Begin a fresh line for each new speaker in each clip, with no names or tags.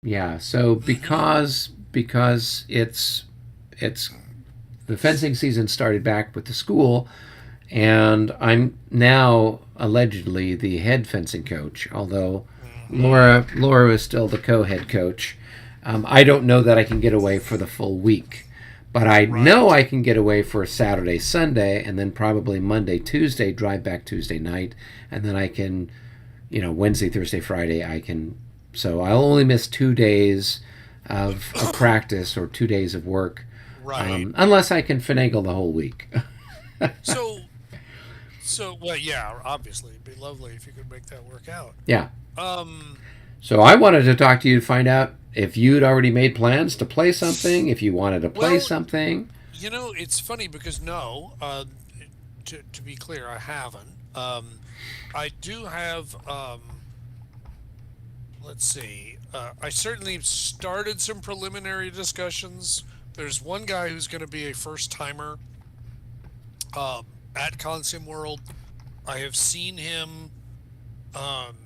Yeah. So
Mm-hmm.
because it's the fencing season started back with the school, and I'm now allegedly the head fencing coach, although
Mm-hmm.
Laura is still the co-head coach. I don't know that I can get away for the full week, but I know
Right.
I can get away for Saturday, Sunday, and then probably Monday, Tuesday, drive back Tuesday night, and then I can, Wednesday, Thursday, Friday, I can. So I'll only miss 2 days of practice or 2 days of work,
Right.
unless I can finagle the whole week.
So, well, yeah, obviously, it'd be lovely if you could make that work out.
Yeah.
Um,
So I wanted to talk to you to find out if you'd already made plans to play something, if you wanted to play
well,
something.
it's funny because no, to be clear, I haven't. I do have, let's see, I certainly started some preliminary discussions. There's one guy who's going to be a first timer at Consim World. I have seen him. Um,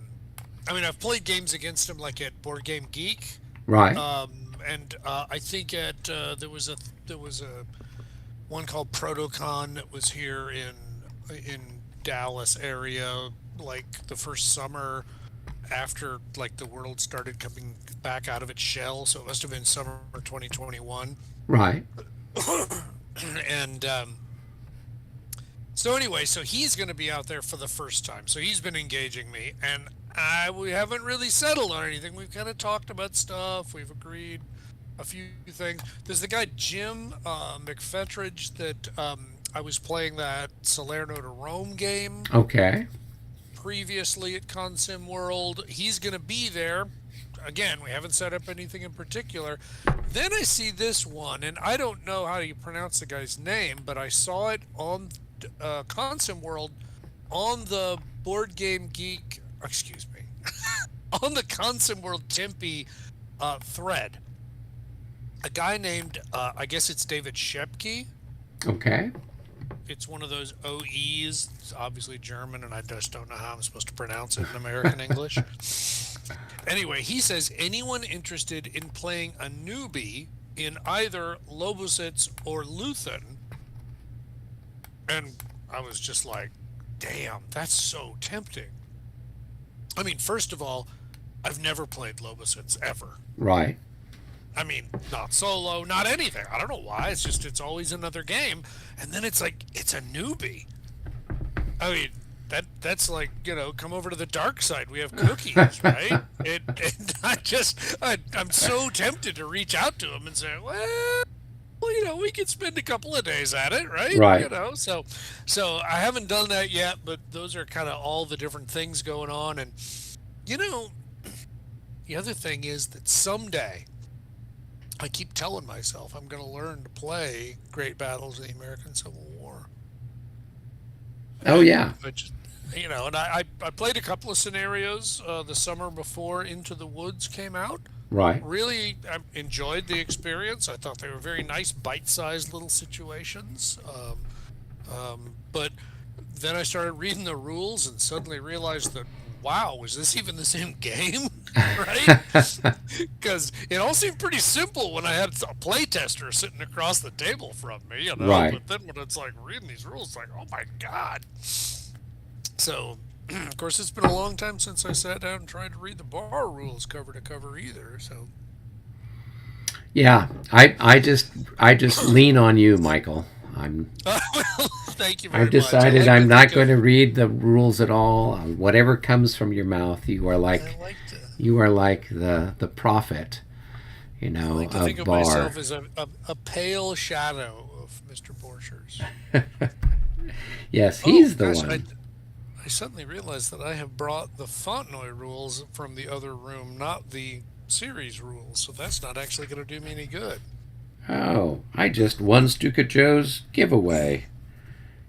I mean, I've played games against him, like at Board Game Geek,
Right.
and I think at there was a one called Protocon that was here in Dallas area, like the first summer after like the world started coming back out of its shell. So it must have been summer 2021,
Right.
and so anyway, so he's going to be out there for the first time. So he's been engaging me, and we haven't really settled on anything. We've kind of talked about stuff. We've agreed a few things. There's the guy Jim McFetridge that I was playing that Salerno to Rome game
Okay.
previously at Consim World. He's going to be there. Again, we haven't set up anything in particular. Then I see this one, and I don't know how you pronounce the guy's name, but I saw it on Consim World on the Board Game Geek, excuse me, on the Consim World Tempe thread. A guy named, I guess it's David Shepke.
Okay.
It's one of those OEs. It's obviously German, and I just don't know how I'm supposed to pronounce it in American English. Anyway, he says anyone interested in playing a newbie in either Lobositz or Luthen, and I was just like, damn, that's so tempting. I mean, first of all, I've never played Lobositz ever.
Right.
I mean, not solo, not anything. I don't know why. It's just it's always another game, and then it's like it's a newbie. I mean, that's like come over to the dark side. We have cookies, right? And I'm so tempted to reach out to him and say, well, we could spend a couple of days at it, right?
Right.
So I haven't done that yet, but those are kind of all the different things going on. And you know, the other thing is that someday I keep telling myself I'm going to learn to play Great Battles of the American Civil War.
Oh
And
yeah.
I just, and I played a couple of scenarios the summer before Into the Woods came out.
Right.
Really, I enjoyed the experience. I thought they were very nice, bite-sized little situations. But then I started reading the rules and suddenly realized that, wow, was this even the same game? Right? Because it all seemed pretty simple when I had a playtester sitting across the table from me.
Right.
But then when it's like reading these rules, it's like, oh my God. So, of course, it's been a long time since I sat down and tried to read the bar rules cover to cover either. So,
Yeah. I just lean on you, Michael. I'm
well, thank you
I've
very much. I
decided
like to
I'm not
think
going
of,
to read the rules at all. Whatever comes from your mouth,
I like to,
you are like the prophet,
I like to think
of
of myself
bar.
as a pale shadow of Mr. Borchers.
Yes,
Oh
he's the
gosh,
one.
I suddenly realized that I have brought the Fontenoy rules from the other room, not the series rules. So that's not actually going to do me any good.
Oh, I just won Stuka Joe's giveaway.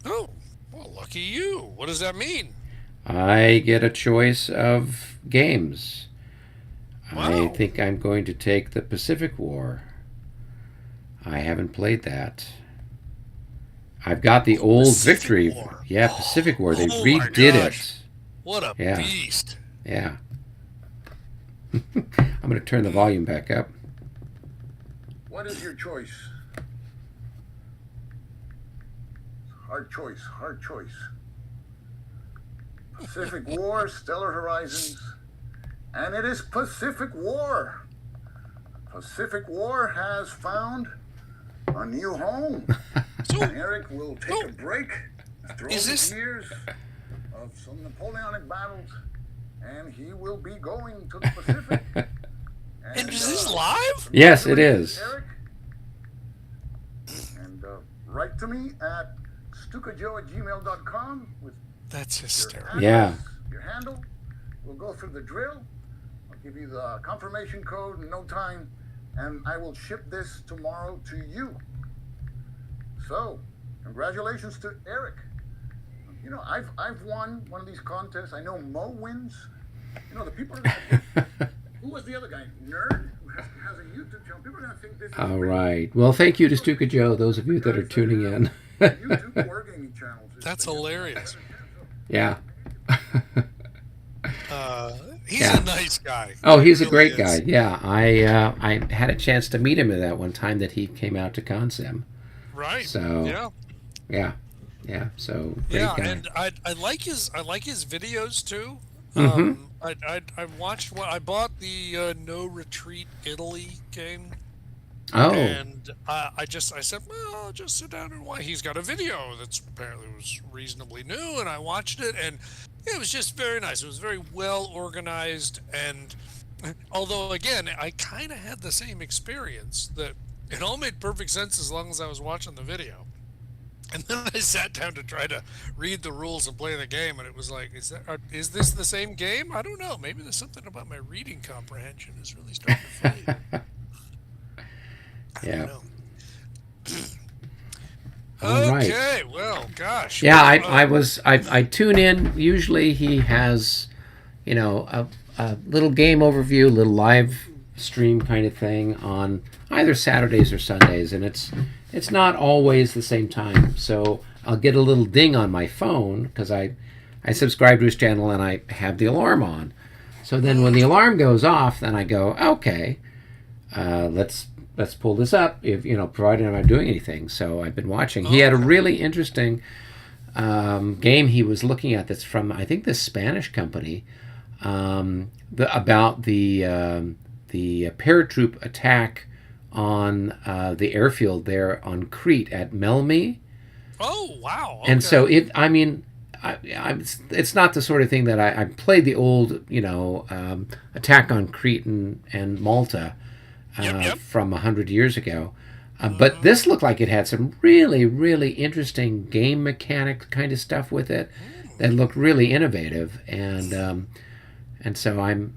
Oh, well, lucky you. What does that mean?
I get a choice of games. I
Wow,
think I'm going to take the Pacific War. I haven't played that. I've got the
oh,
old
Pacific
Victory.
War.
Yeah, Pacific War. They
Oh my
redid
gosh,
it.
what a
Yeah,
beast!
yeah. I'm going to turn the volume back up.
What is your choice? Hard choice, hard choice. Pacific War, Stellar Horizons, and it is Pacific War. Pacific War has found a new home.
So,
Eric will take a break, throw
Is
the
this-
years of some Napoleonic battles, and he will be going to the Pacific.
and is this live?
Yes, it is.
Eric, and write to me at stukajoe@gmail.com with
That's
your
hysterical.
address,
Yeah.
your handle. We'll go through the drill. I'll give you the confirmation code in no time, and I will ship this tomorrow to you. So, congratulations to Eric. You know, I've won one of these contests. I know Mo wins. You know, the people are going to think, who was the other guy? Nerd, who has a YouTube channel. People are going to think this is
All right. Well, thank you to Stuka Joe, those of you that are tuning in.
YouTube wargaming channels.
That's hilarious.
Yeah.
He's
Yeah.
a nice guy.
Oh, he's
He
a great
really is.
guy. Yeah, I had a chance to meet him at that one time that he came out to Consim.
Right.
So
Yeah.
yeah. So great
Yeah,
guy.
and I like his videos too.
Mhm.
I watched what I bought the No Retreat Italy game,
Oh,
and I said, well, I'll just sit down and watch. He's got a video that's apparently was reasonably new, and I watched it, and it was just very nice. It was very well organized, and although again, I kind of had the same experience that it all made perfect sense as long as I was watching the video. And then I sat down to try to read the rules and play the game, and it was like, is this the same game? I don't know. Maybe there's something about my reading comprehension is really starting to fade. I
Yeah.
don't know.
All right.
Okay, well, gosh.
yeah.
Well,
I tune in. Usually he has, a little game overview, a little live stream kind of thing on either Saturdays or Sundays, and it's not always the same time. So I'll get a little ding on my phone because I subscribe to his channel and I have the alarm on. So then when the alarm goes off, then I go, okay, let's pull this up. If provided I'm not doing anything. So I've been watching. He had a really interesting game he was looking at that's from I think this Spanish company about the paratroop attack on the airfield there on Crete at Melmi.
oh, wow.
And
okay.
so it's not the sort of thing that I played the old attack on Crete and Malta
Yep.
from 100 years ago. But this looked like it had some really, really interesting game mechanic kind of stuff with it that looked really innovative. And so I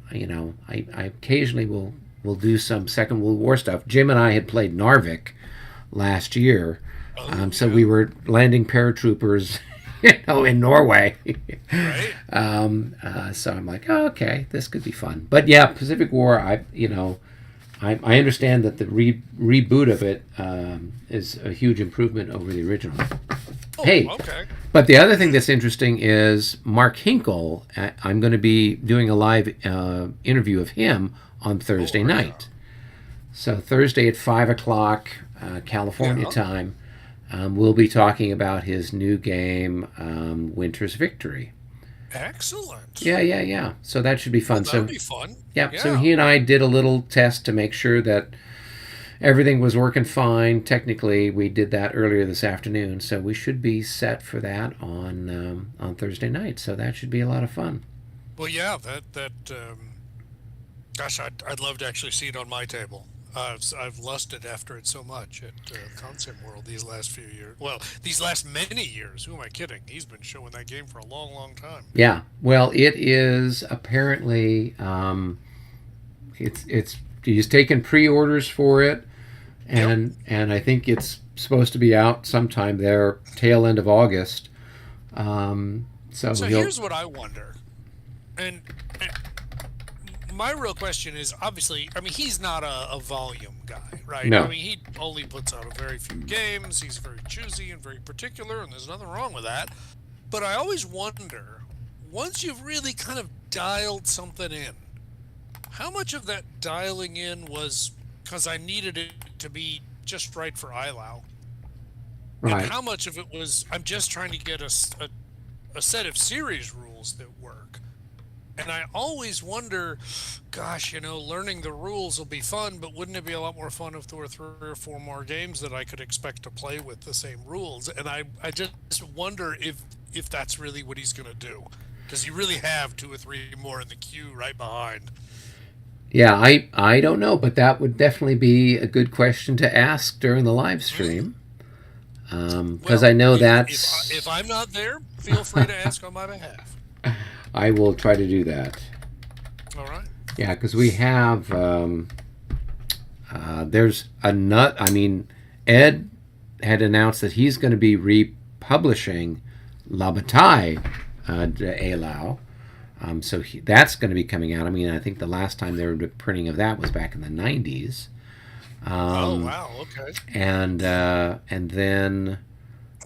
occasionally will do some Second World War stuff. Jim and I had played Narvik last year. So we were landing paratroopers in Norway.
Right.
So I'm like, oh, okay, this could be fun. But yeah, Pacific War, I understand that the reboot of it is a huge improvement over the original. Hey,
Okay.
but the other thing that's interesting is Mark Hinkle. I'm going to be doing a live interview of him on Thursday night. So Thursday at 5 o'clock California time, we'll be talking about his new game, Winter's Victory.
Excellent.
Yeah. So that should be fun.
That'll be fun.
Yeah, so he and I did a little test to make sure that everything was working fine. Technically, we did that earlier this afternoon, so we should be set for that on Thursday night. So that should be a lot of fun.
Well, yeah, gosh, I'd love to actually see it on my table. I've lusted after it so much at Concept World these last few years. Well, these last many years. Who am I kidding? He's been showing that game for a long, long time.
Yeah, well, it is apparently he's taken pre-orders for it, and I think it's supposed to be out sometime there tail end of August. So
Here's what I wonder, and my real question is, obviously, I mean, he's not a volume guy, right?
No.
I mean, he only puts out a very few games. He's very choosy and very particular, and there's nothing wrong with that. But I always wonder, once you've really kind of dialed something in, how much of that dialing in was because I needed it to be just right for ILAO? And
Right.
how much of it was I'm just trying to get a set of series rules that work? And I always wonder, gosh, learning the rules will be fun, but wouldn't it be a lot more fun if there were 3 or 4 more games that I could expect to play with the same rules? And I just wonder if that's really what he's going to do. Does he really have 2 or 3 more in the queue right behind?
Yeah, I don't know, but that would definitely be a good question to ask during the live
Hmm?
stream. Because
Well,
I know
if
that's.
I'm not there, feel free to ask on my behalf.
I will try to do that.
All right.
Yeah, because we have. There's a nut. I mean, Ed had announced that he's going to be republishing La Bataille de Alao. So that's going to be coming out. I mean, I think the last time they were printing of that was back in the 90s.
Oh
Um,
wow. Okay.
and then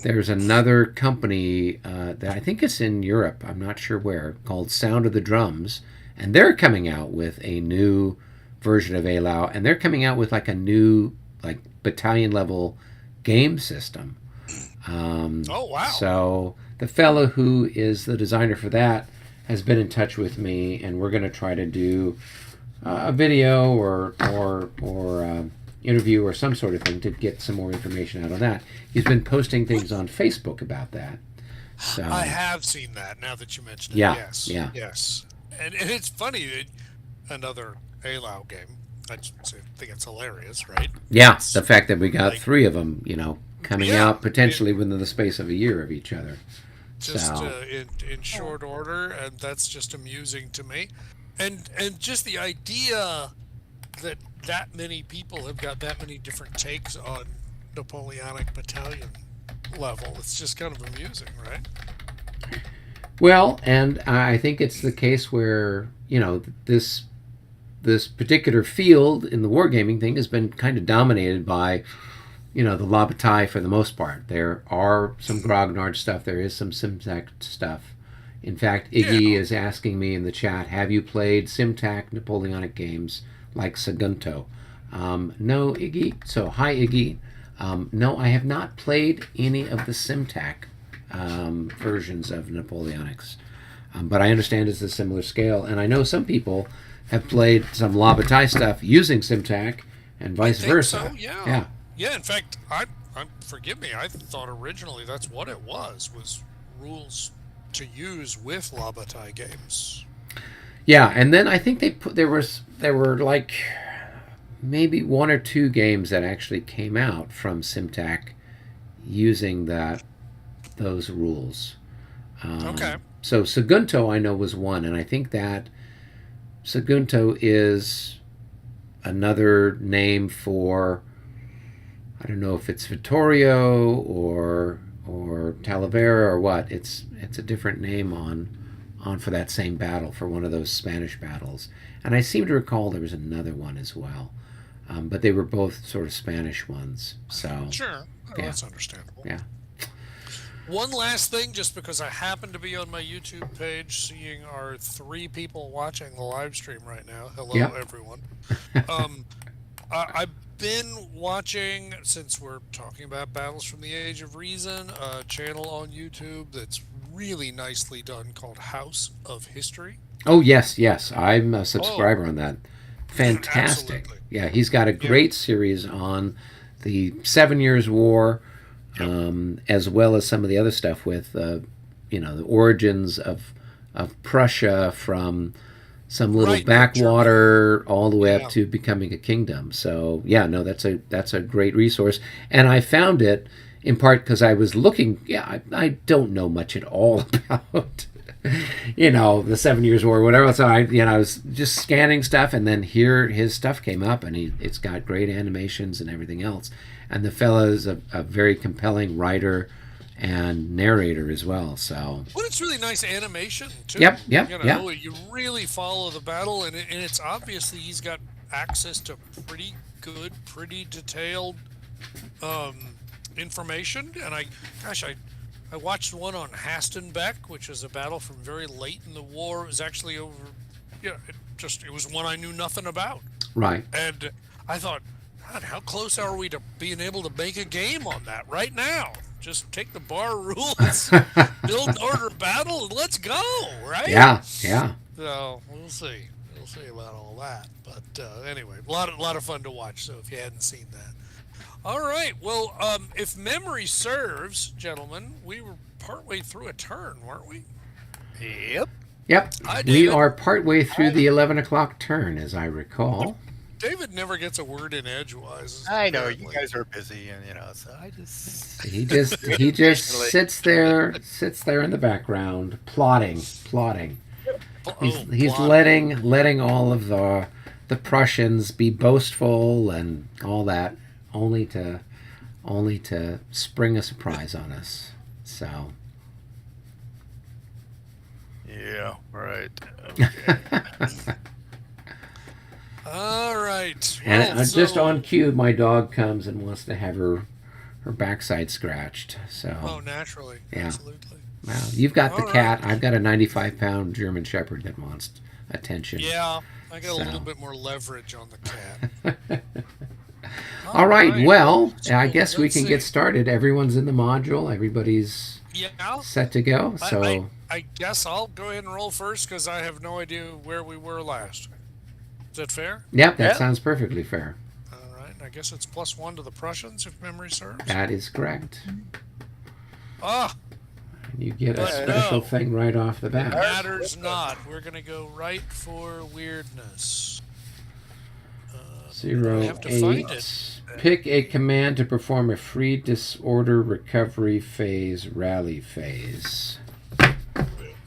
there's another company that I think it's in Europe. I'm not sure where, called Sound of the Drums, and they're coming out with a new version of Alao, and they're coming out with like a new like battalion level game system.
Oh wow.
So the fellow who is the designer for that has been in touch with me, and we're going to try to do a video or interview or some sort of thing to get some more information out of that. He's been posting things on Facebook about that.
I
So
have seen that now that you mention it.
yeah,
Yes.
yeah,
Yes. And it's funny that another ALAO game. I just think it's hilarious, right?
yeah. The
It's
fact that we got
like,
three of them, coming
yeah,
out potentially within the space of a year of each other.
just
So
in short order, and that's just amusing to me. And just the idea that that many people have got that many different takes on Napoleonic battalion level. It's just kind of amusing, right?
well, and I think it's the case where this particular field in the wargaming thing has been kind of dominated by the Labatai for the most part. There are some Grognard stuff. There is some Simtac stuff. In fact,
Yeah.
Iggy is asking me in the chat, have you played Simtac Napoleonic games like Sagunto? No, Iggy. So, hi, Iggy. No, I have not played any of the Simtac versions of Napoleonics. But I understand it's a similar scale. And I know some people have played some Labatai stuff using Simtac and
I
vice
think so.
versa.
Yeah.
Yeah.
Yeah. In fact, I forgive me. I thought originally that's what it was rules to use with Labatai games.
Yeah, and then I think there were like maybe one or two games that actually came out from Simtac using those rules.
Okay.
So Sagunto I know was one, and I think that Sagunto is another name for, I don't know if it's Vittorio or Talavera or what. It's a different name on for that same battle, for one of those Spanish battles. And I seem to recall there was another one as well, but they were both sort of Spanish ones. So
Sure. Oh,
yeah,
that's understandable.
yeah,
One last thing, just because I happen to be on my YouTube page seeing our 3 people watching the live stream right now. Hello,
yeah.
everyone. Um, I've been watching, since we're talking about Battles from the Age of Reason, a channel on YouTube that's really nicely done called House of History.
Oh yes, yes. I'm a
Oh,
subscriber on that. Fantastic.
absolutely.
Yeah, he's got a
Yeah.
great series on the 7 Years' War,
Yep.
as well as some of the other stuff with the origins of Prussia from some little
Right. The German.
backwater all the way up
Yeah.
to becoming a kingdom. So yeah, no, that's a great resource, and I found it in part because I was looking. Yeah, I don't know much at all about the 7 Years War or whatever. So I was just scanning stuff, and then here his stuff came up, and it's got great animations and everything else. And the fella's a very compelling writer and narrator as well. So
But it's really nice animation too.
yep, yep, yep.
You really follow the battle, and it's obviously he's got access to pretty good, pretty detailed um, information. And I watched one on Hastenbeck, which is a battle from very late in the war. It was actually over, it was one I knew nothing about.
Right.
And I thought, God, how close are we to being able to make a game on that right now? Just take the bar rules, build an order of battle, and let's go, right?
Yeah. Yeah.
So we'll see. We'll see about all that. But anyway, a lot of fun to watch. So if you hadn't seen that, all right. Well, if memory serves, gentlemen, we were partway through a turn, weren't we?
Yep.
Yep.
Hi,
We
David.
are partway through the 11 o'clock turn, as I recall.
David never gets a word in edgewise.
I know
apparently.
you guys are busy, and so I just
He just sits there in the background, plotting. He's
plotting.
letting all of the Prussians be boastful and all that, only to spring a surprise on us. So.
yeah, right. Okay.
All right.
And
Well,
just
so-
on cue, my dog comes and wants to have her backside scratched. So.
Oh, naturally.
Yeah.
Absolutely.
Wow, you've got the
All
cat.
right.
I've got a 95-pound German Shepherd that wants attention.
Yeah, I got a
So.
little bit more leverage on the cat.
All right. Well,
So
I guess we
let's
can
see.
get started. Everyone's in the module. Everybody's
Yeah.
set to go. So
I guess I'll go ahead and roll first because I have no idea where we were last. Is that fair?
yep, that
Yep.
sounds perfectly fair.
All right. I guess it's +1 to the Prussians, if memory serves.
That is correct.
Ah,
You get a
But
special
no.
thing right off the bat.
matters not. We're going to go right for weirdness. I
0,
have to find
8. Pick a command to perform a free disorder recovery phase rally phase.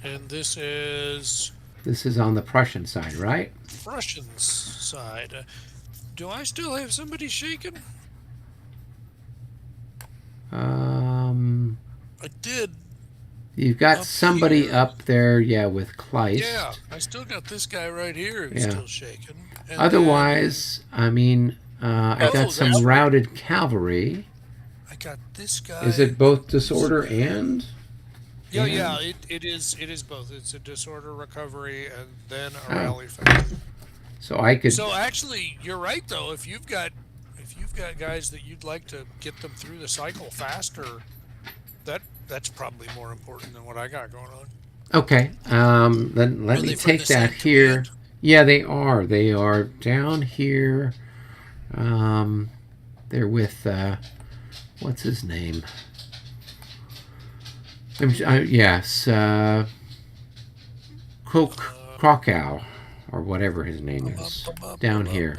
And this is
This is on the Prussian side, right?
Prussians' side. Do I still have somebody shaken? I did.
You've got
Up
somebody
here.
up there, yeah, with Kleist.
Yeah, I still got this guy right here who's
Yeah.
still shaking. And
Otherwise, I mean, I
Oh,
got some
that's-
routed cavalry.
then I got this guy.
Is it both disorder and?
Yeah,
and-
yeah. It is both. It's a disorder recovery and then a
Oh.
rally phase.
So I could.
So actually, you're right though. If you've got guys that you'd like to get them through the cycle faster, that's probably more important than what I got going on.
Okay. Then let
Are
me
they from
take
the
that
same
here.
command?
Yeah, they are. They are down here. They're with what's his name? Yes, Krakow, or whatever his name is, down here.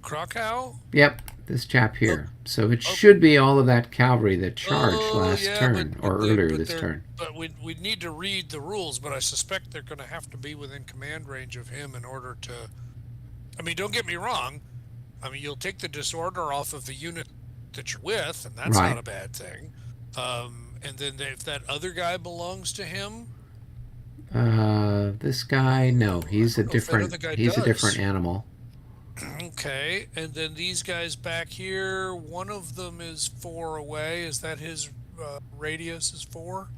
Krakow?
Yep, this chap here. So it should be all of that cavalry that charged last
yeah,
turn, or earlier this turn.
But we'd need to read the rules, but I suspect they're going to have to be within command range of him in order to... I mean, don't get me wrong. I mean, you'll take the disorder off of the unit that you're with, and that's
Right.
not a bad thing. And then if that other guy belongs to him...
This guy, no, he's a
I don't know if that
different.
other guy
He's a
does.
different animal.
Okay, and then these guys back here, one of them is 4 away. Is that his radius is 4?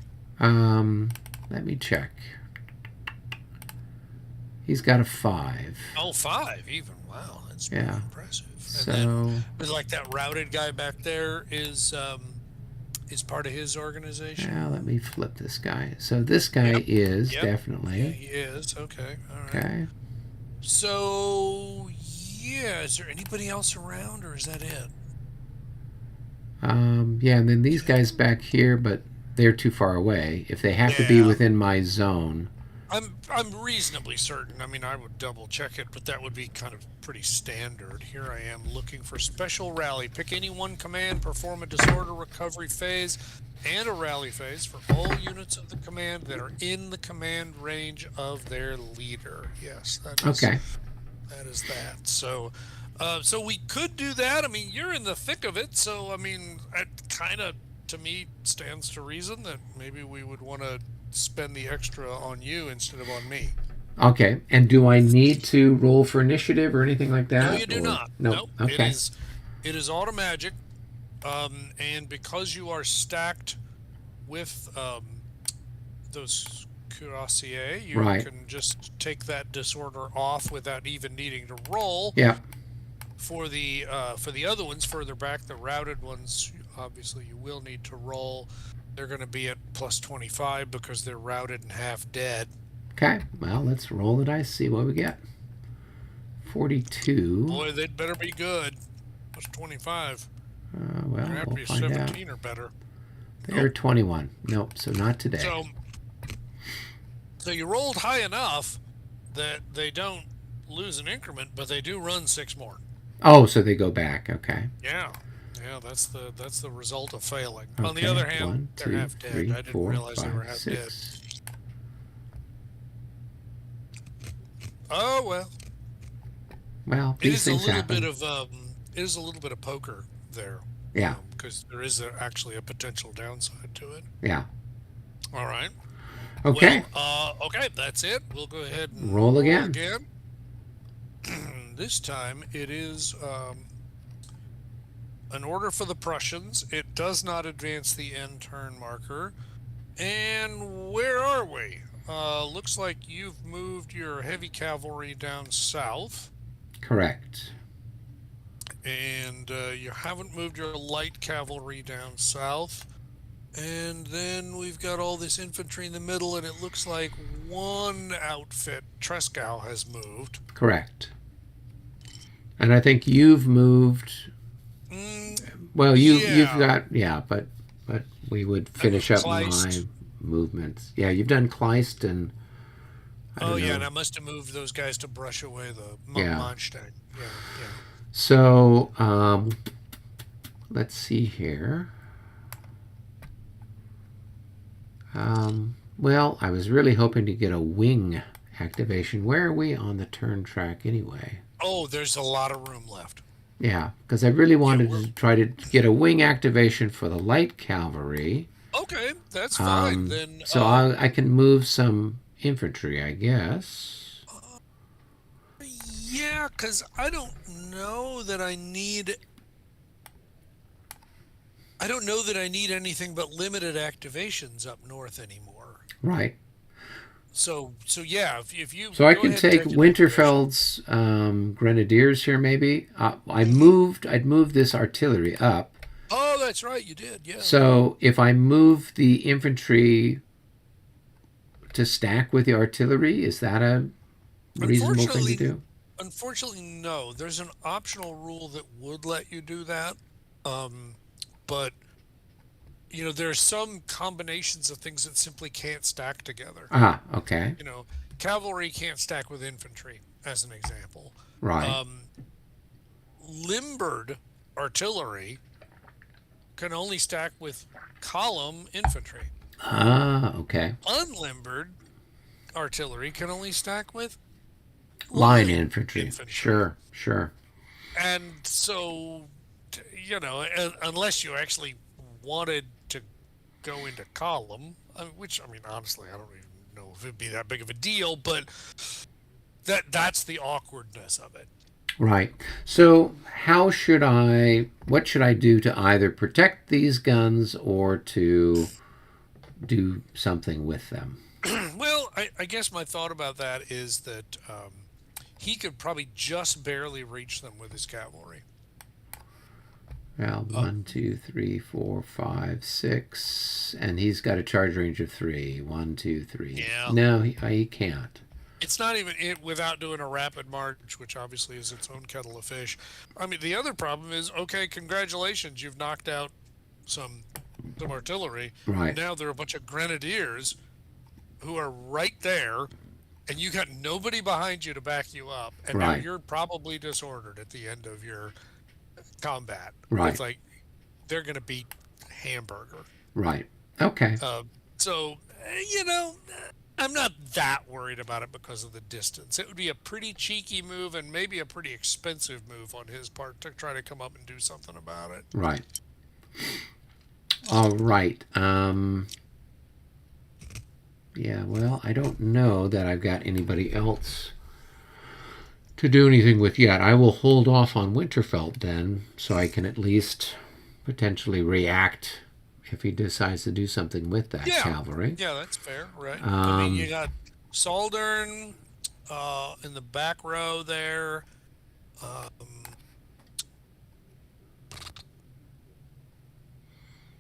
Let me check. He's got a 5.
Oh, 5 even. Wow, that's pretty
Yeah.
impressive. And
So
then it's like that routed guy back there is part of his organization.
yeah, let me flip this guy. So this guy
Yep.
is
Yep.
definitely
Yeah, he is. Okay, all right.
okay.
So yeah, is there anybody else around, or is that it?
Yeah, and then these guys back here, but they're too far away. If they have to be
Yeah.
within my zone,
I'm reasonably certain. I mean, I would double check it, but that would be kind of pretty standard. Here I am looking for special rally. Pick any one command, perform a disorder recovery phase and a rally phase for all units of the command that are in the command range of their leader. Yes, that is
okay.
that is that. So so we could do that. I mean, you're in the thick of it, so I mean, it kind of to me stands to reason that maybe we would want to spend the extra on you instead of on me.
Okay, and do I need to roll for initiative or anything like that?
No, you do
or-
not.
No.
Nope.
Okay.
It is automagic, and because you are stacked with those cuirassiers, you
Right.
can just take that disorder off without even needing to roll.
Yeah.
For the other ones further back, the routed ones, obviously you will need to roll. They're going to be at plus 25 because they're routed and half dead.
Okay. Well, let's roll the dice, see what we get. 42.
Boy, they'd better be good. Plus 25.
Well,
They're have to
we'll
be
find out.
17 or better.
They're 21. Nope, so not today.
So you rolled high enough that they don't lose an increment, but they do run 6 more.
Oh, so they go back. Okay.
Yeah, that's the result of failing.
Okay.
On the other hand,
1,
they're
2,
half dead.
3,
I didn't
4,
realize they were
5,
half
6.
dead. Oh well.
Well,
It
these
is a
things
little
happen.
bit of it is a little bit of poker there.
Yeah.
Because there is actually a potential downside to it.
Yeah.
All right.
Okay.
Well, okay, that's it. We'll go ahead and
Roll again.
This time it is an order for the Prussians. It does not advance the end turn marker. And where are we? Looks like you've moved your heavy cavalry down south.
Correct.
And you haven't moved your light cavalry down south. And then we've got all this infantry in the middle, and it looks like one outfit, Trescow, has moved.
Correct. And I think you've moved. Well, you've got but we would finish up
Kleist.
my movements. Yeah, you've done Kleist and.
And I must have moved those guys to brush away the Monstein. Yeah.
So let's see here. Well, I was really hoping to get a wing activation. Where are we on the turn track anyway?
Oh, there's a lot of room left.
Yeah, because I really wanted to try to get a wing activation for the light cavalry.
Okay, that's fine. Then
so I can move some infantry, I guess.
Yeah, because I don't know that I need anything but limited activations up north anymore.
Right.
So yeah, if you
I can take Winterfeld's grenadiers here, maybe. I'd moved this artillery up.
Oh, that's right, you did. Yeah.
So if I move the infantry to stack with the artillery, is that a reasonable thing to do?
Unfortunately, no. There's an optional rule that would let you do that, but there's some combinations of things that simply can't stack together.
Okay.
Cavalry can't stack with infantry, as an example.
Right.
Limbered artillery can only stack with column infantry.
Okay.
Unlimbered artillery can only stack with
line infantry. Sure.
And so, unless you actually wanted to go into column, which, honestly, I don't even know if it'd be that big of a deal, but that's the awkwardness of it.
Right. So what should I do to either protect these guns or to do something with them?
Well, I guess my thought about that is that he could probably just barely reach them with his cavalry.
Well, 1, 2, 3, 4, 5, 6, and he's got a charge range of 3. 1, 2, 3.
Yeah.
No, he can't.
It's not even without doing a rapid march, which obviously is its own kettle of fish. The other problem is, okay, congratulations, you've knocked out some artillery.
Right.
Now there are a bunch of grenadiers who are right there, and you got nobody behind you to back you up, and now you're probably disordered at the end of your combat.
Right.
It's like they're going to beat Hamburger.
Right. Okay.
So, I'm not that worried about it because of the distance. It would be a pretty cheeky move and maybe a pretty expensive move on his part to try to come up and do something about it.
Right. All right. Yeah, well, I don't know that I've got anybody else to do anything with yet. I will hold off on Winterfeld then, so I can at least potentially react if he decides to do something with that
Yeah,
cavalry.
yeah, that's fair, right? I mean, you
Um,
got Saldern in the back row there. Um,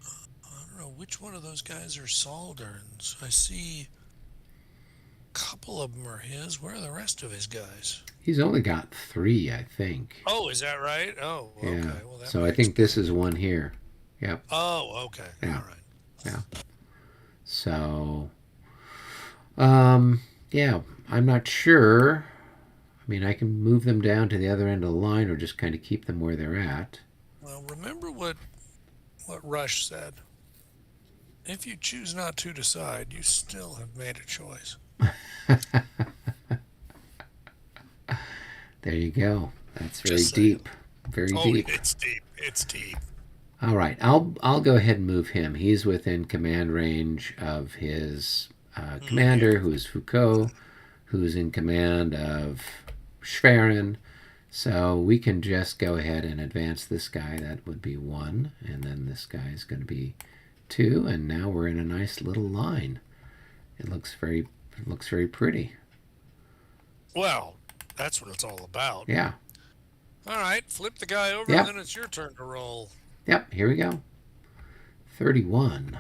I don't know which one of those guys are Salderns. I see a couple of them are his. Where are the rest of his guys?
he's only got 3, I think.
Oh, is that right? Oh,
Yeah.
okay. Well, that
So I
makes
think this is
perfect.
one here. Yep.
Oh, okay.
Yeah.
All right.
Yeah. So, yeah, I'm not sure. I mean, I can move them down to the other end of the line or just kind of keep them where they're at.
Well, remember what Rush said. If you choose not to decide, you still have made a choice.
There you go. That's very
Just saying.
deep. Very
Oh,
deep.
it's deep. It's deep.
All right, I'll go ahead and move him. He's within command range of his
Yeah.
commander, who is Foucault, who's in command of Schwerin. So we can just go ahead and advance this guy. That would be 1, and then this guy is going to be 2, and now we're in a nice little line. It looks very pretty.
Well, that's what it's all about.
Yeah.
All right, flip the guy over, and
Yep.
then it's your turn to roll.
Yep. Here we go. 31.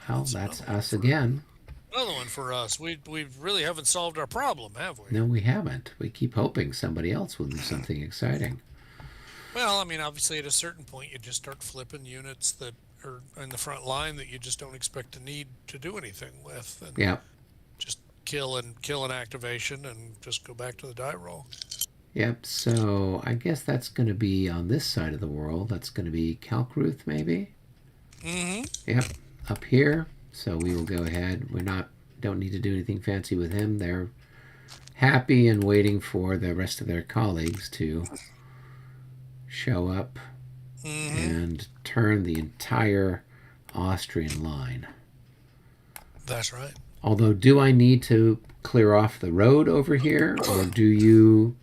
Well, that's
another one
us
for
again.
another one for us. We really haven't solved our problem, have we?
No, we haven't. We keep hoping somebody else will do something exciting.
Well, I mean, obviously, at a certain point, you just start flipping units that are in the front line that you just don't expect to need to do anything with, and
Yep.
just kill an activation and just go back to the die roll.
Yep. So I guess that's going to be on this side of the world. That's going to be Kalkruth, maybe.
Mm-hmm.
Yep. Up here. So we will go ahead. Don't need to do anything fancy with him. They're happy and waiting for the rest of their colleagues to show up
Mm-hmm.
and turn the entire Austrian line.
That's right.
Although, do I need to clear off the road over here, or do you?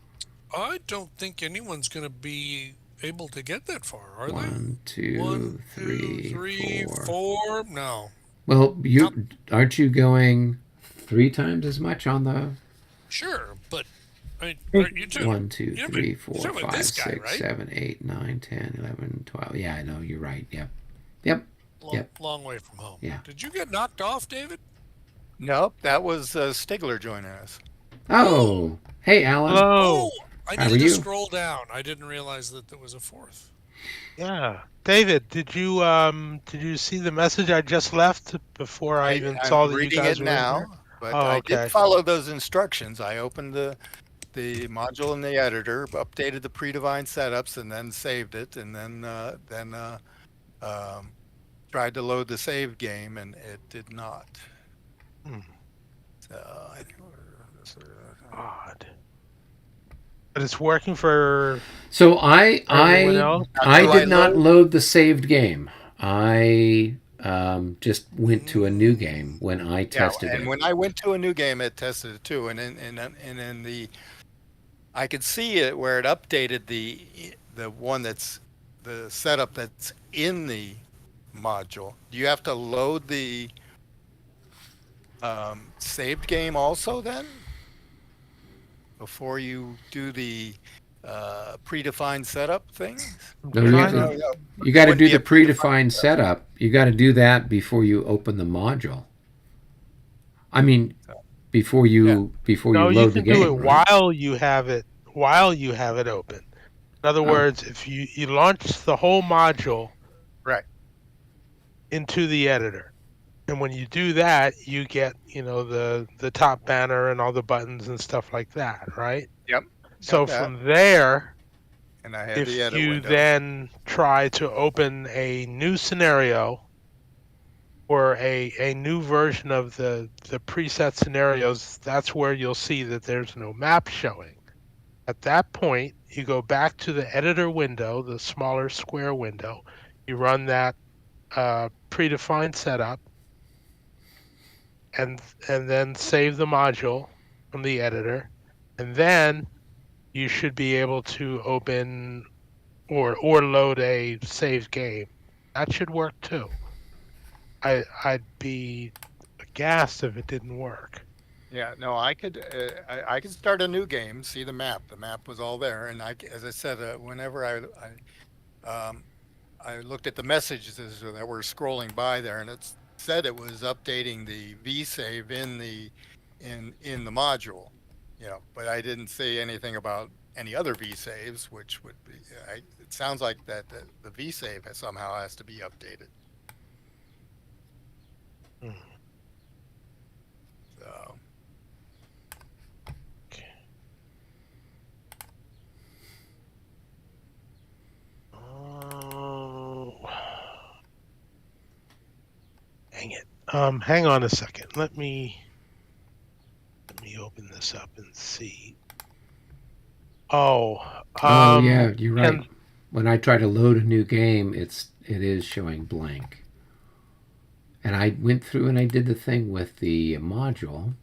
I don't think anyone's going to be able to get that far, are they?
1, 2,
One, two,
3,
three,
4.
four. No.
Well,
Not
aren't you going 3 times as much on the
sure, but I mean, you too.
1, 2,
You know,
3,
you're
4,
talking about
5,
this guy,
6,
right?
7, 8, 9, 10, 11, 12. Yeah, I know. You're right. Yep. Yep.
Long,
Yep.
long way from home.
Yeah.
Did you get knocked off, David?
Nope, that was Stigler joining us.
Oh, hey, Alan.
Hello.
Oh, I
How are
needed to
you?
scroll down. I didn't realize that there was a fourth.
Yeah. David, did you see the message I just left before I even
I'm
saw that you
reading
guys
it
were in
now,
here?
but
Oh,
I
okay.
did follow those instructions. I opened the module in the editor, updated the predefined setups, and then saved it, and then um, tried to load the save game, and it did not.
Hmm.
So
Odd. But it's working for
So I
everyone
I
else?
I
So
did not
load-
load the saved game. I just went to a new game when I
Yeah,
tested
and
it.
when I went to a new game, it tested it too, and in the I could see it where it updated the one that's the setup that's in the module. Do you have to load the saved game also then before you do the predefined setup things?
No, you have
Trying
to,
to-
No,
you got to
wouldn't
do
be
the
a predefined
predefined setup. You got to do that before you open the module. I mean, before you
No, you
load the
can do it
game, right?
while you have it open. In other
Oh.
words, if you launch the whole module
Right.
into the editor, and when you do that, you get the top banner and all the buttons and stuff like that, right?
Yep.
So
that.
from there,
And I had
if
the edit
you
window.
then try to open a new scenario or a new version of the preset scenarios, that's where you'll see that there's no map showing. At that point, you go back to the editor window, the smaller square window. You run that predefined setup, and then save the module from the editor, and then you should be able to open or load a saved game. That should work too. I'd be aghast if it didn't work.
Yeah, no, I could start a new game, see the map. The map was all there, and as I said, whenever I looked at the messages that were scrolling by there, and it said it was updating the V save in the module, but I didn't see anything about any other V saves, which would be. It sounds like that the V save somehow has to be updated.
Hmm.
So.
Oh, dang it. Hang on a second. Let me open this up and see. Oh,
Oh yeah, you're right.
and
When I try to load a new game, it is showing blank. And I went through and I did the thing with the module.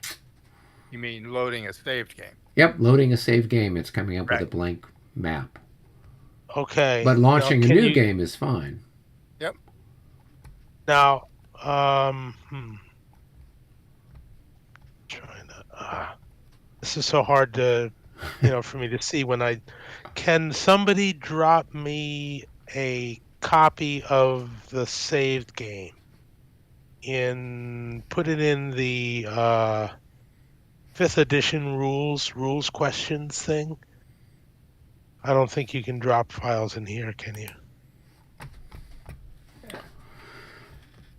You mean loading a saved game?
Yep, loading a save game, it's coming up with a
Right.
blank map.
okay.
But launching
now,
a
can
new
you,
game is fine.
Yep.
now, trying to. This is so hard to, for me to see when I. Can somebody drop me a copy of the saved game? Put it in the 5th edition rules questions thing. I don't think you can drop files in here, can you?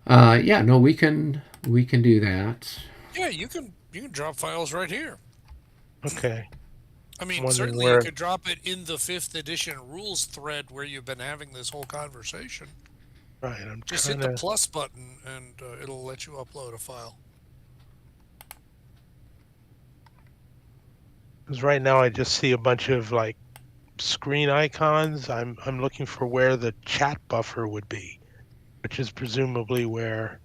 Yeah, no, we can do that.
Yeah, you can drop files right here.
Okay.
I mean,
Wondering
certainly
where-
you could drop it in the 5th edition rules thread where you've been having this whole conversation.
Right. I'm
Just
trying
hit the
to.
plus button and it'll let you upload a file.
Because right now I just see a bunch of like screen icons. I'm looking for where the chat buffer would be, which is presumably where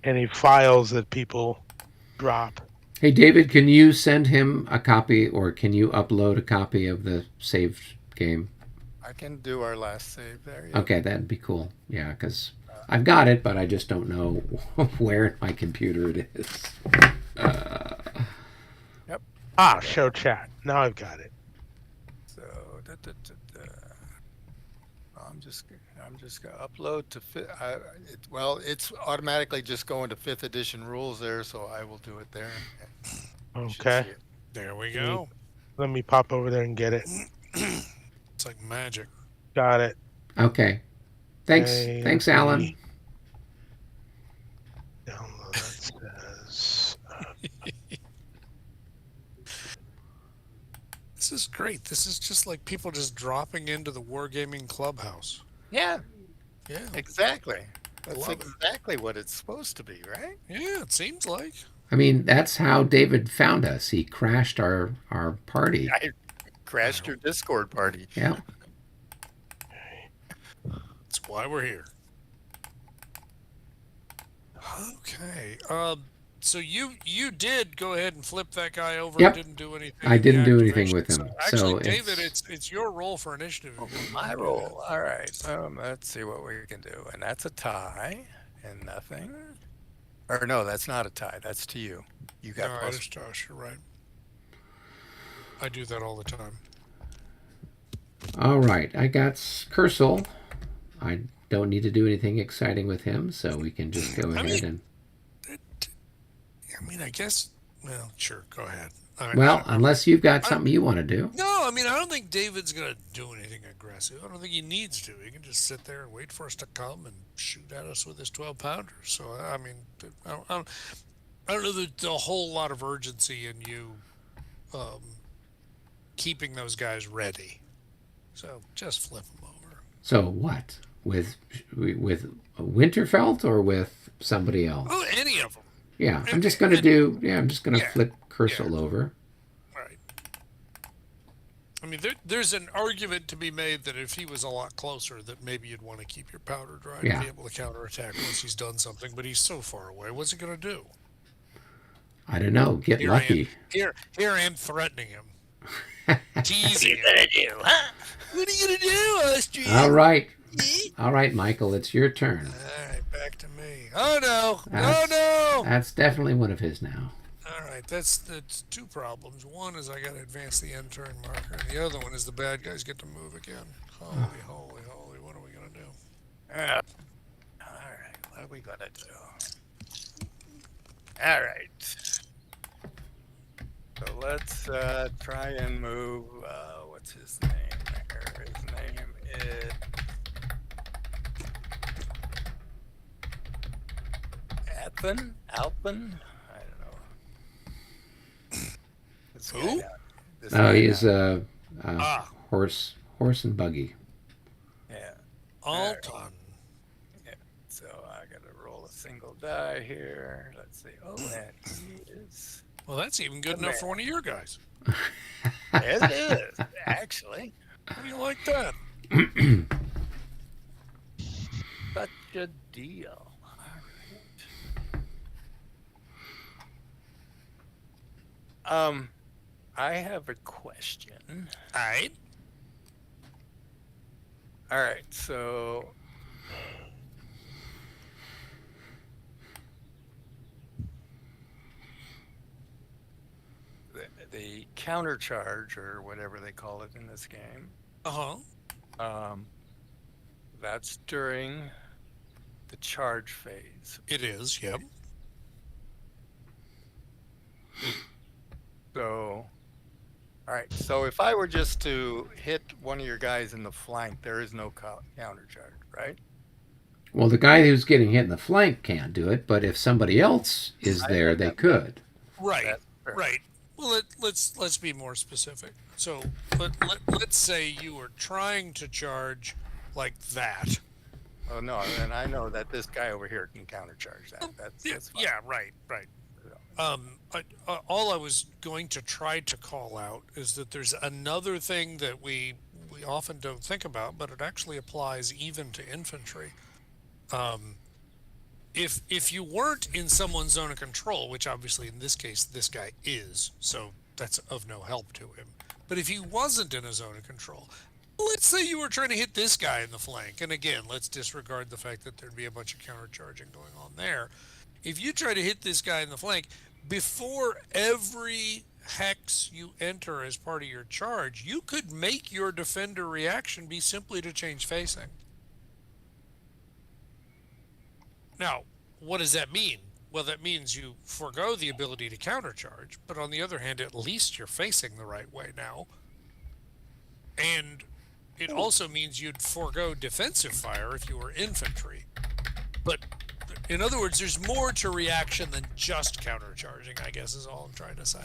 any files that people drop.
Hey David, can you send him a copy or can you upload a copy of the saved game?
I can do our last save there. Yeah.
Okay, that'd be cool. Yeah, because I've got it, but I just don't know where in my computer it is.
Yep.
Show chat. Now I've got it.
So I'm just gonna upload to it's automatically just going to 5th edition rules there, so I will do it there. You should
Okay.
see it.
There we go.
Let me pop over there and get it.
It's like magic.
Got it.
Okay. Thanks.
Okay,
Thanks,
let
Alan.
me Download that says.
This is great. This is just like people just dropping into the Wargaming Clubhouse.
Yeah,
Yeah.
exactly. That's
Love it.
exactly what it's supposed to be, right?
Yeah, it seems like.
I mean, that's how David found us. He crashed our party.
I crashed your Discord party.
Yeah.
That's why we're here. Okay. So you did go ahead and flip that guy over.
Yep.
And didn't do anything.
I
in the
didn't do anything
activation.
with him.
So actually,
So
David, it's your role for initiative.
Oh, my roll. All right. Let's see what we can do. And that's a tie and nothing. Or no, that's not a tie. That's to you. You got
All right,
plus.
it's Josh. You're right. I do that all the time.
All right. I got Cursel. I don't need to do anything exciting with him, so we can just go ahead and.
I mean, I guess. Well, sure. Go ahead.
Well, unless you've got something you want to do.
No, I mean, I don't think David's going to do anything aggressive. I don't think he needs to. He can just sit there and wait for us to come and shoot at us with his 12-pounder. So, I mean, I don't know that a whole lot of urgency in you keeping those guys ready. So, just flip them over.
So what? With Winterfeld or with somebody else?
Oh, any of them.
Yeah, I'm just going to
Yeah.
flip Cursel over.
Right. I mean, there's an argument to be made that if he was a lot closer, that maybe you'd want to keep your powder dry
Yeah.
to be able to counterattack once he's done something. But he's so far away. What's he going to do?
I don't know. Get
Here
lucky.
Here I am threatening him, teasing him. What are you going to do, Austrian?
All right. All right, Michael, it's your turn.
All right, back to me. Oh no!
That's,
Oh no!
that's definitely one of his now.
All right, that's two problems. One is I got to advance the end turn marker, and the other one is the bad guys get to move again. Holy, holy, holy! What are we gonna do?
All right, what are we gonna do? All right. So let's try and move. What's his name? There, his name is Alpin. I don't know. This guy
Who?
down- this
Oh,
guy
he's
down-
a horse and buggy.
Yeah.
Alton.
So I gotta roll a single die here. Let's see. Oh, and he is.
Well, that's even good enough for one of your guys.
It is actually
How do you like that?
such a deal. All right. I have a question.
All right.
All right, so the counter charge or whatever they call it in this game,
Uh huh.
that's during the charge phase.
It is. Yep.
So, all right. So if I were just to hit one of your guys in the flank, there is no counter charge, right?
Well, the guy who's getting hit in the flank can't do it, but if somebody else is there, they could.
Right.
That's fair.
Right. Well, let's be more specific. So let's say you were trying to charge like that.
Oh no, and I know that this guy over here can counter charge that. That's fine.
Yeah. Right. Right. All I was going to try to call out is that there's another thing that we often don't think about, but it actually applies even to infantry. If you weren't in someone's zone of control, which obviously in this case this guy is, so that's of no help to him. But if he wasn't in a zone of control, let's say you were trying to hit this guy in the flank, and again, let's disregard the fact that there'd be a bunch of countercharging going on there. If you try to hit this guy in the flank, before every hex you enter as part of your charge, you could make your defender reaction be simply to change facing. Now, what does that mean? Well, that means you forego the ability to countercharge, but on the other hand, at least you're facing the right way now. And it also means you'd forego defensive fire if you were infantry. But in other words, there's more to reaction than just countercharging, I guess is all I'm trying to say.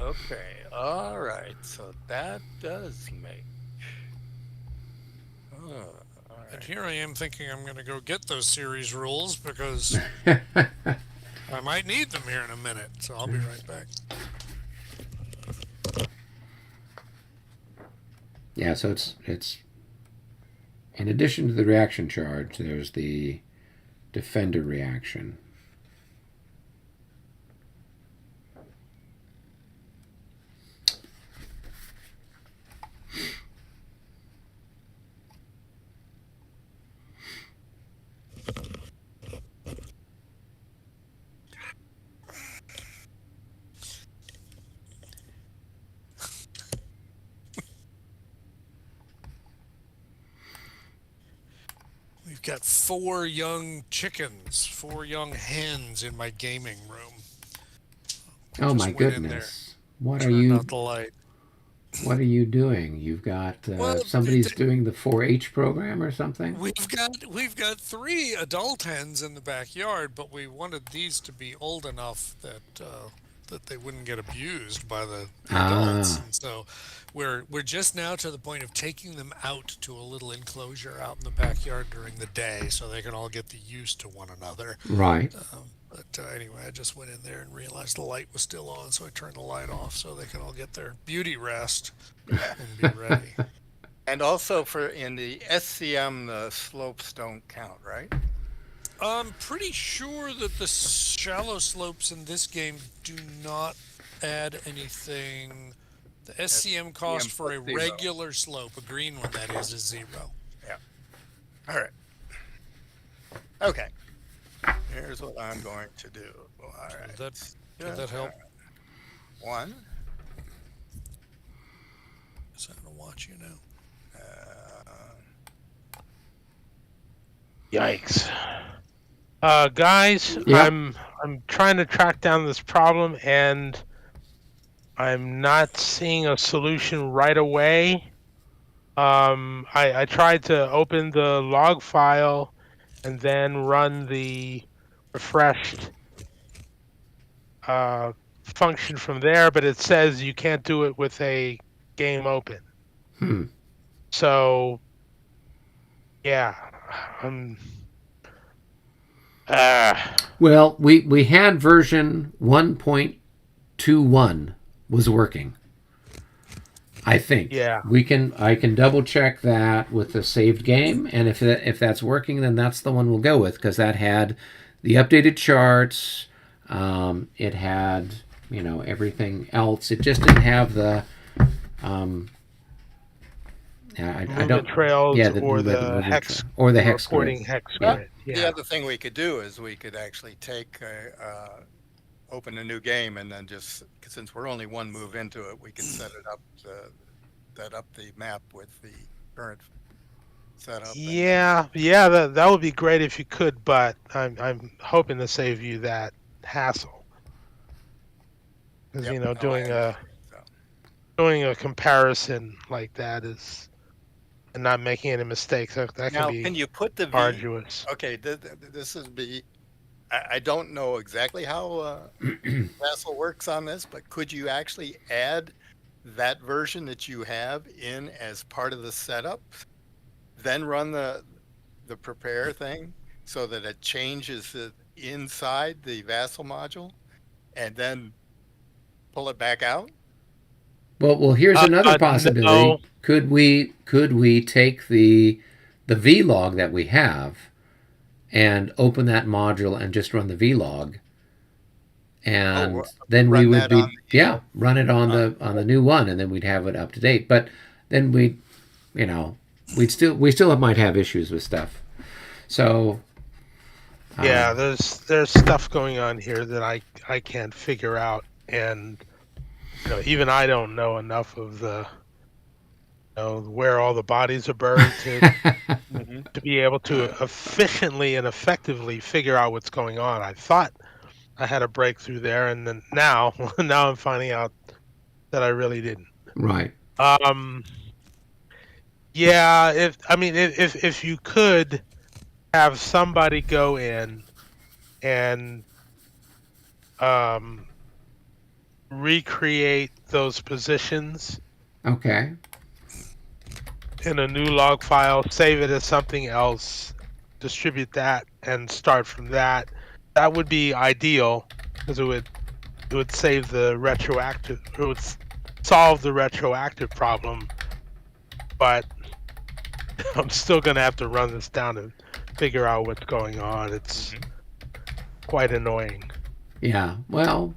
Okay. All right. So that does make. Oh, all
And
right.
here I am thinking I'm going to go get those series rules because I might need them here in a minute. So I'll be right back.
Yeah, so it's in addition to the reaction charge, there's the defender reaction.
We've got 4 young chickens, 4 young hens in my gaming room.
Oh
Just
my
went in there,
goodness! What are
turned
you?
out the light.
What are you doing? You've got
Well,
somebody's doing the 4-H program or something.
We've got 3 adult hens in the backyard, but we wanted these to be old enough that they wouldn't get abused by the adults. And so we're just now to the point of taking them out to a little enclosure out in the backyard during the day, so they can all get used to one another.
Right.
But anyway, I just went in there and realized the light was still on, so I turned the light off so they can all get their beauty rest and be ready.
And also for in the SCM, the slopes don't count, right?
I'm pretty sure that the shallow slopes in this game do not add anything. The SCM cost for a
plus 0.
regular slope, a green one that is 0.
Yeah. All right. Okay. Here's what I'm going to do. All right.
Did that help?
One.
Is that gonna watch you now?
Yikes. Guys,
Yeah.
I'm trying to track down this problem, and I'm not seeing a solution right away. I tried to open the log file and then run the refreshed function from there, but it says you can't do it with a game open.
Hmm.
So, yeah, uh,
Well, we had version 1.21 was working. I think.
yeah.
I can double check that with the saved game, and if that's working, then that's the one we'll go with, because that had the updated charts. It had everything else. It just didn't have the I
Movement
don't
trails
yeah
or
the
the
movement
hex
or the hex grid.
reporting hex
Yeah.
grid.
The
Yeah.
other thing we could do is we could actually take open a new game, and then just since we're only one move into it, we can set the map with the current setup.
Yeah, that would be great if you could, but I'm hoping to save you that hassle. Because
Yep, no, I
doing
understand. So,
doing a comparison like that is and not making any mistakes that can
now,
be
can you put the V?
arduous.
Okay, this is B. I don't know exactly how Vassal works on this, but could you actually add that version that you have in as part of the setup, then run the prepare thing so that it changes it inside the Vassal module, and then pull it back out?
Well, here's another
No.
possibility. Could we take the vlog that we have and open that module and just run the vlog,
Oh,
and then we
run
would
that on
be run it on the new one, and then we'd have it up to date. But then we still might have issues with stuff. So
Yeah, there's stuff going on here that I can't figure out, and even I don't know enough of the where all the bodies are buried to be able to efficiently and effectively figure out what's going on. I thought I had a breakthrough there, and then now I'm finding out that I really didn't.
right.
Yeah, if you could have somebody go in and recreate those positions
Okay.
in a new log file, save it as something else, distribute that, and start from that. That would be ideal because it would save the retroactive. It would solve the retroactive problem. But I'm still gonna have to run this down and figure out what's going on. It's quite annoying.
Yeah. Well,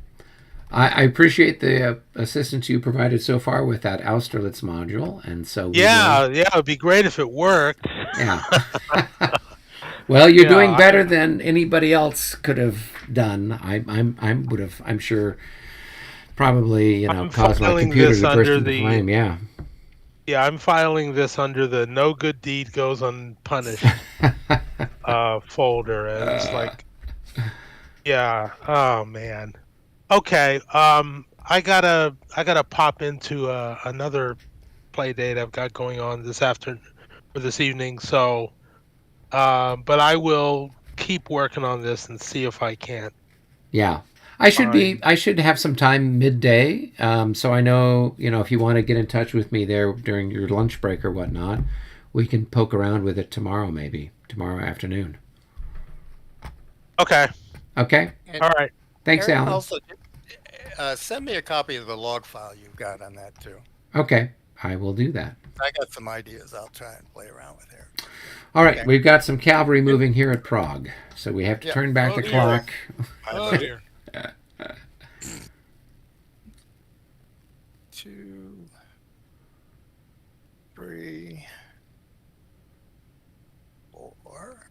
I appreciate the assistance you provided so far with that Austerlitz module, and so we will.
Yeah, it'd be great if it worked.
Yeah. Well, you're
Yeah,
doing better than anybody else could have done. I'm sure probably
I'm
caused my
filing
computer
this
to burst
under
into flame. Yeah.
Yeah, I'm filing this under the no good deed goes unpunished folder, and it's like, yeah, oh man. Okay, I gotta pop into another play date I've got going on this afternoon or this evening. So, but I will keep working on this and see if I can't
Yeah.
find.
I should have some time midday, so I know if you want to get in touch with me there during your lunch break or whatnot, we can poke around with it tomorrow, maybe tomorrow afternoon.
Okay,
Okay.
And
all right.
Thanks,
Aaron,
Alan.
also, send me a copy of the log file you've got on that too.
Okay, I will do that.
I got some ideas I'll try and play around with here.
All right,
Okay.
we've got some cavalry moving here at Prague, so we have to
Yeah.
turn back
Oh,
the
dear.
clock.
Oh dear.
2, 3, 4,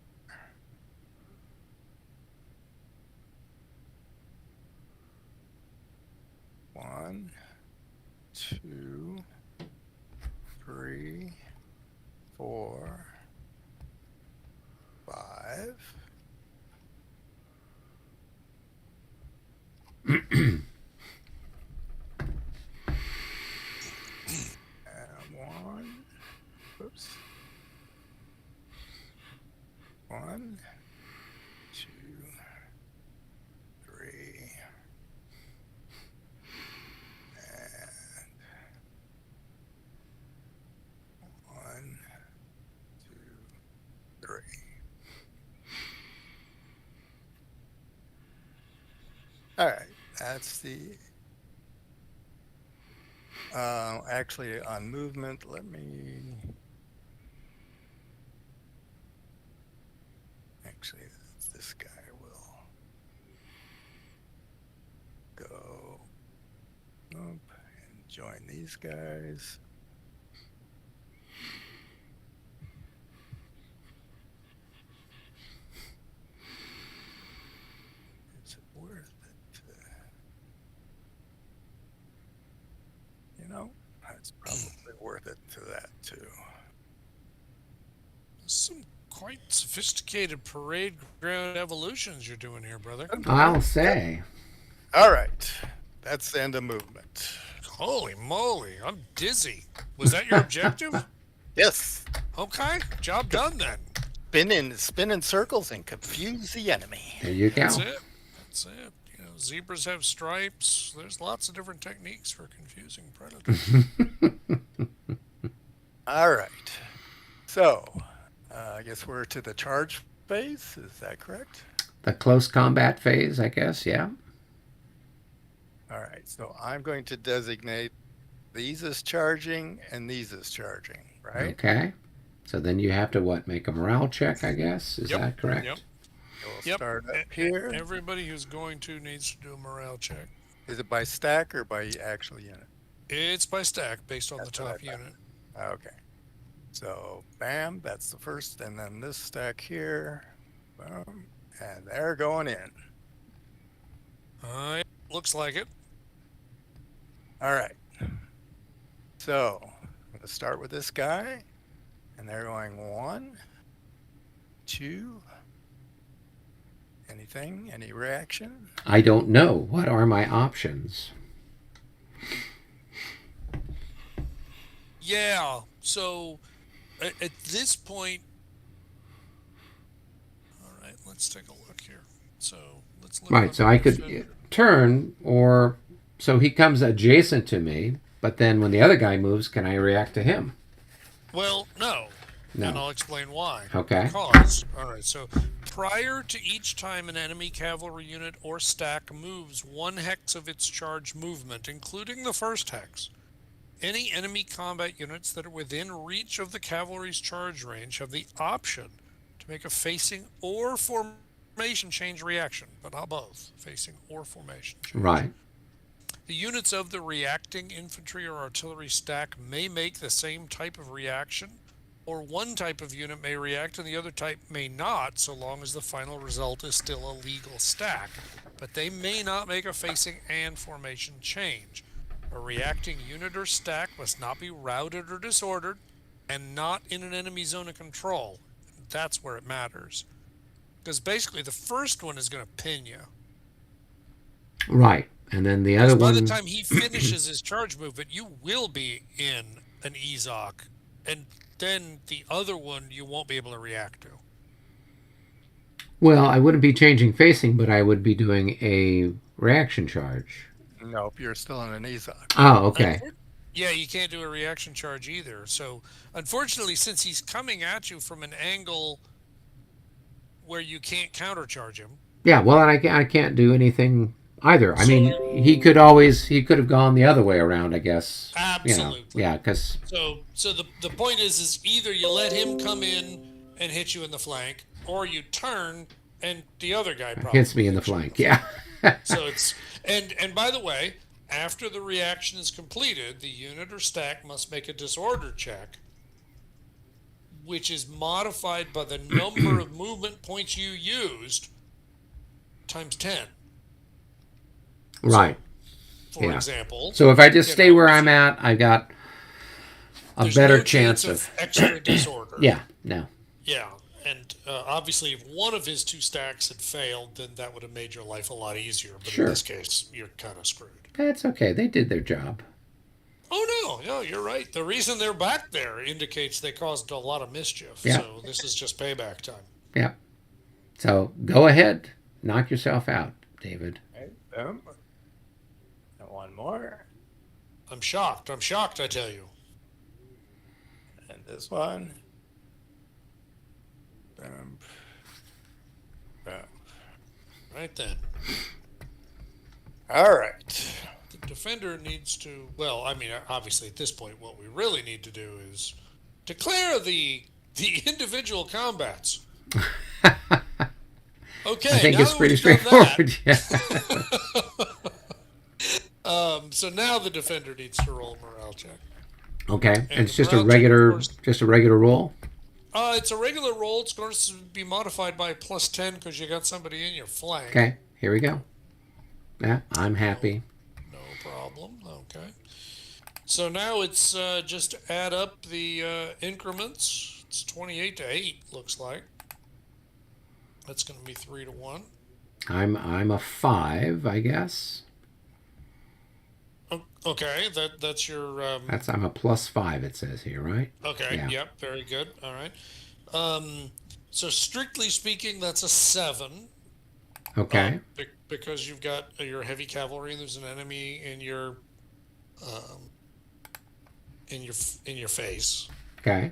3, 4, 5. And 1. Oops. 1, 2, 3. And 1, 2, 3. All right, that's the. Actually, on movement, let me. Actually, this guy will go up and join these guys. Is it worth it? You know, it's probably worth it to that too.
Some quite sophisticated parade ground evolutions you're doing here, brother.
I'll say.
All right, that's the end of movement.
Holy moly, I'm dizzy. Was that your objective?
Yes,
Okay, job done then.
spin in circles and confuse the enemy.
There you go.
That's it. That's it. You know, zebras have stripes. There's lots of different techniques for confusing predators.
All right, so I guess we're to the charge phase. Is that correct?
The close combat phase, I guess. Yeah.
All right, so I'm going to designate these as charging and these as charging, right?
Okay. So then you have to what? Make a morale check, I guess. Is
Yep,
that correct?
Yep.
So we'll
Yep.
start up here.
Everybody who's going to needs to do a morale check.
Is it by stack or by actual unit?
It's by stack based on
That's
the
what
top
I thought.
unit.
Okay. So, bam, that's the first, and then this stack here, boom, and they're going in.
Looks like it.
All right. So, I'm going to start with this guy, and they're going 1, 2. Anything? Any reaction?
I don't know. What are my options?
Yeah. So at this point, all right, let's take a look here. So let's look.
Right. So I could turn, or so he comes adjacent to me, but then when the other guy moves, can I react to him?
Well, no.
No.
And I'll explain why.
Okay.
Because, all right, so prior to each time an enemy cavalry unit or stack moves 1 hex of its charge movement, including the first hex, any enemy combat units that are within reach of the cavalry's charge range have the option to make a facing or formation change reaction, but not both, facing or formation change.
Right.
The units of the reacting infantry or artillery stack may make the same type of reaction, or one type of unit may react and the other type may not, so long as the final result is still a legal stack. But they may not make a facing and formation change. A reacting unit or stack must not be routed or disordered, and not in an enemy zone of control. That's where it matters. Because basically the first one is going to pin you.
Right. And then the other
By
one.
the time he finishes his charge movement, you will be in an EZOC, and then the other one you won't be able to react to.
Well, I wouldn't be changing facing, but I would be doing a reaction charge.
Nope, you're still in an EZOC.
Oh, okay.
Yeah, you can't do a reaction charge either. So, unfortunately, since he's coming at you from an angle where you can't countercharge him.
Yeah, well, and I can't do anything either. I mean, he could have gone the other way around, I guess.
Absolutely.
You know, yeah, because.
So the point is either you let him come in and hit you in the flank, or you turn and the other guy probably
Hits me in the flank, yeah.
So it's and by the way, after the reaction is completed, the unit or stack must make a disorder check, which is modified by the number of movement points you used times 10.
Right.
For example.
So if I just stay where I'm at, I got a
there's
better
no
chance
of
of
extra disorder.
yeah, no.
Yeah, and obviously, if one of his two stacks had failed, then that would have made your life a lot easier. But in
Sure.
this case, you're kind of screwed.
That's okay. They did their job.
Oh no, you're right. The reason they're back there indicates they caused a lot of mischief.
Yeah.
So this is just payback time.
Yeah. So go ahead. Knock yourself out, David.
Right, boom. And one more.
I'm shocked. I'm shocked, I tell you.
And this one. Boom. Boom.
Right then.
All right.
The defender needs to, well, I mean, obviously at this point, what we really need to do is declare the individual combats. Okay,
I think
now
it's
that
pretty
we've done
straightforward. Yeah.
that, so now the defender needs to roll a morale check.
Okay. And
And
it's
the
just a
morale check, of
regular
course-
just a regular roll?
It's a regular roll. It's going to be modified by +10 because you got somebody in your flank.
Okay. Here we go. Yeah, I'm happy.
No problem. Okay. So now it's just add up the increments. It's 28 to 8, looks like. That's going to be 3 to 1.
I'm a 5, I guess.
Okay, that's your.
I'm a +5. It says here, right?
Okay.
Yeah.
Yep. Very good. All right. So strictly speaking, that's a 7.
Okay.
Because you've got your heavy cavalry and there's an enemy in your in your face.
Okay.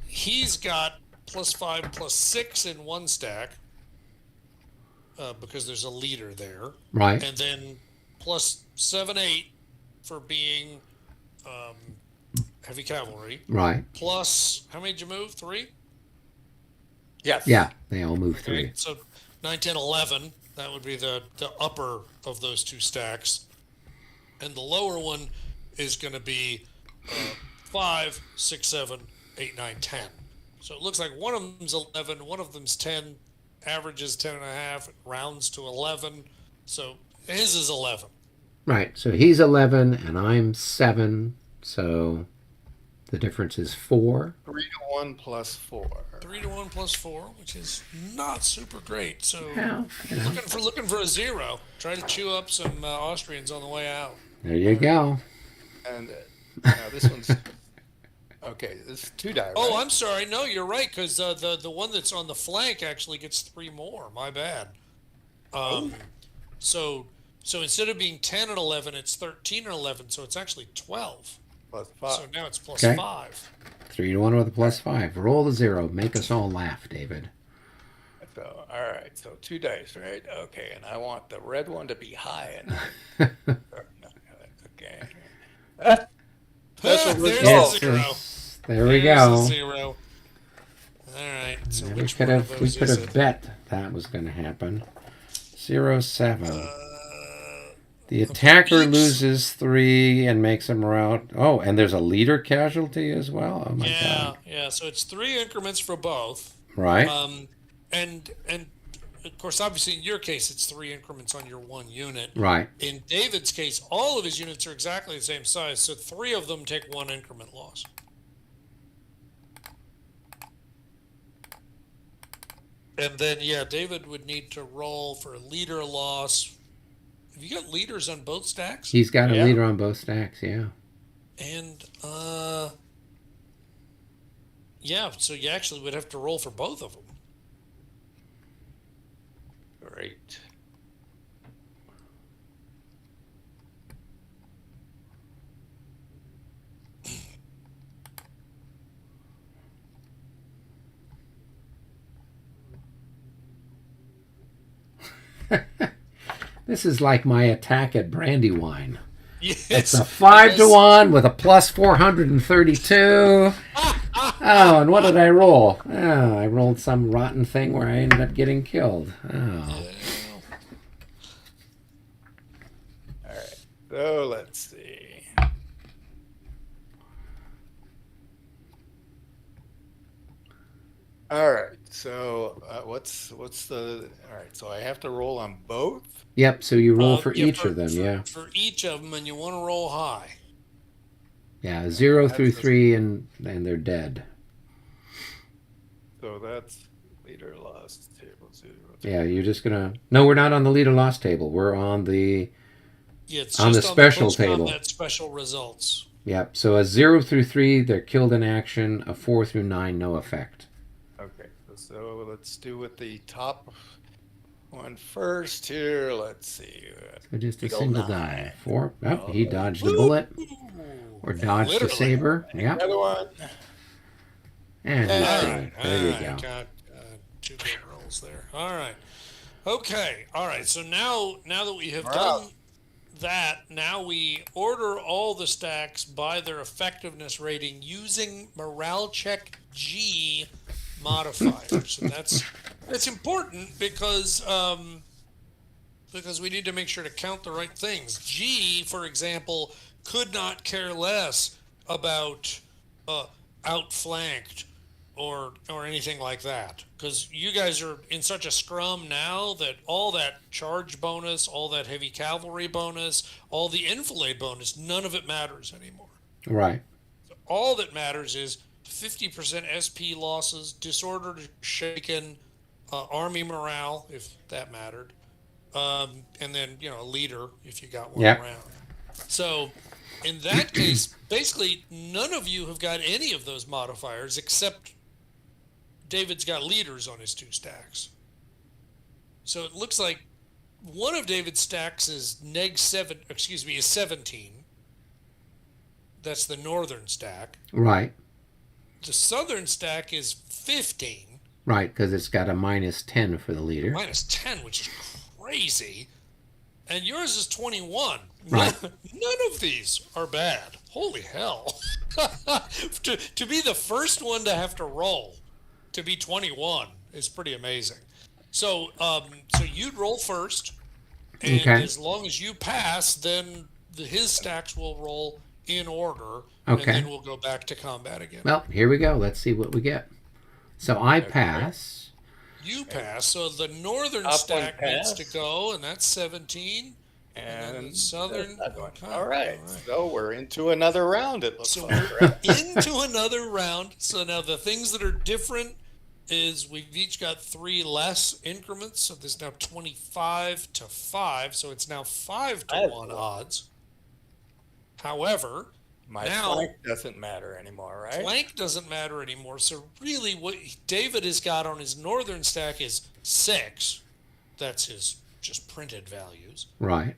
He's got +5, +6 in one stack because there's a leader there,
Right.
and then +7, 8 for being heavy cavalry.
Right.
Plus, how many did you move? 3.
Yes.
Yeah, they all move 3.
Okay, so 9, 10, 11. That would be the upper of those two stacks, and the lower one is going to be 5, 6, 7, 8, 9, 10. So it looks like one of them's 11, one of them's 10, averages 10 and a half, rounds to 11. So his is 11.
Right. So he's 11 and I'm 7. So the difference is 4.
3 to 1 plus 4.
3 to 1 plus 4, which is not super great. So
Well, you know,
looking for a 0. Try to chew up some Austrians on the way out.
there you go.
And now this one's okay. This is 2 die. Right?
Oh, I'm sorry. No, you're right, because the one that's on the flank actually gets 3 more. My bad. So instead of being 10 and 11, it's 13 and 11. So it's actually 12.
plus 5.
So now it's plus
Okay.
5.
3 to 1 with a +5. Roll the 0. Make us all laugh, David.
So all right. So 2 dice, right? Okay. And I want the red one to be high. Okay. That's a
There's
result.
the 0.
There we
There's
go.
the 0. All right. So
We
which
could
one of
have we
those
could
is
have
it?
bet that was going to happen. 0, 7.
Uh,
The attacker
beeps.
loses 3 and makes him rout. Oh, and there's a leader casualty as well. Oh my
yeah,
god!
yeah. So it's 3 increments for both.
Right?
And of course, obviously, in your case, it's 3 increments on your one unit.
Right.
In David's case, all of his units are exactly the same size, so 3 of them take 1 increment loss. And then, yeah, David would need to roll for leader loss. Have you got leaders on both stacks?
He's got a
Yeah.
leader on both stacks. Yeah.
And, yeah, so you actually would have to roll for both of them.
Great.
This is like my attack at Brandywine.
Yes.
It's a 5 to 1 with a plus 432. Oh, and what did I roll? Oh, I rolled some rotten thing where I ended up getting killed. Oh.
All right. So let's see. All right. So what's the all right? So I have to roll on both.
Yep. So you roll for
Yeah,
each of them. Yeah.
for each of them, and you want to roll high.
Yeah.
And
0 through
that's the,
3, and they're dead.
so that's leader lost table 0.
Yeah. You're just gonna. No, we're not on the leader loss table. We're on the
Yeah, it's
on the
just on the
special
post
table.
combat special results.
Yep. So a 0 through 3, they're killed in action. A 4 through 9, no effect.
Okay. So let's do with the top one first here. Let's see.
So just a
Eagle
single
9.
die. 4. Oh,
Oh,
he dodged the
Woo!
bullet or dodged the
Literally.
saber. Yep.
Another one.
And he's
All
dead.
All
There you
right,
go.
got 2 good rolls there. All right. Okay. All right. So now that we have
We're
done
out.
that, now we order all the stacks by their effectiveness rating using morale check G modifiers. And that's important because we need to make sure to count the right things. G, for example, could not care less about outflanked or anything like that, because you guys are in such a scrum now that all that charge bonus, all that heavy cavalry bonus, all the enfilade bonus, none of it matters anymore.
Right.
All that matters is 50% SP losses, disordered, shaken, army morale, if that mattered, and then a leader if you got one
Yep.
around. So in that case, basically none of you have got any of those modifiers except David's got leaders on his 2 stacks. So it looks like one of David's stacks is is 17. That's the northern stack.
Right.
The southern stack is 15.
Right, because it's got a minus 10 for the leader.
Minus 10, which is crazy. And yours is 21.
Right.
None of these are bad. Holy hell. to be the first one to have to roll to be 21 is pretty amazing. So you'd roll first, and
Okay.
as long as you pass, then his stacks will roll in order,
Okay.
and then we'll go back to combat again.
Well, here we go. Let's see what we get. So I pass.
You pass, so the northern
Top one
stack needs
pass.
to go, and that's 17. And then the southern.
Another one.
Okay,
All right. So we're into another round. It looks
So
like.
we're
Right?
into another round. So now the things that are different is we've each got 3 less increments. So there's now 25 to 5. So it's now 5 to
That's
1
cool.
odds. However,
My
now
flank doesn't matter anymore, right?
flank doesn't matter anymore. So really what David has got on his northern stack is 6. That's his just printed values.
Right.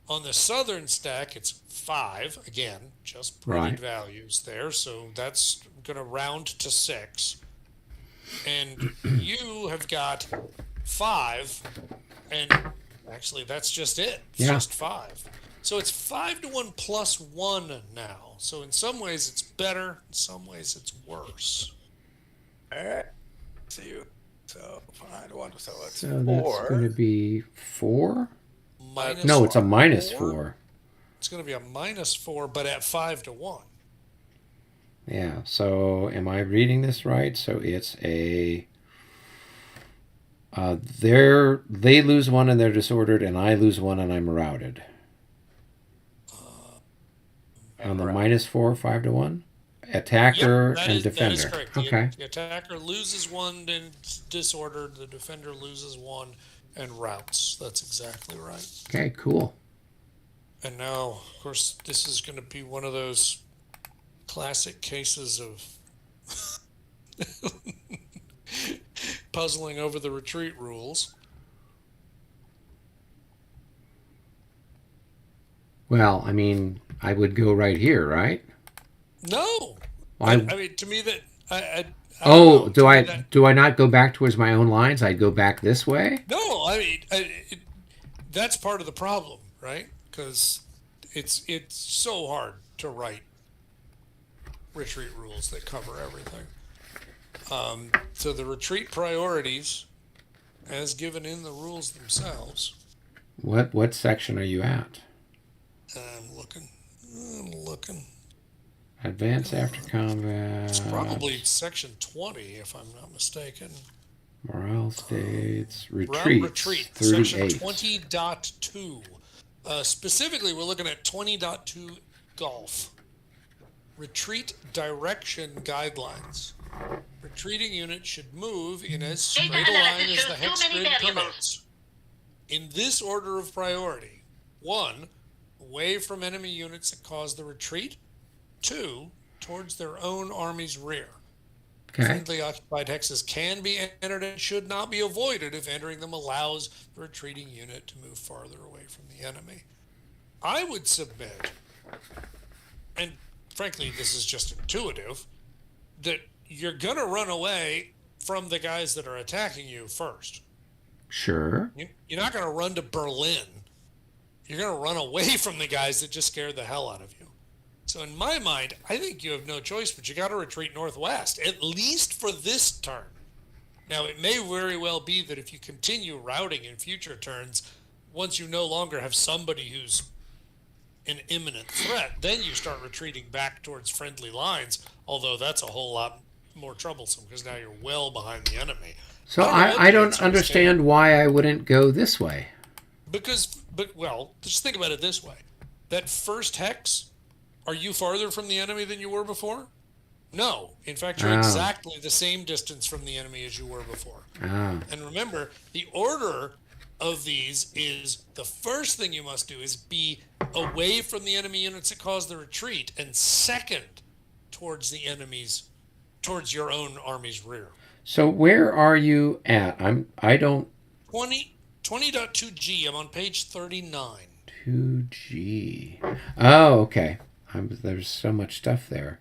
On the southern stack, it's 5. Again, just printed
Right.
values there. So that's going to round to 6. And you have got 5. And actually, that's just it. It's
Yeah.
just 5. So it's 5 to 1 plus 1 now. So in some ways, it's better. In some ways, it's worse.
All right. See you. So find one. So it's
So that's
4.
going to be 4?
Minus
No, it's a minus
4.
4.
It's going to be a minus 4, but at 5 to 1.
Yeah. So am I reading this right? So it's a. They lose 1 and they're disordered, and I lose 1 and I'm routed. On the minus 4, 5 to 1? Attacker
Yep,
and
that
defender.
is correct.
Okay.
The attacker loses 1 and disordered. The defender loses 1 and routes. That's exactly right.
Okay, cool.
And now, of course, this is going to be one of those classic cases of puzzling over the retreat rules.
Well, I mean, I would go right here, right?
No,
I
mean, to me that I
Oh,
don't know.
do
To me
I
that-
do I not go back towards my own lines? I'd go back this way?
No, I mean, that's part of the problem, right? Because it's so hard to write retreat rules that cover everything. So the retreat priorities, as given in the rules themselves.
What section are you at?
I'm looking.
Advance after combat.
It's probably section 20, if I'm not mistaken.
Morale states. Retreat.
Retreat.
38.
Section 20.2. Specifically, we're looking at 20.2 golf. Retreat direction guidelines. Retreating units should move in as straight a line as the hex grid permits. In this order of priority: 1, away from enemy units that cause the retreat. 2, towards their own army's rear.
Okay.
Friendly occupied hexes can be entered and should not be avoided if entering them allows the retreating unit to move farther away from the enemy. I would submit, and frankly this is just intuitive, that you're going to run away from the guys that are attacking you first.
Sure.
You're not going to run to Berlin. You're going to run away from the guys that just scared the hell out of you. So in my mind, I think you have no choice, but you got to retreat northwest, at least for this turn. Now, it may very well be that if you continue routing in future turns, once you no longer have somebody who's an imminent threat, then you start retreating back towards friendly lines, although that's a whole lot more troublesome because now you're well behind the enemy.
So I don't understand why I wouldn't go this way.
Well, just think about it this way. That first hex, are you farther from the enemy than you were before? No. In fact, you're exactly the same distance from the enemy as you were before. And remember, the order of these is the first thing you must do is be away from the enemy units that cause the retreat, and second, towards your own army's rear.
So where are you at? I don't
20.2G. I'm on page 39.
2G. Oh, okay. There's so much stuff there.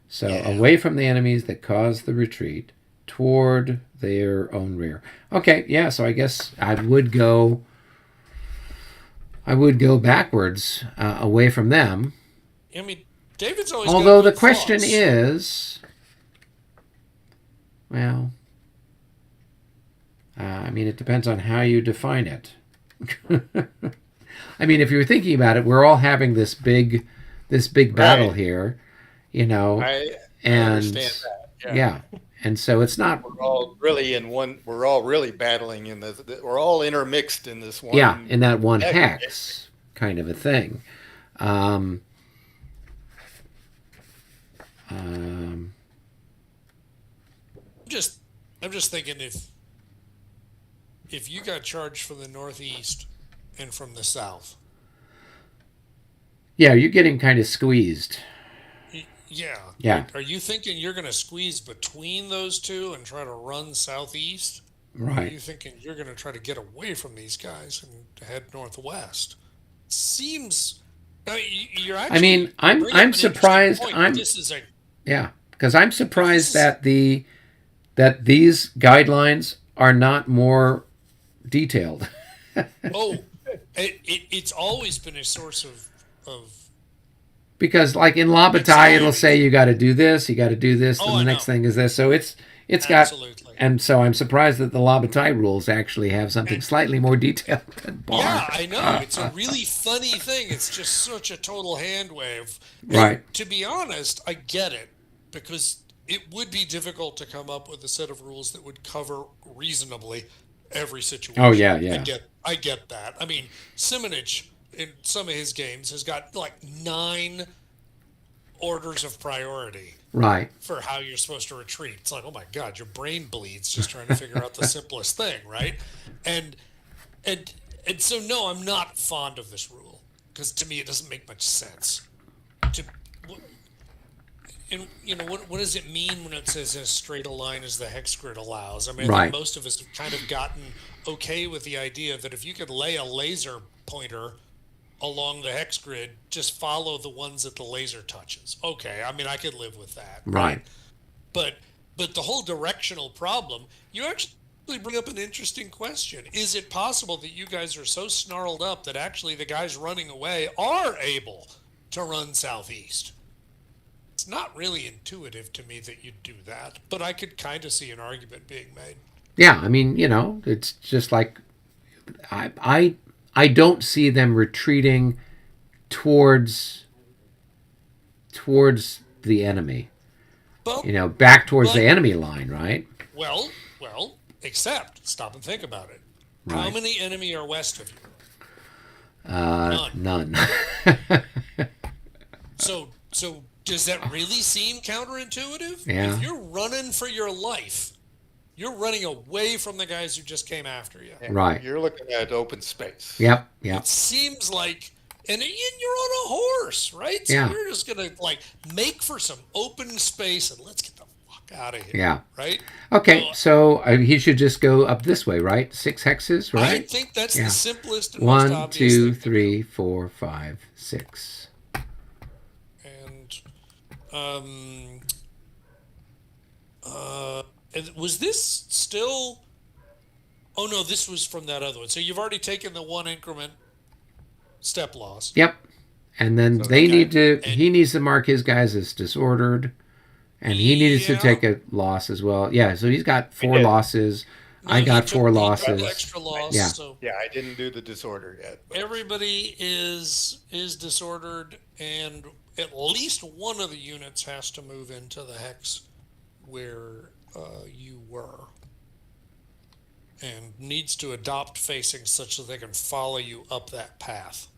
So away from the enemies that cause the retreat, toward their own rear. Okay, yeah. So I guess I would go backwards, away from them.
I mean, David's always.
Although the
got
question
thoughts.
is, well, I mean, it depends on how you define it. I mean, if you're thinking about it, we're all having this big battle
Right.
here, you know,
I
and
understand that.
yeah, and so it's not.
We're all really in one. We're all really battling in this. We're all intermixed in this one.
Yeah, in that one
hex.
hex kind of a thing. Um,
I'm just thinking if you got charged from the northeast and from the south.
yeah, you're getting kind of squeezed.
Yeah.
Yeah.
Are you thinking you're going to squeeze between those two and try to run southeast? Or are
Right.
you thinking you're going to try to get away from these guys and head northwest? Seems. You're actually.
I mean,
bring up an
I'm
interesting
surprised.
point. This is a.
Yeah, because I'm surprised that that these guidelines are not more detailed.
Oh, it's always been a source of.
Because like in Labatai, it'll say you got to do this, you got to do this,
Oh,
and the
I
next
know.
thing is this. So it's got,
Absolutely.
and so I'm surprised that the Labatai rules actually have something slightly more detailed than Bar.
Yeah, I know. It's a really funny thing. It's just such a total hand wave. And
Right.
to be honest, I get it because it would be difficult to come up with a set of rules that would cover reasonably every situation.
Oh, yeah.
I get that. I mean, Simonich in some of his games has got like 9 orders of priority
Right.
for how you're supposed to retreat. It's like, oh my God, your brain bleeds just trying to figure out the simplest thing, right? And so no, I'm not fond of this rule because to me it doesn't make much sense. And what does it mean when it says as straight a line as the hex grid allows? I mean, I
Right.
think most of us have kind of gotten okay with the idea that if you could lay a laser pointer along the hex grid, just follow the ones that the laser touches. Okay, I mean, I could live with that.
Right.
But the whole directional problem, you actually bring up an interesting question. Is it possible that you guys are so snarled up that actually the guys running away are able to run southeast? It's not really intuitive to me that you'd do that, but I could kind of see an argument being made.
Yeah, I mean, it's just like I don't see them retreating towards the enemy.
Well,
Back towards
but-
the enemy line, right?
well, except stop and think about it. How
Right.
many enemy are west of you?
None.
So does that really seem counterintuitive?
Yeah.
If you're running for your life, you're running away from the guys who just came after you.
Yeah,
Right.
You're looking at open space.
Yep.
It seems like, and you're on a horse, right? So
Yeah.
you're just gonna make for some open space and let's get the fuck out of here.
Yeah.
Right.
Okay, so he should just go up this way, right? 6 hexes,
I
right?
think that's
Yeah.
the simplest and most
1,
obvious
2,
thing.
3, 4, 5, 6.
And was this still? Oh no, this was from that other one. So you've already taken the 1 increment step loss.
Yep. And then he needs to mark his guys as disordered. And he needs to take a loss as well. Yeah, so he's got 4 losses.
No,
I
he
got
took
4
the
losses.
extra loss.
Yeah.
So
Yeah, I didn't do the disorder yet. but-
everybody is disordered, and at least one of the units has to move into the hex where you were, and needs to adopt facing such that they can follow you up that path.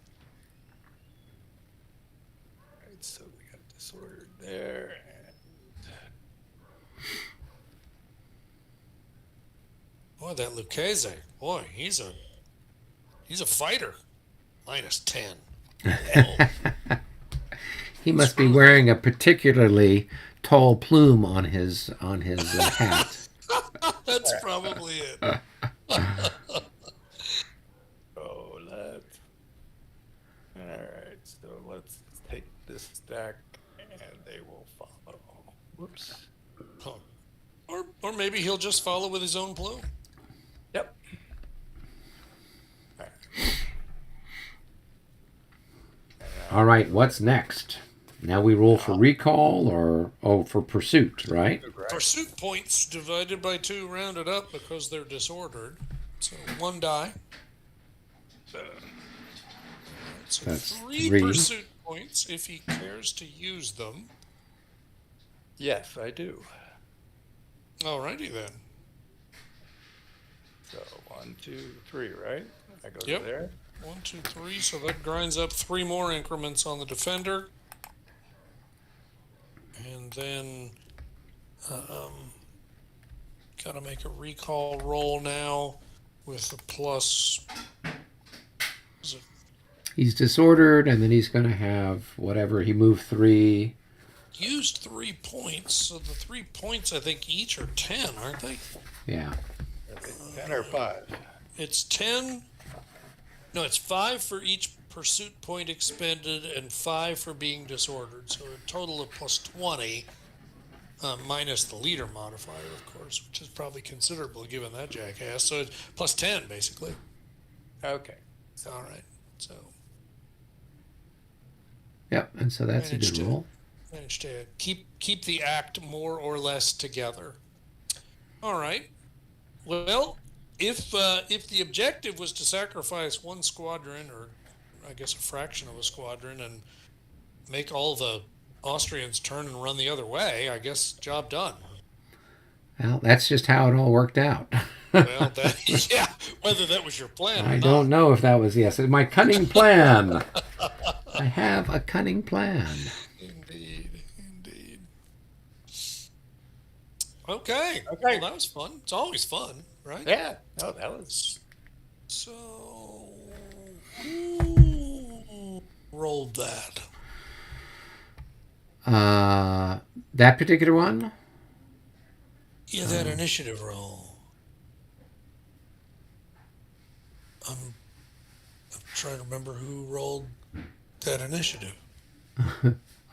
Right, so we got disordered there.
Boy, that Lucchese, boy, he's a fighter. -10.
He must be wearing a particularly tall plume on his hat.
That's probably it.
Oh, let's. All right, so let's take this stack, and they will follow. Whoops.
Huh. Or maybe he'll just follow with his own plume.
Yep.
All right, what's next? Now we roll for recall or for pursuit, right?
Pursuit points divided by 2 rounded up because they're disordered. So 1 die. So
That's
3
3.
pursuit points if he cares to use them.
Yes, I do.
Alrighty then.
So 1, 2, 3, right? I go
Yep.
to there.
1, 2, 3. So that grinds up 3 more increments on the defender. And then gotta make a recall roll now with the plus. Is it
He's disordered, and then he's going to have whatever. He moved 3.
used 3 points? So the 3 points, I think, each are 10, aren't they?
Yeah.
10 or 5.
It's 10. No, it's 5 for each pursuit point expended and 5 for being disordered. So a total of plus 20, minus the leader modifier, of course, which is probably considerable given that jackass. So it's plus 10, basically.
Okay.
All right. So
Yep, and so that's a
Managed
good
to-
roll.
managed to keep the act more or less together. All right. Well, if the objective was to sacrifice 1 squadron, or I guess a fraction of a squadron, and make all the Austrians turn and run the other way, I guess job done.
Well, that's just how it all worked out.
Well, yeah, whether that was your plan or
I
not.
don't know if that was, yes, my cunning plan. I have a cunning plan.
Indeed. Okay.
Okay.
Well, that was fun. It's always fun, right?
Yeah. No, that was.
So, who rolled that?
That particular one?
Yeah, that initiative roll. I'm trying to remember who rolled that initiative.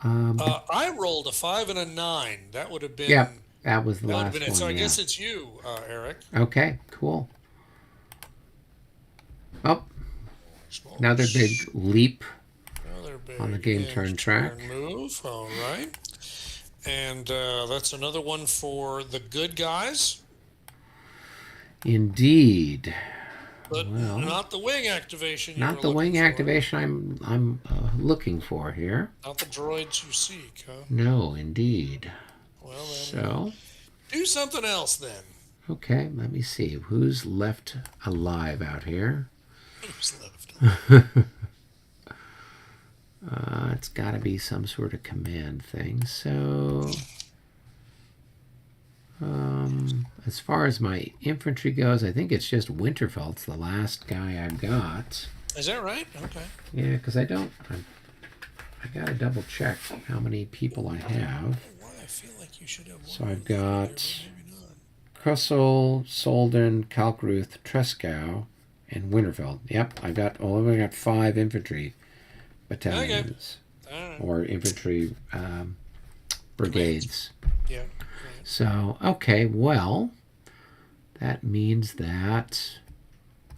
I rolled a 5 and a 9. That would have been.
Yeah, that was the
That would
last
have been
one.
it. So I
yeah.
guess it's you, Eric.
Okay, cool. Oh, another big leap.
Another big
On the game turn
end
track.
turn move. All right. And that's another one for the good guys.
Indeed.
But
Well,
not the wing activation. You
not
were
the wing
looking for.
activation I'm looking for here.
Not the droids you seek, huh?
No, indeed.
Well then,
So,
do something else then.
okay, let me see who's left alive out here.
Who's left?
It's got to be some sort of command thing. So, as far as my infantry goes, I think it's just Winterfeld's the last guy I've got.
Is that right? Okay.
Yeah, because I got to double check how many people I have.
Why I feel like you should have one.
So I've got
Maybe not.
Krussel, Solden, Kalkruth, Trescow, and Winterfeld. Yep, I've got 5 infantry battalions.
All right.
Or infantry brigades.
Yeah. Right.
So, okay, well, that means that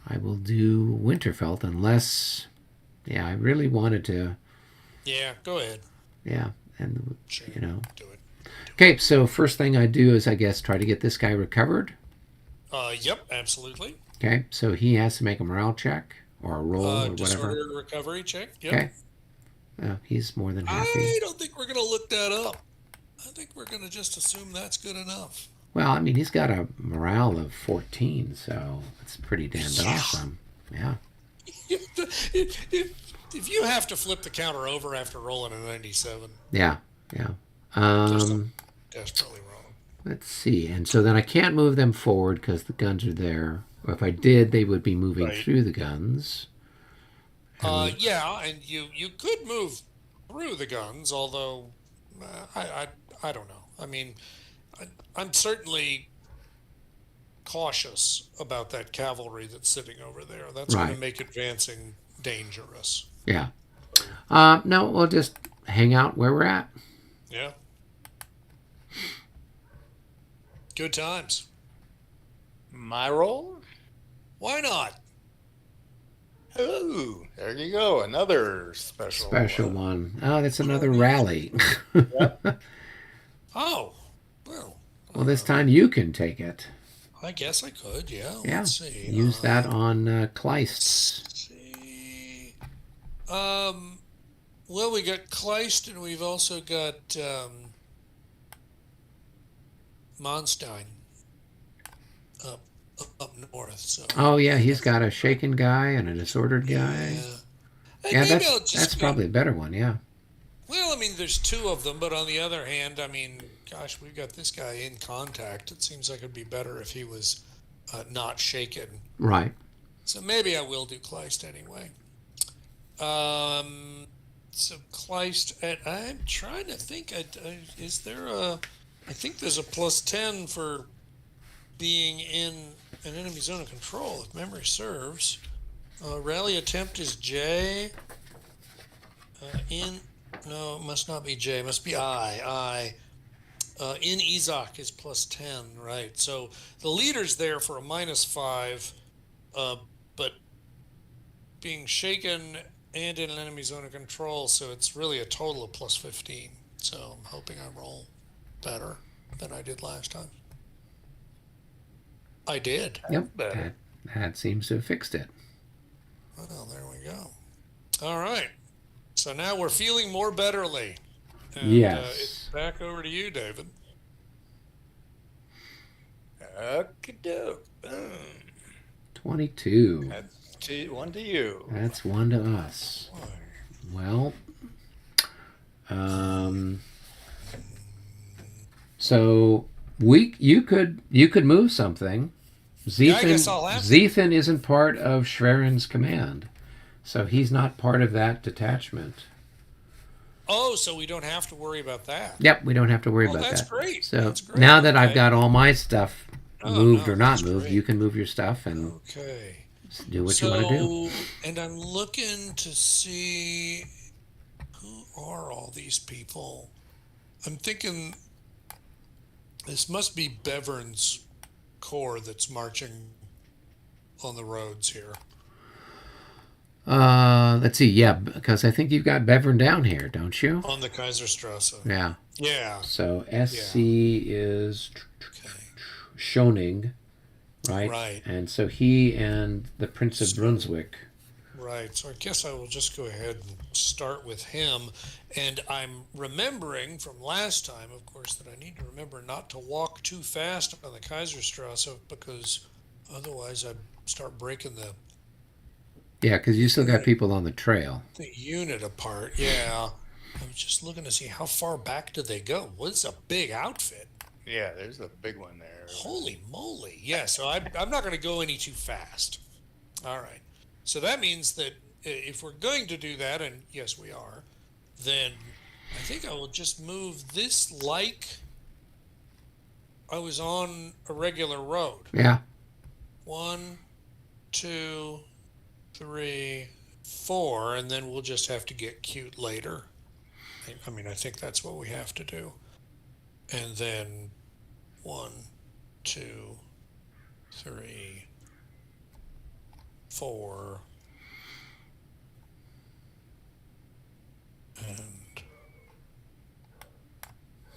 I will do Winterfeld unless, yeah, I really wanted to,
Yeah. Go ahead.
yeah, and,
Sure.
you know.
Do it.
Okay, so first thing I do is, I guess, try to get this guy recovered.
Yep. Absolutely.
Okay, so he has to make a morale check or a roll or whatever.
Disorder recovery check. Yep.
Okay. He's more than happy.
I don't think we're going to look that up. I think we're going to just assume that's good enough.
Well, I mean, he's got a morale of 14, so it's pretty damned awesome. Yeah.
If you have to flip the counter over after rolling a 97,
Yeah.
desperately wrong.
Let's see. And so then I can't move them forward because the guns are there. Or if I did, they would be moving
Right.
through the guns.
Yeah, and you could move through the guns, although I don't know. I mean, I'm certainly cautious about that cavalry that's sitting over there. That's going
Right.
to make advancing dangerous.
Yeah. No, we'll just hang out where we're at.
Yeah. Good times.
My roll?
Why not?
Oh, there you go. Another special.
Special one. Oh, that's another rally.
Oh, well,
Well, this time you can take it.
I guess I could. Yeah.
Yeah.
Let's see.
Use that on Kleist.
Let's see. Well, we got Kleist, and we've also got Monstein up north. So.
Oh, yeah, he's got a shaken guy and a disordered guy. Yeah,
Maybe I'll just
that's
go-
probably a better one, yeah.
Well, I mean, there's 2 of them, but on the other hand, I mean, gosh, we've got this guy in contact. It seems like it'd be better if he was not shaken.
Right.
So maybe I will do Kleist anyway. So Kleist, I'm trying to think. Is there a? I think there's a +10 for being in an enemy zone of control, if memory serves. Rally attempt is J. No, it must not be J. It must be I. In Ezok is +10, right? So the leader's there for a -5, but being shaken and in an enemy zone of control, so it's really a total of +15. So I'm hoping I roll better than I did last time. I did.
Yep.
better.
That seems to have fixed it.
Well, there we go. All right. So now we're feeling more betterly. And,
Yes.
It's back over to you, David.
Okey-doke. Boom.
22.
That's one to you.
That's 1 to us. Well, so you could move something.
Yeah, I guess I'll have to.
Zethan isn't part of Schwerin's command, so he's not part of that detachment.
Oh, so we don't have to worry about that.
Yep, we don't have to worry about
that's
that.
great.
So
That's great.
now that I've
Okay.
got all my stuff moved
no,
or not
that's
moved,
great.
you can move your stuff and
Okay.
do what you want to do.
And I'm looking to see who are all these people. I'm thinking this must be Bevern's corps that's marching on the roads here.
Let's see. Yeah, because I think you've got Bevern down here, don't you?
On the Kaiserstrasse.
Yeah.
Yeah.
So SC is
Okay.
Schoning, right?
Right.
And so he and the Prince of
So,
Brunswick.
right. So I guess I will just go ahead and start with him. And I'm remembering from last time, of course, that I need to remember not to walk too fast on the Kaiserstrasse because otherwise I'd start breaking
Yeah, because you still got
unit
people on the trail.
the unit apart. Yeah. I was just looking to see how far back do they go. Well, it's a big outfit.
Yeah, there's a big one there.
Holy moly. Yeah, so I'm not going to go any too fast. All right. So that means that if we're going to do that, and yes, we are, then I think I will just move this like I was on a regular road.
Yeah.
1, 2, 3, 4, and then we'll just have to get cute later. I mean, I think that's what we have to do. And then 1, 2, 3, 4,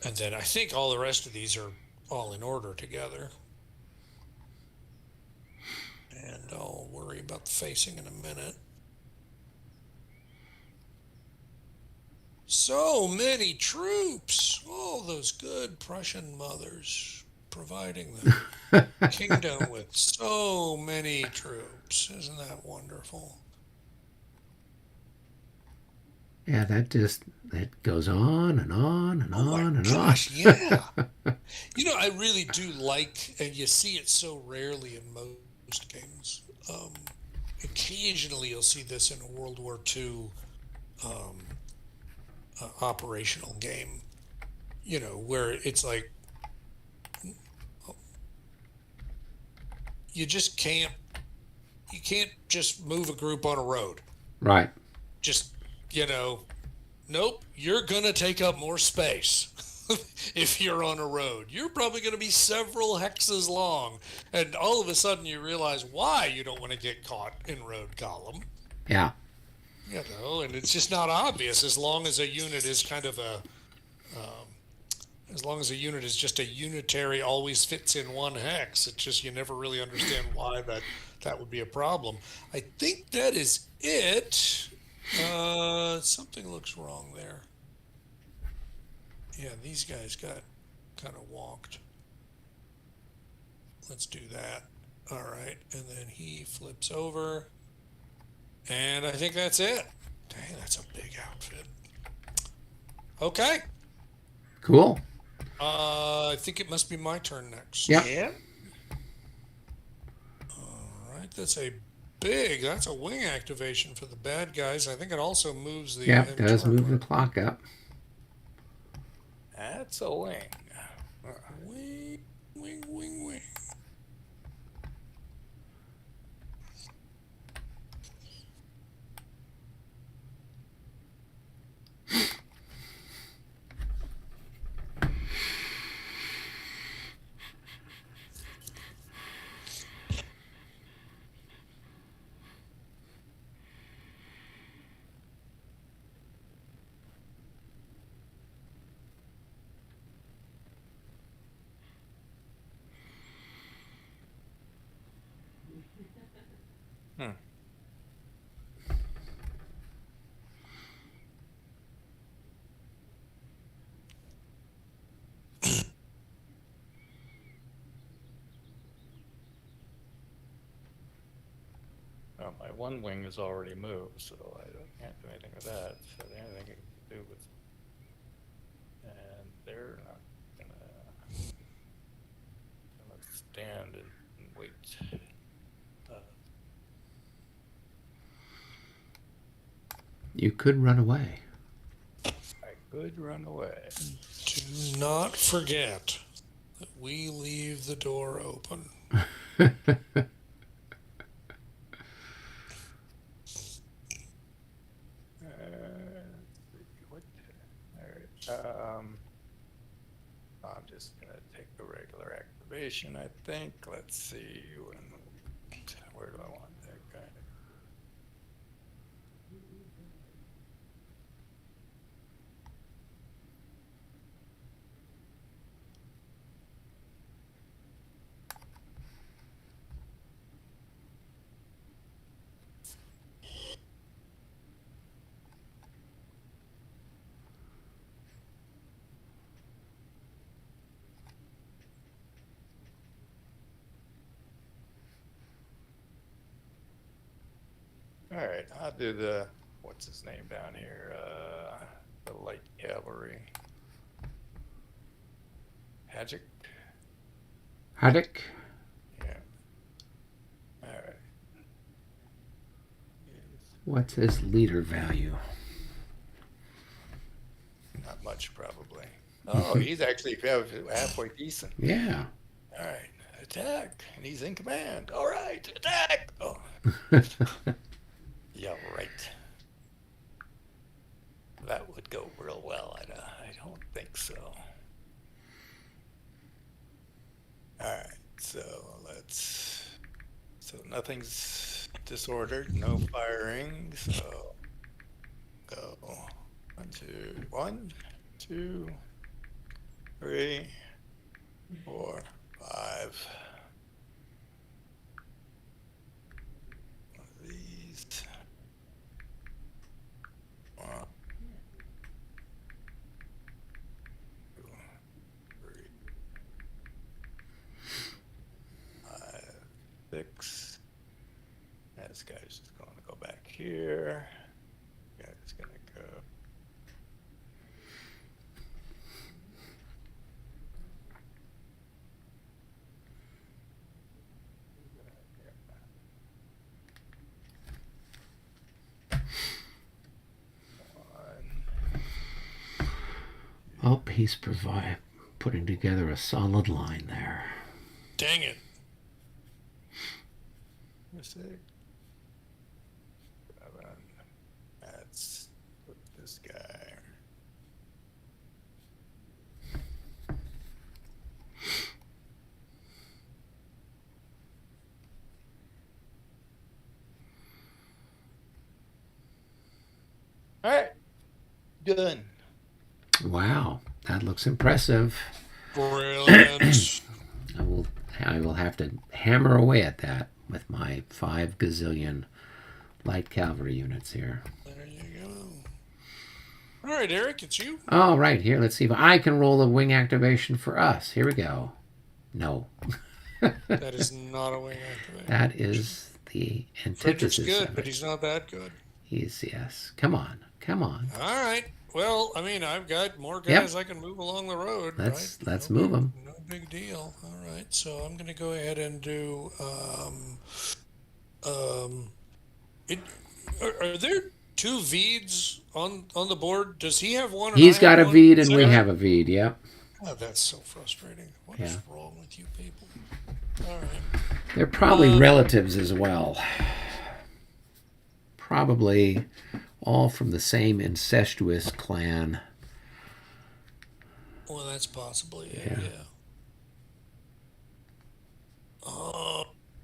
and then I think all the rest of these are all in order together. And I'll worry about the facing in a minute. So many troops! All those good Prussian mothers providing the kingdom with so many troops. Isn't that wonderful?
Yeah, that goes on and on and
Oh my
on and on.
gosh, yeah. You know, I really do like, and you see it so rarely in most games. Occasionally, you'll see this in a World War II um, operational game. You know, where it's like you just can't, you can't just move a group on a road.
Right.
Just, you know, nope, you're gonna take up more space. If you're on a road, you're probably going to be several hexes long, and all of a sudden you realize why you don't want to get caught in road column.
Yeah.
You know, and it's just not obvious as long as a unit is kind of as long as a unit is just a unitary, always fits in one hex. It's just you never really understand why that would be a problem. I think that is it. Something looks wrong there. Yeah, these guys got kind of wonked. Let's do that. All right, and then he flips over, and I think that's it. Dang, that's a big outfit. Okay.
Cool.
I think it must be my turn next.
Yeah.
Yeah.
All right, that's a wing activation for the bad guys. I think it also moves the
Yeah, it does move the
interpreter.
clock up.
That's a wing.
Wing, wing, wing, wing.
Hmm. Well, my one wing is already moved, so can't do anything with that. So the only thing I can do with, and they're not gonna stand and wait.
You could run away.
I could run away.
Do not forget that we leave the door open.
What? All right. I'm just gonna take the regular activation, I think. Let's see. Where do I want that guy? All right, I'll do the, what's his name down here? The light cavalry. Hadjic?
Haddock.
Yeah. All right.
What's his leader value?
Not much, probably. Oh, he's actually halfway decent.
Yeah.
All right, attack. And he's in command. All right, attack. Oh, yeah, right. That would go real well. I don't think so. All right, so nothing's disordered, no firing, so go. 1, 2, 3, 4, 5. One of these. 1, 2, 3, 5, 6. This guy's just going to go back here. Guy's going to go.
Oh, he's putting together a solid line there.
Dang it.
6, 7. Let's put this guy. All right, done.
Wow, that looks impressive.
Brilliant.
I will have to hammer away at that with my 5 gazillion light cavalry units here.
There you go. All right, Eric, it's you.
All right, here, let's see if I can roll a wing activation for us. Here we go. No.
That is not a wing activation.
That is the
Frederick's
antithesis
good,
of
but
it.
he's not that good.
He's, yes. Come on. Come on.
All right. Well, I mean, I've got more guys I can move along the road.
Let's
no
move them.
No big deal. All right. So I'm going to go ahead and do. Are there 2 Veeds on the board? Does he have one?
He's got a
one?
Veed
Is
and
that
we
right?
have a Veed, yep.
Oh, that's so frustrating. What is wrong with you people? All right.
They're probably relatives as well. Probably all from the same incestuous clan.
Well, that's possibly it, yeah.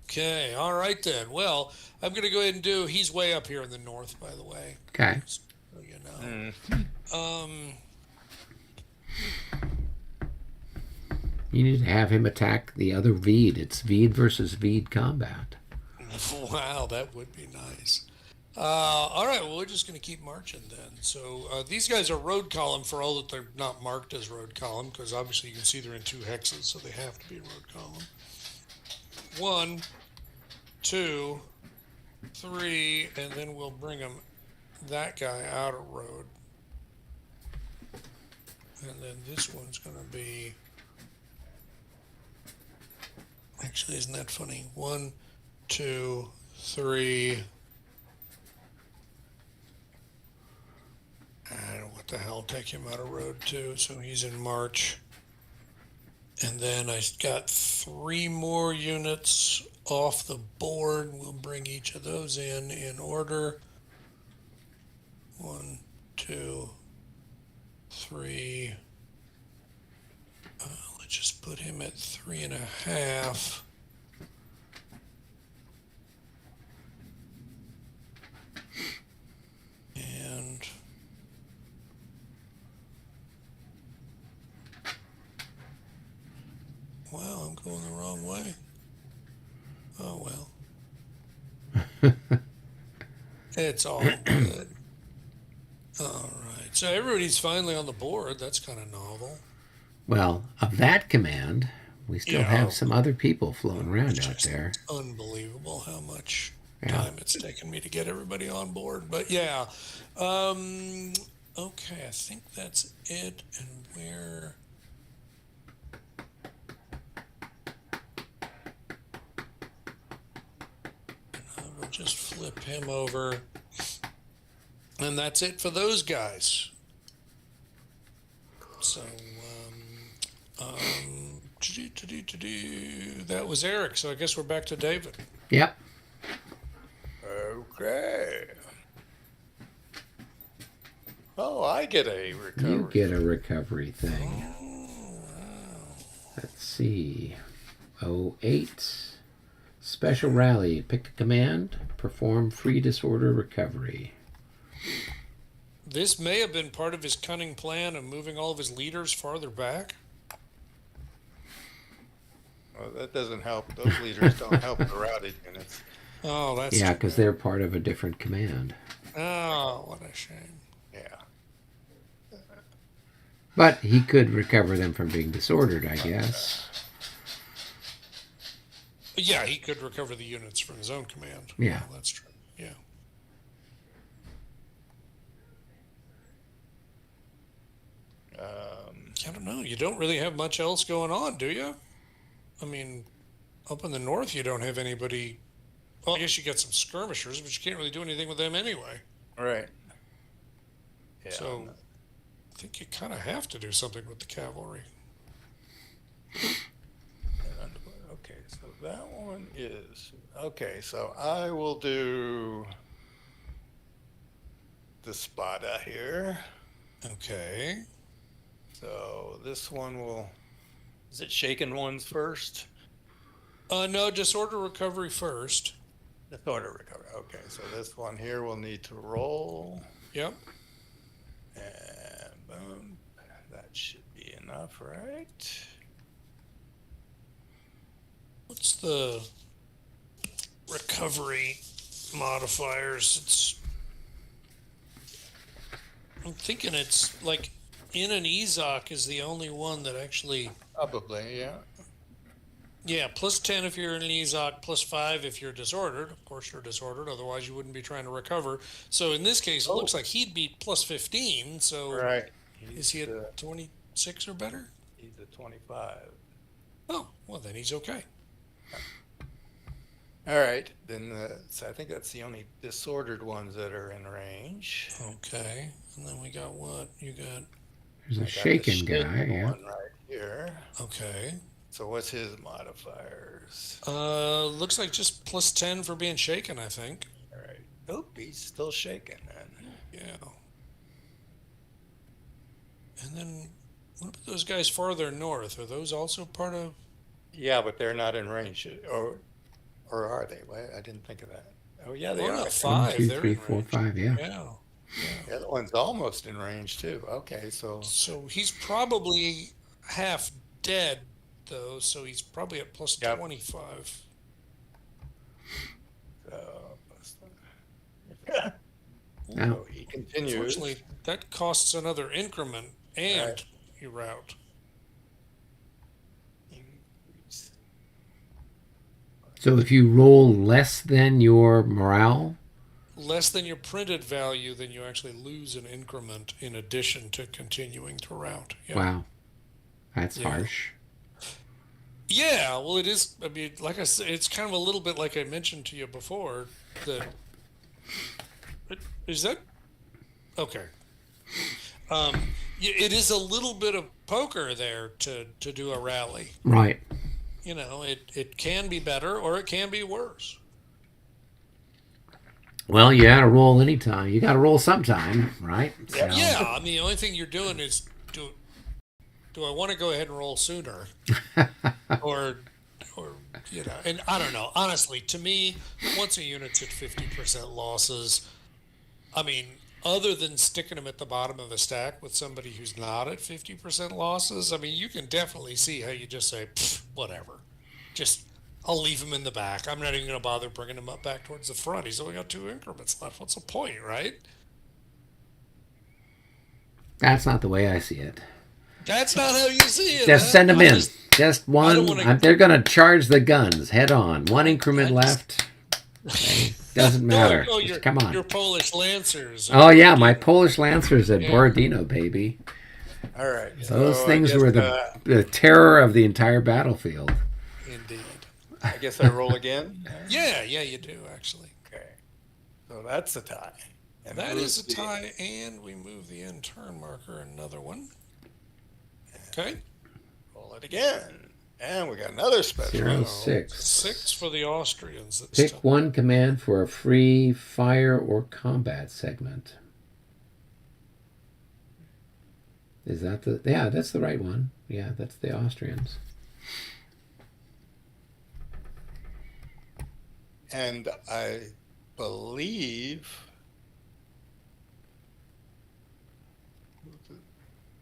Okay, all right then. Well, I'm going to go ahead and do, he's way up here in the north, by the way.
Okay.
So you know.
You need to have him attack the other Veed. It's Veed versus Veed combat.
Wow, that would be nice. All right, well, we're just going to keep marching then. So these guys are road column for all that they're not marked as road column, because obviously you can see they're in 2 hexes, so they have to be road column. 1, 2, 3, and then we'll bring that guy out of road. And then this one's going to be... Actually, isn't that funny? 1, 2, 3... I don't know what the hell, take him out of road too, so he's in March. And then I got 3 more units off the board. We'll bring each of those in order. 1, 2, 3. Let's just put him at 3.5. And wow, I'm going the wrong way. Oh well. It's all good. All right. So everybody's finally on the board. That's kind of novel.
Well, of that command, we still have some other people floating around out there.
Unbelievable how much time it's taken me to get everybody on board. But yeah, okay, I think that's it. And where? I will just flip him over, and that's it for those guys. So, that was Eric. So I guess we're back to David.
Yep.
Okay. Oh, I get a recovery.
You get a recovery thing.
Oh, wow.
Let's see. 08. Special rally. Pick a command. Perform free disorder recovery.
This may have been part of his cunning plan of moving all of his leaders farther back.
Well, that doesn't help. Those leaders don't help the routed units.
Oh, that's
Yeah, because they're part of a different command.
Oh, what a shame.
Yeah.
But he could recover them from being disordered, I guess.
Yeah, he could recover the units from his own command.
Yeah.
Well, that's true. Yeah. I don't know. You don't really have much else going on, do you? I mean, up in the north, you don't have anybody. Well, I guess you got some skirmishers, but you can't really do anything with them anyway.
Right. Yeah.
So I think you kind of have to do something with the cavalry.
Okay, so that one is okay. So I will do the Spada here.
Okay.
So this one will. Is it shaken ones first?
No, disorder recovery first.
Disorder recovery. Okay, so this one here will need to roll.
Yep.
And boom. That should be enough, right?
What's the recovery modifiers? I'm thinking it's like in an EZOC is the only one that actually.
Probably, yeah.
Yeah, plus 10 if you're in an EZOC, plus 5 if you're disordered. Of course, you're disordered, otherwise you wouldn't be trying to recover. So in this case, it looks like he'd be plus 15. So
Right.
is he at 26 or better?
He's at 25.
Oh, well, then he's okay.
All right, then so I think that's the only disordered ones that are in range.
Okay, and then we got what? You got.
There's
I
a
got the
shaken guy,
shaken
yeah.
one right here.
Okay.
So what's his modifiers?
Looks like just plus 10 for being shaken, I think.
All right. Oh, he's still shaking then.
Yeah. And then what about those guys farther north? Are those also part of?
Yeah, but they're not in range, or are they? Well, I didn't think of that. Oh yeah, they
Oh,
are.
no,
1,
five.
2,
They're
3,
in
4,
range.
5, yeah.
Yeah.
The other one's almost in range too. Okay, so
So he's probably half dead, though. So he's probably at plus
Yep.
25.
so he continues.
Unfortunately, that costs another increment, and
Right.
you route.
So if you roll less than your morale,
Less than your printed value, then you actually lose an increment in addition to continuing to route. Yeah.
wow, that's
Yeah.
harsh.
Yeah, well, it is. I mean, like I said, it's kind of a little bit like I mentioned to you before. That is that okay. It is a little bit of poker there to do a rally.
Right.
You know, it can be better or it can be worse.
Well, you gotta roll anytime. You gotta roll sometime, right? So,
Yeah, I mean, the only thing you're doing is do I want to go ahead and roll sooner, or you know, and I don't know. Honestly, to me, once a unit's at 50% losses, I mean, other than sticking them at the bottom of the stack with somebody who's not at 50% losses, I mean, you can definitely see how you just say, whatever, just I'll leave him in the back. I'm not even going to bother bringing him up back towards the front. He's only got 2 increments left. What's the point, right?
that's not the way I see it.
That's not how you see it.
Just send them
I
in.
just-
Just
I don't
one.
wanna-
They're gonna charge the guns head on. One increment
I just-
left. Okay. Doesn't matter.
Oh,
Just come on.
your Polish Lancers.
Oh yeah, my Polish Lancers at
Yeah.
Borodino, baby.
All right.
Those
So
things
I guess,
were the terror of the entire battlefield.
Indeed.
I guess I roll again.
Yeah, you do actually.
Okay. So that's a tie. And
That
move
is a
the-
tie, and we move the end turn marker another one. Okay.
Roll it again. And we got another special.
0-6.
6 for the Austrians this
Pick
time.
one command for a free fire or combat segment. Is that the... Yeah, that's the right one. Yeah, that's the Austrians.
And I believe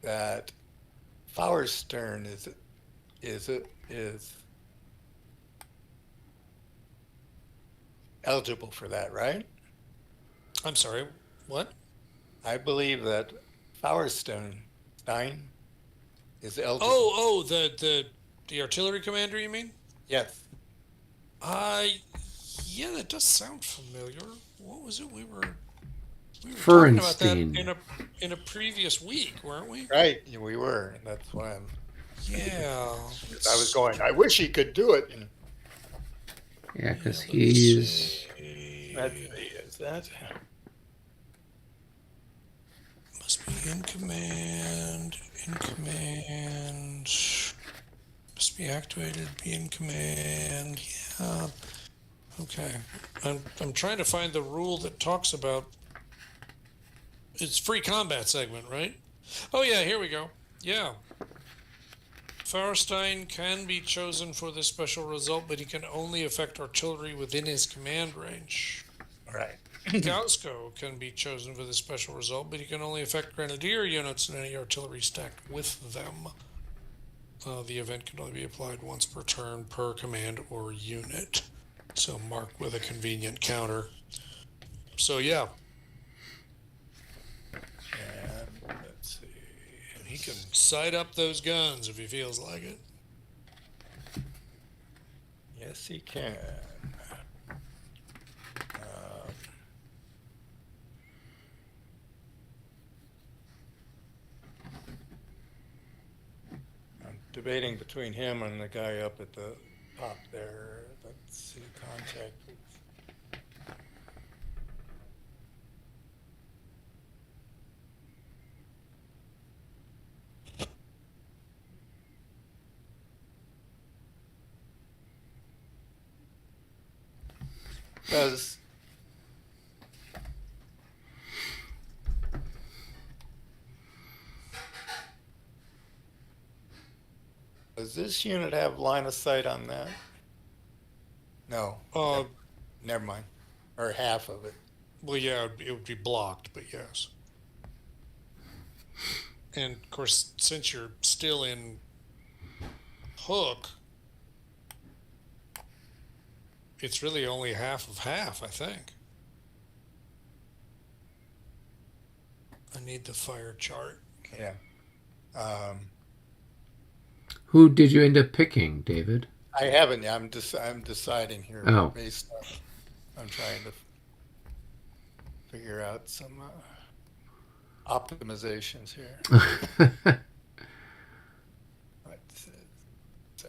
that Fauerstern is eligible for that, right?
I'm sorry, what?
I believe that Fauerstein is eligible.
Oh, the artillery commander, you mean?
Yes.
Yeah, that does sound familiar. What was it we were talking about that
Fernstein.
in a previous week, weren't we?
Right, yeah, we were. That's why
Yeah.
I was going. I wish he could do it. And
Yeah, because
Let's
he's...
see.
is that?
Must be in command. In command. Must be activated. Be in command. Yeah. Okay. I'm trying to find the rule that talks about. It's free combat segment, right? Oh yeah, here we go. Yeah. Fauerstein can be chosen for this special result, but he can only affect artillery within his command range.
All right.
Gausko can be chosen for this special result, but he can only affect grenadier units and any artillery stacked with them. The event can only be applied once per turn per command or unit. So mark with a convenient counter. So yeah,
And let's see.
he can sight up those guns if he feels like it.
Yes, he can. I'm debating between him and the guy up at the top there. Let's see, contact. Does this unit have line of sight on that? No.
Uh,
Never mind. Or half of it.
well, yeah, it would be blocked, but yes. And of course, since you're still in Hook, it's really only half of half, I think. I need the fire chart.
Yeah.
Who did you end up picking, David?
I haven't. I'm deciding here
Oh.
based on. I'm trying to figure out some optimizations here. So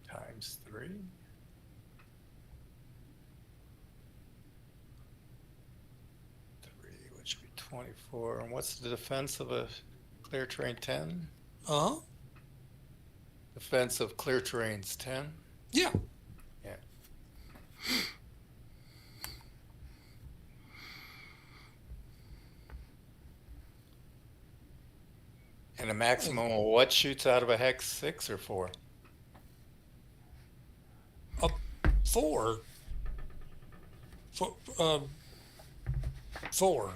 times 3. 3, which would be 24. And what's the defense of a clear terrain 10?
Uh huh.
Defense of clear terrains 10.
Yeah.
Yeah. And a maximum of what shoots out of a hex, 6 or 4?
4. 4.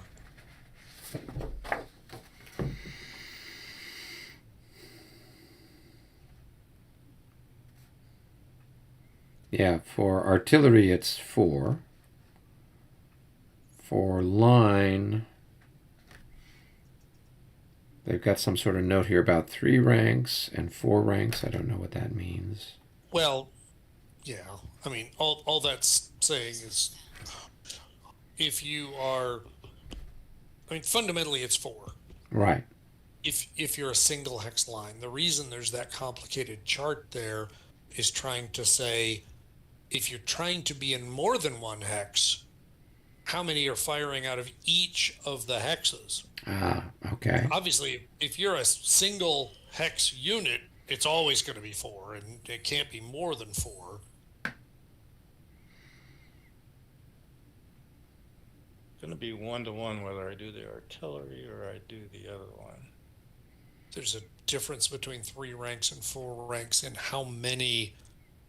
Yeah, for artillery it's 4. For line, They've got some sort of note here about 3 ranks and 4 ranks. I don't know what that means.
Well, yeah. I mean, all that's saying is if you are, I mean, fundamentally it's 4.
Right.
If you're a single hex line, the reason there's that complicated chart there is trying to say if you're trying to be in more than one hex, how many are firing out of each of the hexes?
Ah, okay.
Obviously, if you're a single hex unit, it's always going to be 4, and it can't be more than 4.
Going to be 1-to-1 whether I do the artillery or I do the other one.
There's a difference between 3 ranks and 4 ranks in how many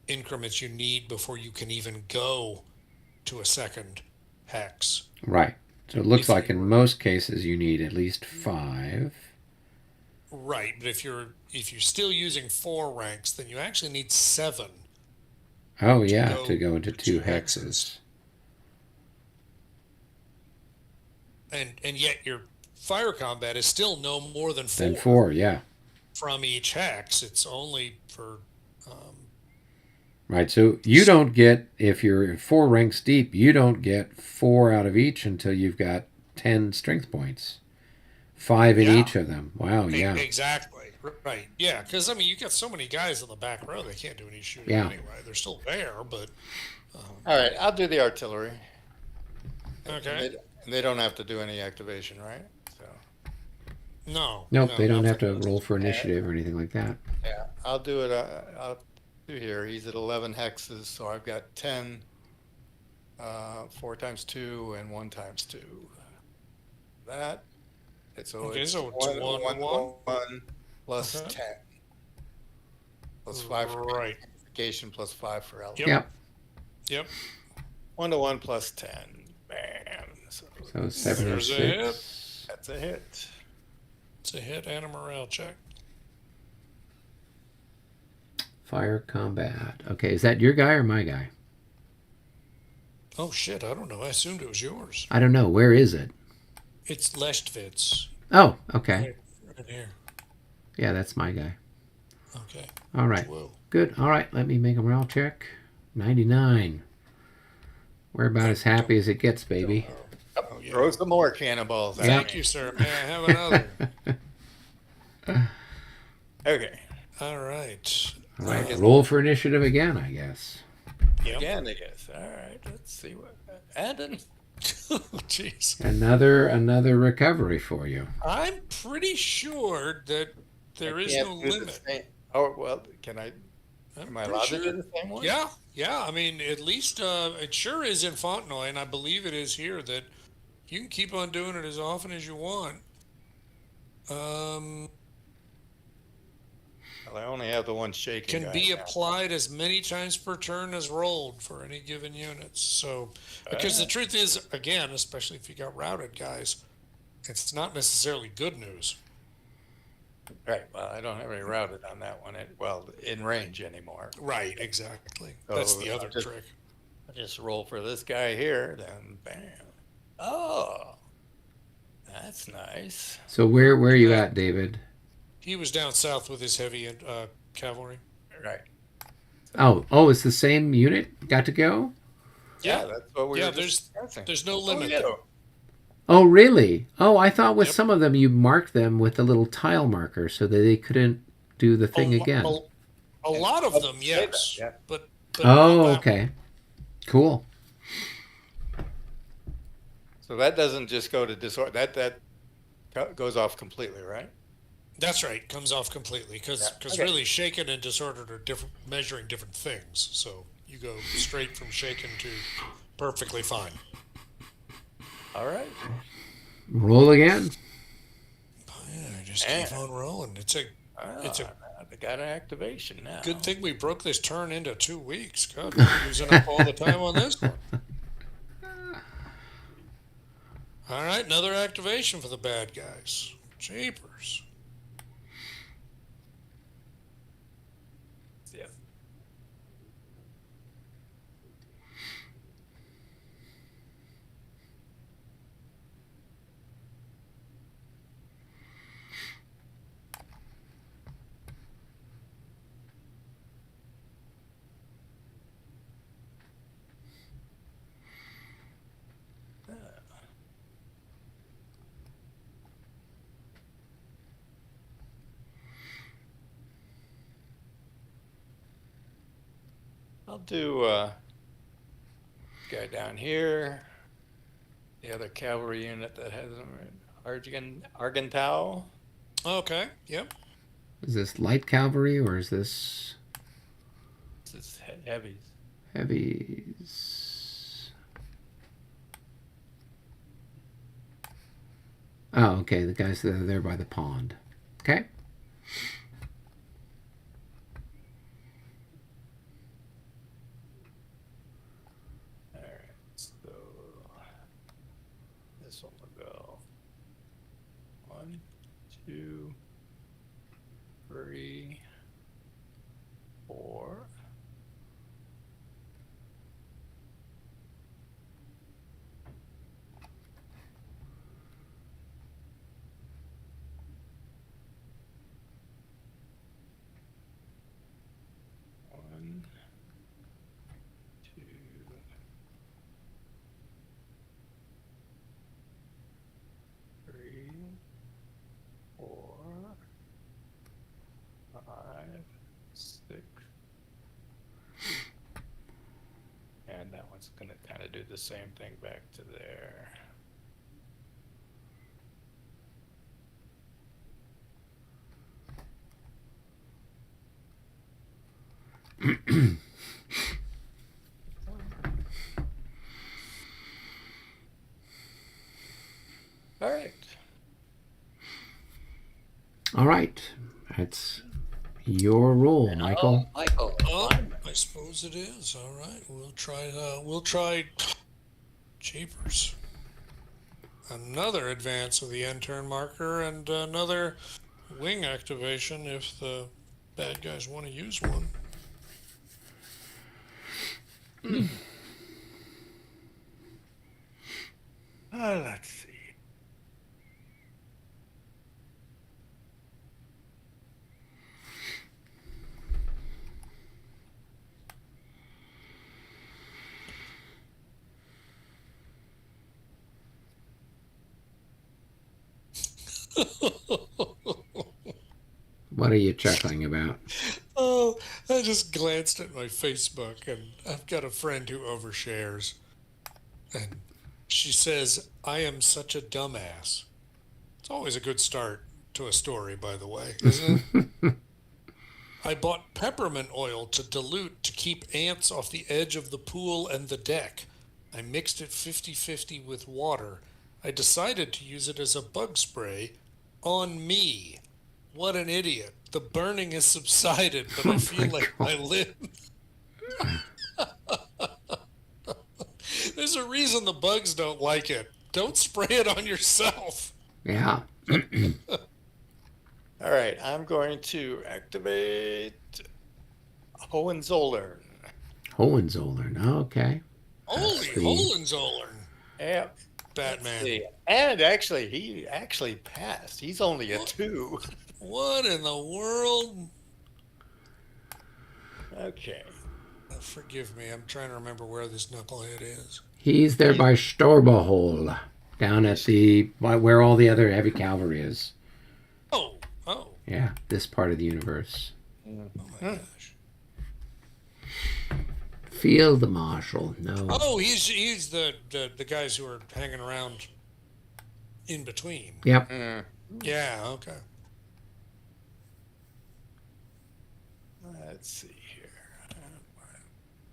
increments you need before you can even go to a second hex.
Right. So it looks like in most cases you need at least 5.
Right, but if you're still using 4 ranks, then you actually need 7.
Oh yeah, to go into 2 hexes.
And yet your fire combat is still no more than 4.
Then 4, yeah.
From each hex. It's only for
right, so you don't get, if you're 4 ranks deep, you don't get 4 out of each until you've got 10 strength points. 5 in each of them. Wow, yeah.
Exactly. Right. Yeah, because, I mean, you got so many guys on the back row, they can't do any shooting anyway. They're still there, but...
All right, I'll do the artillery.
Okay.
And they don't have to do any activation, right? So.
No.
Nope, they don't have to roll for initiative or anything like that.
Yeah, I'll do it. I'll do here. He's at 11 hexes, so I've got 10, 4 times 2, and 1 times 2. That. So
okay,
it's
so it's 1
plus 10. Plus 5 for magnification, plus 5 for element.
Yep.
1-to-1 plus 10. Bam.
So 7 or 6.
A hit.
That's a hit.
It's a hit and a morale check.
Fire combat. Okay, is that your guy or my guy?
Oh, shit, I don't know. I assumed it was yours.
I don't know. Where is it?
It's Leshtvitz.
Oh, okay.
Right here.
Yeah, that's my guy.
Okay.
All right.
Whoa.
Good. All right, let me make a morale check. 99. We're about as happy as it gets, baby.
Oh, yeah. Throw some more cannonballs.
Thank you, sir. May I have another?
Okay.
All right.
All right. Roll for initiative again, I guess.
Yep.
Again, I guess. All right. Let's see what. Adding.
Oh, jeez.
Another recovery for you.
I'm pretty sure that there is no limit.
Oh, well, am I allowed to do the same one?
Yeah. I mean, at least it sure is in Fontenoy, and I believe it is here, that you can keep on doing it as often as you want.
Well, I only have the one shaking.
Can be applied as many times per turn as rolled for any given units. So, because the truth is, again, especially if you got routed guys, it's not necessarily good news.
Right. Well, I don't have any routed on that one. In range anymore.
Right. Exactly.
So
that's the other trick.
I just roll for this guy here, then bam. Oh, that's nice.
So where are you at, David?
He was down south with his heavy cavalry.
Right.
Oh, it's the same unit got to go?
Yeah, that's what we were
discussing. There's no limit.
Oh, really? Oh, I thought with some of them you marked them with a little tile marker so that they couldn't do the thing again.
A lot of them, yes.
Yeah.
But
oh, okay. Cool.
So that doesn't just go to disorder. That goes off completely, right?
That's right. Comes off completely because really shaken and disordered are measuring different things. So you go straight from shaken to perfectly fine.
All right.
Roll again.
Yeah, just keep on rolling. It's a
they got an activation now.
Good thing we broke this turn into 2 weeks. God, we're using up all the time on this one. All right, another activation for the bad guys. Jeepers.
Yeah. do guy down here. The other cavalry unit that has them. Argentau.
Okay. Yep.
Is this light cavalry or is this
This is heavies.
heavies? Oh, okay. The guys that are there by the pond. Okay.
All right. So this one will go 1, 2, 3, 4. One, 2, 3, 4, 5, 6. And that one's going to kind of do the same thing back to there. All right.
All right. That's your rule, Michael.
Michael.
Oh, I suppose it is. All right. We'll try. Jeepers. Another advance of the end turn marker and another wing activation if the bad guys want to use one.
Let's see.
What are you chuckling about?
Oh, I just glanced at my Facebook and I've got a friend who overshares. And she says, I am such a dumbass. It's always a good start to a story, by the way, isn't it? I bought peppermint oil to dilute to keep ants off the edge of the pool and the deck. I mixed it 50-50 with water. I decided to use it as a bug spray on me. What an idiot. The burning has subsided, but I feel like I live. There's a reason the bugs don't like it. Don't spray it on yourself.
Yeah.
All right, I'm going to activate Hohenzollern.
Hohenzollern. Okay.
Holy Hohenzollern.
Yep.
Batman.
And actually, he actually passed. He's only a 2.
What in the world?
Okay.
Forgive me, I'm trying to remember where this knucklehead is.
He's there by Storberhol, down at where all the other heavy cavalry is.
Oh.
Yeah, this part of the universe.
Oh my gosh.
Field Marshal. No.
Oh, he's the guys who are hanging around in between.
Yep.
Yeah, okay.
Let's see here.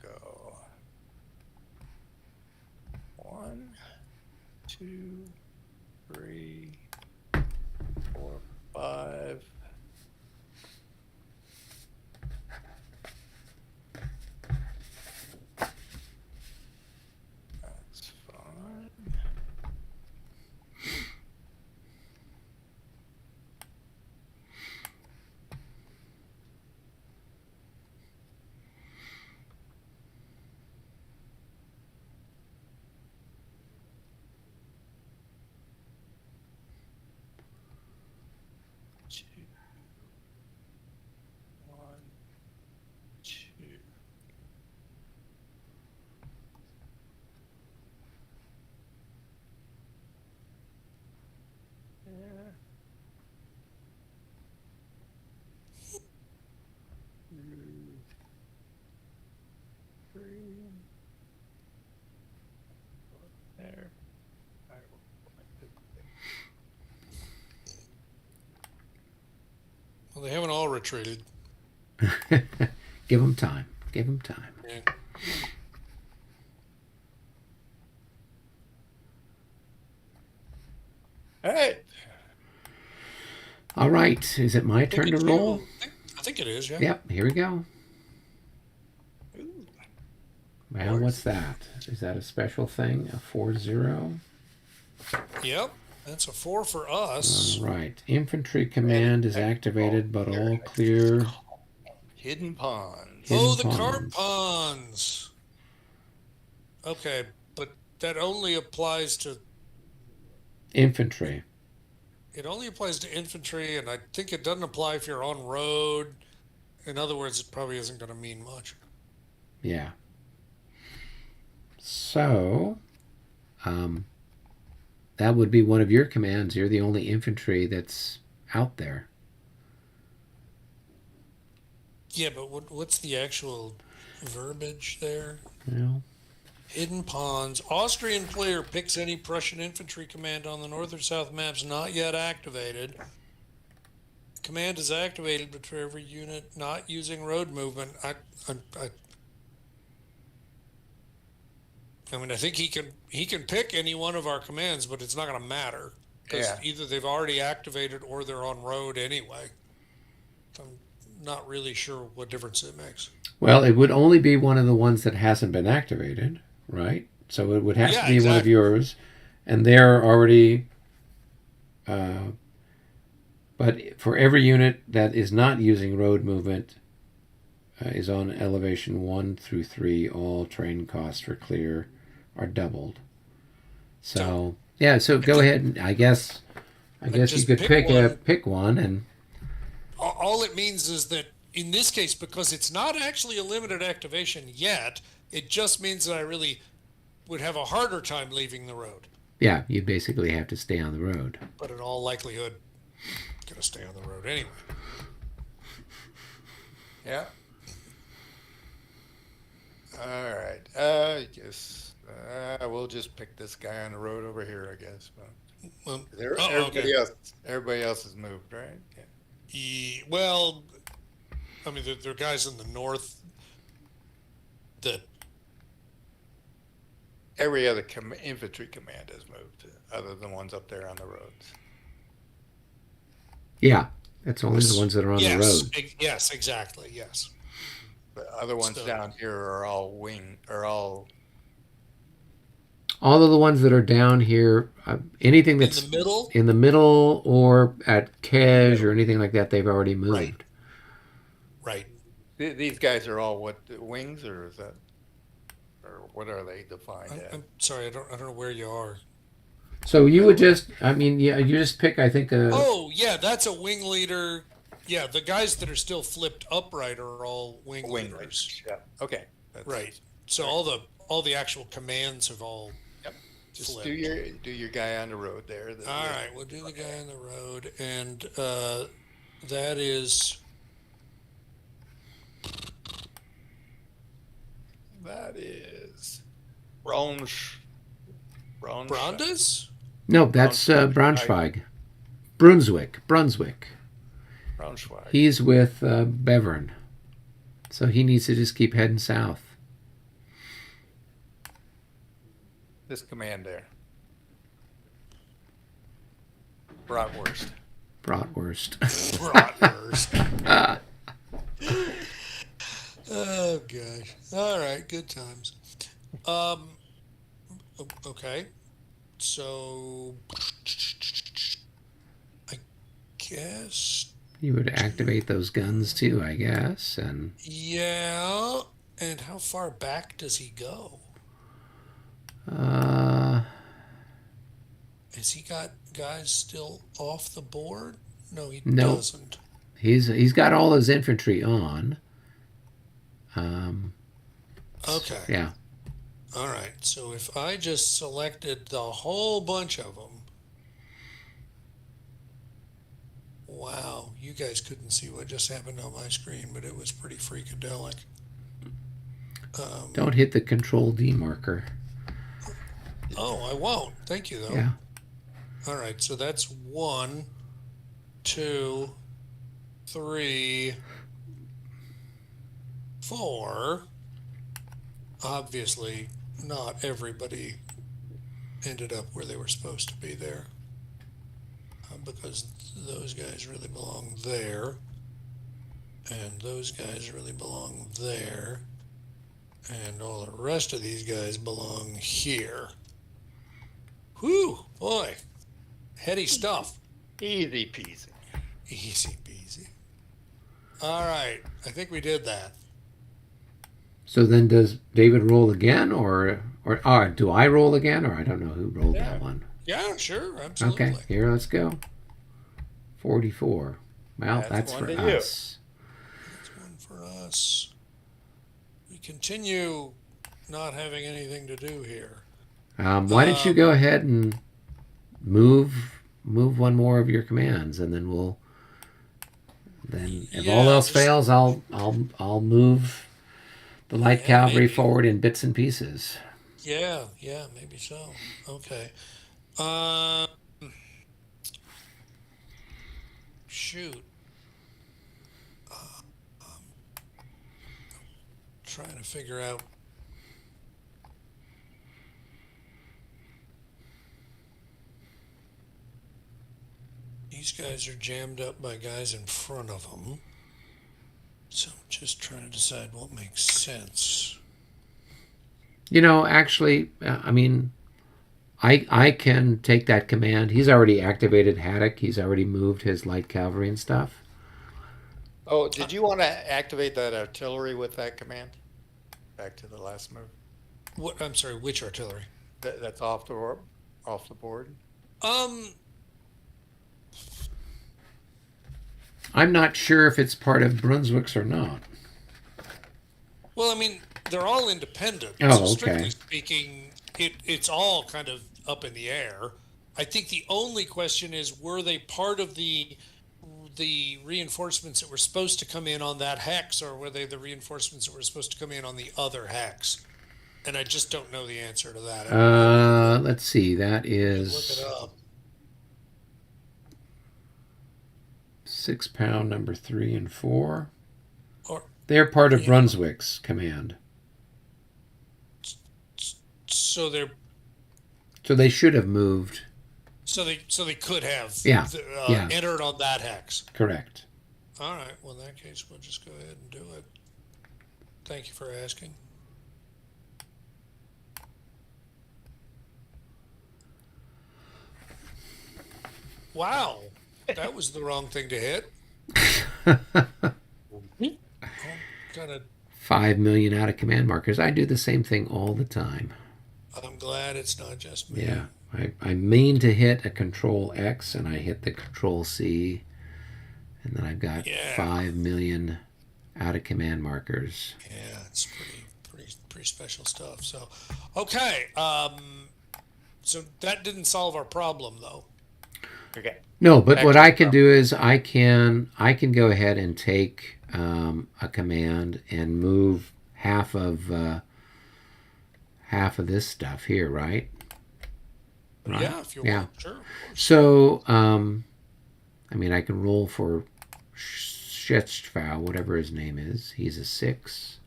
Go 1, 2, 3, 4, 5. That's fine.
retreated.
Give them time. Give them time.
Yeah.
All right.
All right. Is it my turn to roll?
I think it is, yeah.
Yep. Here we go.
Ooh.
Well, what's that? Is that a special thing? A 4-0?
Yep. That's a 4 for us.
All right. Infantry command is activated, but all clear.
Hidden ponds.
Hidden
The carp
ponds.
ponds. Okay, but that only applies to
Infantry.
It only applies to infantry, and I think it doesn't apply if you're on road. In other words, it probably isn't going to mean much.
Yeah. So, that would be one of your commands. You're the only infantry that's out there.
Yeah, but what's the actual verbiage there?
Well,
Hidden ponds. Austrian player picks any Prussian infantry command on the north or south maps not yet activated. Command is activated, but for every unit not using road movement, I mean, I think he can pick any one of our commands, but it's not going to matter because either they've already activated or they're on road anyway. I'm not really sure what difference it makes.
well, it would only be one of the ones that hasn't been activated, right? So it would have to be one of yours, and they're already. But for every unit that is not using road movement, is on elevation 1 through 3, all train costs for clear are doubled. So yeah, so go ahead and I guess you could pick one, and
all it means is that in this case, because it's not actually a limited activation yet, it just means that I really would have a harder time leaving the road.
yeah, you basically have to stay on the road.
But in all likelihood, gonna stay on the road anyway.
Yeah. All right. I guess we'll just pick this guy on the road over here, I guess. But everybody else has moved, right? Yeah.
Well, I mean, there are guys in the north that
Every other infantry command has moved, other than ones up there on the roads.
Yeah, that's only the ones that are on the road.
Yes, exactly. Yes.
The other ones down here are all
all of the ones that are down here, anything that's in the middle or at Kaj or anything like that, they've already moved.
Right.
These guys are all what, wings, or is that, or what are they defined as?
I'm sorry, I don't know where you are.
So you would just, you just pick, I think.
Oh yeah, that's a wing leader. Yeah, the guys that are still flipped upright are all wing leaders.
Yeah. Okay.
Right. So all the actual commands have all.
Just
flipped.
do your guy on the road there.
All right, we'll do the guy on the road, and that is.
That is Brandes?
No, that's Braunschweig. Brunswick.
Braunschweig.
He's with Bevern. So he needs to just keep heading south.
This command there. Bratwurst.
Oh gosh. All right, good times. Okay. So I guess
You would activate those guns too, I guess, and
yeah. And how far back does he go? Has he got guys still off the board? No, he doesn't.
He's got all his infantry on.
Okay.
Yeah.
All right. So if I just selected the whole bunch of them. Wow, you guys couldn't see what just happened on my screen, but it was pretty freakadelic.
Don't hit the Control D marker.
Oh, I won't. Thank you, though.
Yeah.
All right, so that's 1, 2, 3, 4. Obviously, not everybody ended up where they were supposed to be there, because those guys really belong there, and those guys really belong there, and all the rest of these guys belong here. Whew, boy, heady stuff.
Easy peasy.
Easy peasy. All right, I think we did that.
So then, does David roll again, or do I roll again, or I don't know who rolled
Yeah.
that one?
Yeah, sure, absolutely.
Okay, here, let's go. 44. Well, that's
one
for
to you.
us.
That's one for us. We continue not having anything to do here.
Why don't you go ahead and move one more of your commands, and then we'll. Then, if all
Yeah,
else
just-
fails, I'll move the light
Yeah,
cavalry
maybe.
forward in bits and pieces.
Yeah, maybe so. Okay. Shoot. Trying to figure out. These guys are jammed up by guys in front of them. So I'm just trying to decide what makes sense.
You know, actually, I mean, I can take that command. He's already activated Haddock. He's already moved his light cavalry and stuff.
Oh, did you want to activate that artillery with that command? Back to the last move.
What? I'm sorry. Which artillery?
That's off the board.
I'm not sure if it's part of Brunswick's or not.
Well, I mean, they're all independent.
Oh,
so strictly
okay.
speaking, it's all kind of up in the air. I think the only question is, were they part of the reinforcements that were supposed to come in on that hex, or were they the reinforcements that were supposed to come in on the other hex? And I just don't know the answer to that.
Let's see. That
Look
is
it up.
6 pound number 3 and 4.
Or
They're part of
Yeah.
Brunswick's command.
so they're
So they should have moved.
so they could have
Yeah, yeah.
entered on that hex.
Correct.
All right. Well, in that case, we'll just go ahead and do it. Thank you for asking. Wow, that was the wrong thing to hit. Kind of.
5 million out of command markers. I do the same thing all the time.
I'm glad it's not just me.
Yeah. I mean to hit a control X, and I hit the control C, and then I've got
Yeah.
5 million out of command markers.
Yeah, it's pretty special stuff. So, okay. So that didn't solve our problem, though.
Okay.
No, but what I can
Excellent.
do is I can go ahead and take a command and move half of this stuff here, right? Right.
Yeah, if you
Yeah.
want, sure. Of course.
So, I mean, I can roll for Schitzfau, whatever his name is. He's a 6.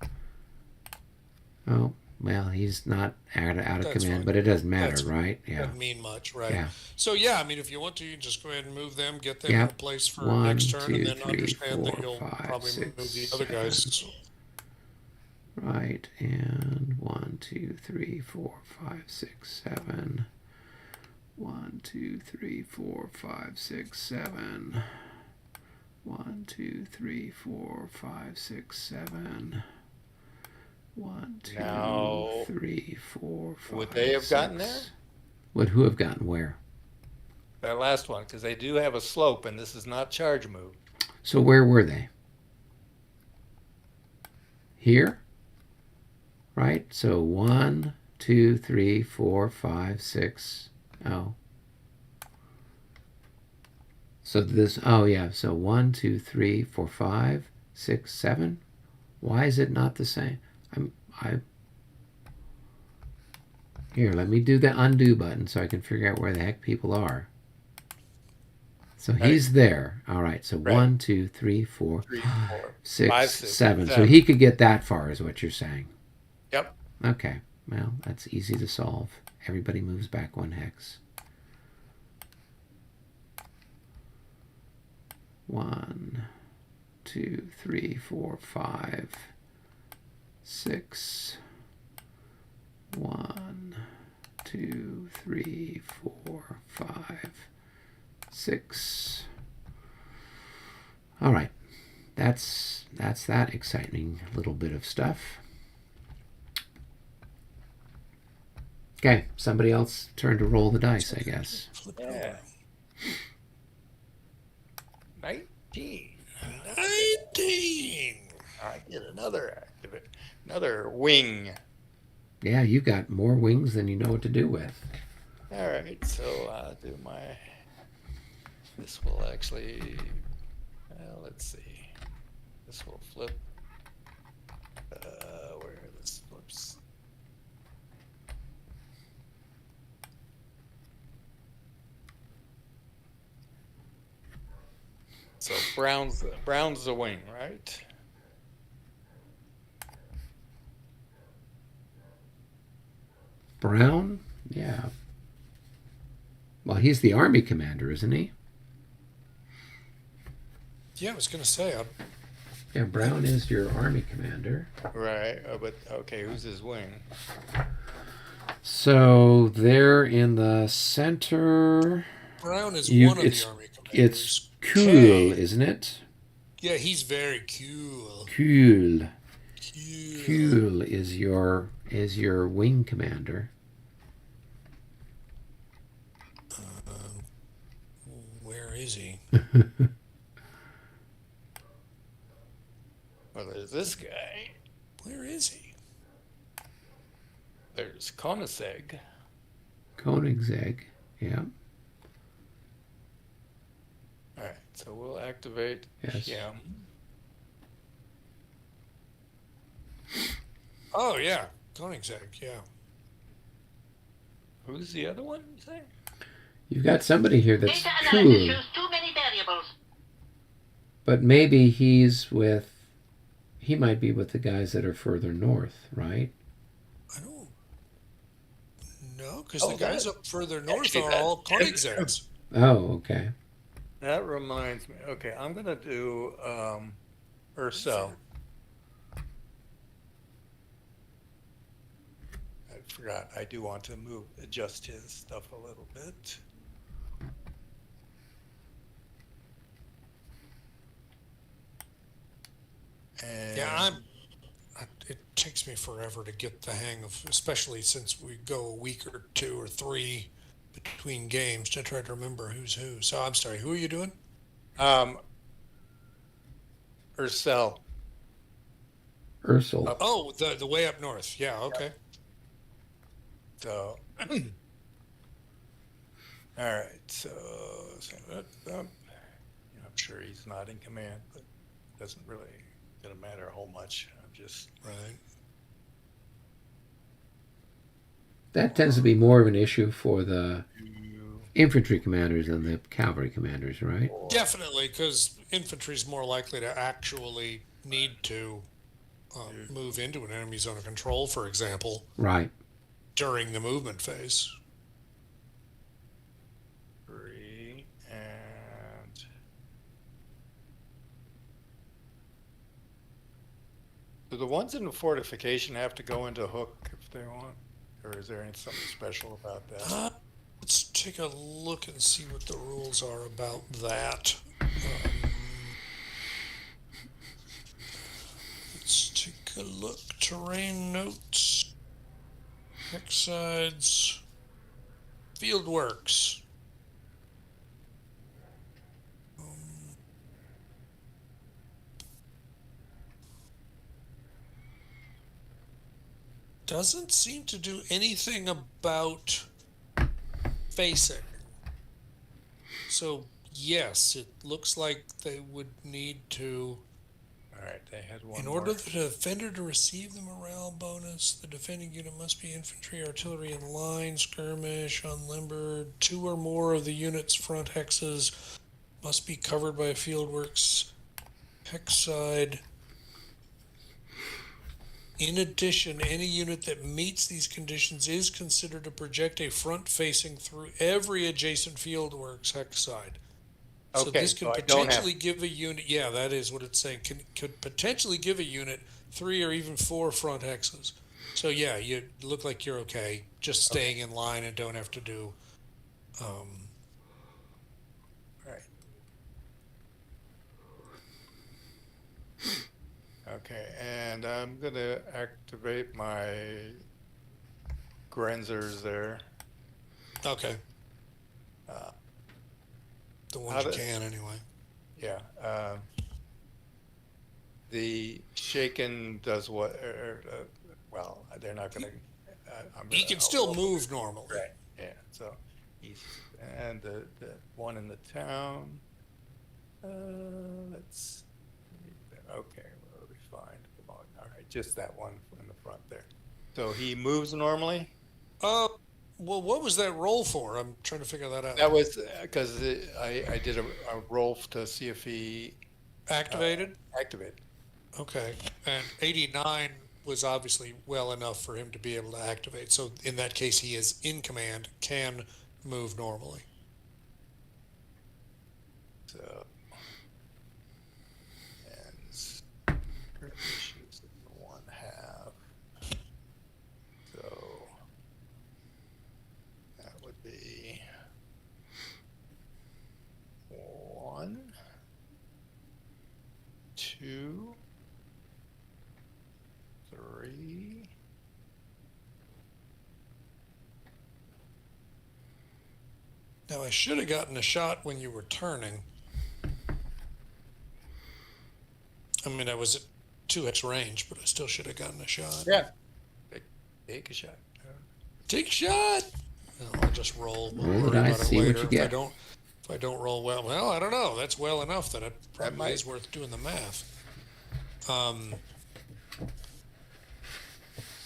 Oh, well, he's not out of
That's
command,
fine.
but it doesn't matter,
That's-
right? Yeah.
Doesn't mean much, right?
Yeah.
So yeah, I mean, if you want to, you can just go ahead and move them, get them
Yep.
in a place for
1,
next turn,
2,
and then
3,
understand
4,
that you'll
5,
probably
6,
move the other
7.
guys.
Right, and 1, 2, 3, 4, 5, 6, 7. 1, 2, 3, 4, 5, 6, 7. 1, 2, 3, 4, 5, 6, 7. 1, 2,
Now,
3, 4, 5.
would they have gotten there?
6. Would who have gotten where?
That last one, because they do have a slope, and this is not charge move.
So where were they? Here? Right? So 1, 2, 3, 4, 5, 6. Oh. So this, oh yeah, so 1, 2, 3, 4, 5, 6, 7. Why is it not the same? Here, let me do the undo button so I can figure out where the heck people are. So he's there. All right. So
Right.
1, 2, 3, 4,
3, 4,
6,
5, 6,
7. So
7.
he could get that far, is what you're saying.
Yep.
Okay. Well, that's easy to solve. Everybody moves back 1 hex. 1, 2, 3, 4, 5, 6. 1, 2, 3, 4, 5, 6. All right. That's that exciting little bit of stuff. Okay, somebody else turn to roll the dice, I guess.
Yeah. 19.
19.
I get another wing.
Yeah, you got more wings than you know what to do with.
All right, so I'll do my. This will actually. Let's see. This will flip. Where this flips. So brown's the wing, right?
Brown? Yeah. Well, he's the army commander, isn't he?
Yeah, I was going to say,
Yeah, Brown is your army commander.
Right. But okay, who's his wing?
So they're in the center.
Brown is one of the army commanders.
It's cool, isn't it?
Yeah, he's very cool.
Cool.
Cool.
Cool is your wing commander.
Where is he?
Well, there's this guy.
Where is he?
There's Koenigsegg.
Koenigsegg, yeah.
All right, so we'll activate
Yes.
him.
Oh, yeah. Koenigsegg, yeah.
Who's the other one, you say?
You've got somebody here that's
Data
cool,
analysis shows too many variables.
but maybe he might be with the guys that are further north, right?
I don't know, because the guys up further north
actually,
are
that-
all Koenigsegg's.
Oh, okay.
That reminds me. Okay, I'm gonna do Ursel. I forgot. I do want to adjust his stuff a little bit. And
Yeah, it takes me forever to get the hang of, especially since we go a week or 2 or 3 between games to try to remember who's who. So I'm sorry, who are you doing?
Ursel.
Ursel.
Oh, the way up north. Yeah, okay.
So, all right. So I'm sure he's not in command, but it doesn't really gonna matter a whole much. I'm just
Right.
That tends to be more of an issue for the infantry commanders than the cavalry commanders, right?
Definitely, because infantry is more likely to actually need to move into an enemy zone of control, for example,
Right.
during the movement phase.
3 and do the ones in the fortification have to go into hook if they want, or is there something special about that?
Let's take a look and see what the rules are about that. Let's take a look. Terrain notes, hex sides, field works. Doesn't seem to do anything about facing. So yes, it looks like they would need to,
All right, they had one
in
more.
order for the defender to receive the morale bonus, the defending unit must be infantry, artillery in line, skirmish, unlimbered, 2 or more of the unit's front hexes Must be covered by a Fieldworks hex side. In addition, any unit that meets these conditions is considered to project a front facing through every adjacent Fieldworks hex side. So
Okay,
this could
so I don't have.
potentially give a unit, yeah, that is what it's saying, could potentially give a unit 3 or even 4 front hexes. So yeah, you look like you're okay, just staying in line and don't have to do.
Right. Okay, and I'm gonna activate my Grenzers there.
Okay.
Uh,
The
How
ones you
does-
can anyway.
Yeah. The shaken does what? Well, they're not gonna.
He can still move normally.
Right. Yeah. So he's and the one in the town. Let's. Okay, we'll be fine. Come on. All right, just that one in the front there. So he moves normally.
Well, what was that roll for? I'm trying to figure that out.
That was because I did a roll to see if he
Activated?
activated.
Okay. And 89 was obviously well enough for him to be able to activate. So in that case, he is in command, can move normally.
So, and issues in 1/2. So that would be 1, 2, 3.
Now, I should have gotten a shot when you were turning. I mean, I was at 2x range, but I still should have gotten a shot.
Yeah. Take a shot.
Take a shot. Well, I'll just roll. We'll
Roll the
worry
dice,
about it
see what
later.
you get.
If I don't roll well, I don't know. That's well enough that it probably
might-
is worth doing the math.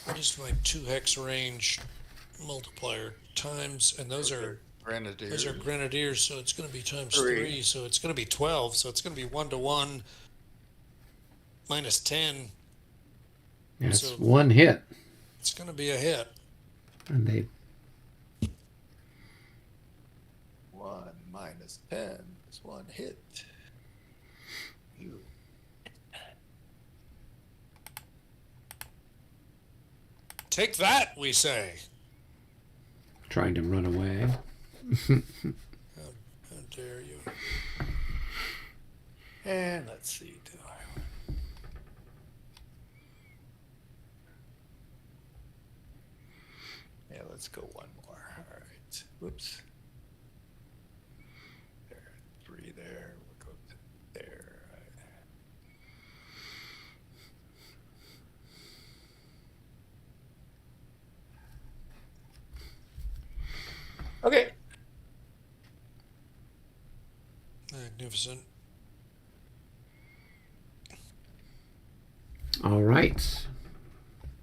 What is my 2 hex range multiplier times? And those are
Grenadiers.
grenadiers, so it's going to be times
3.
3. So it's going to be 12. So it's going to be 1-to-1 minus 10.
That's
So-
one hit.
It's going to be a hit.
And they
1 minus 10 is 1 hit. You.
Take that, we say.
trying to run away.
How dare you?
And let's see. Do I? Yeah, let's go one more. All right. Whoops. There, 3 there. We'll go to there. Okay.
Magnificent.
All right.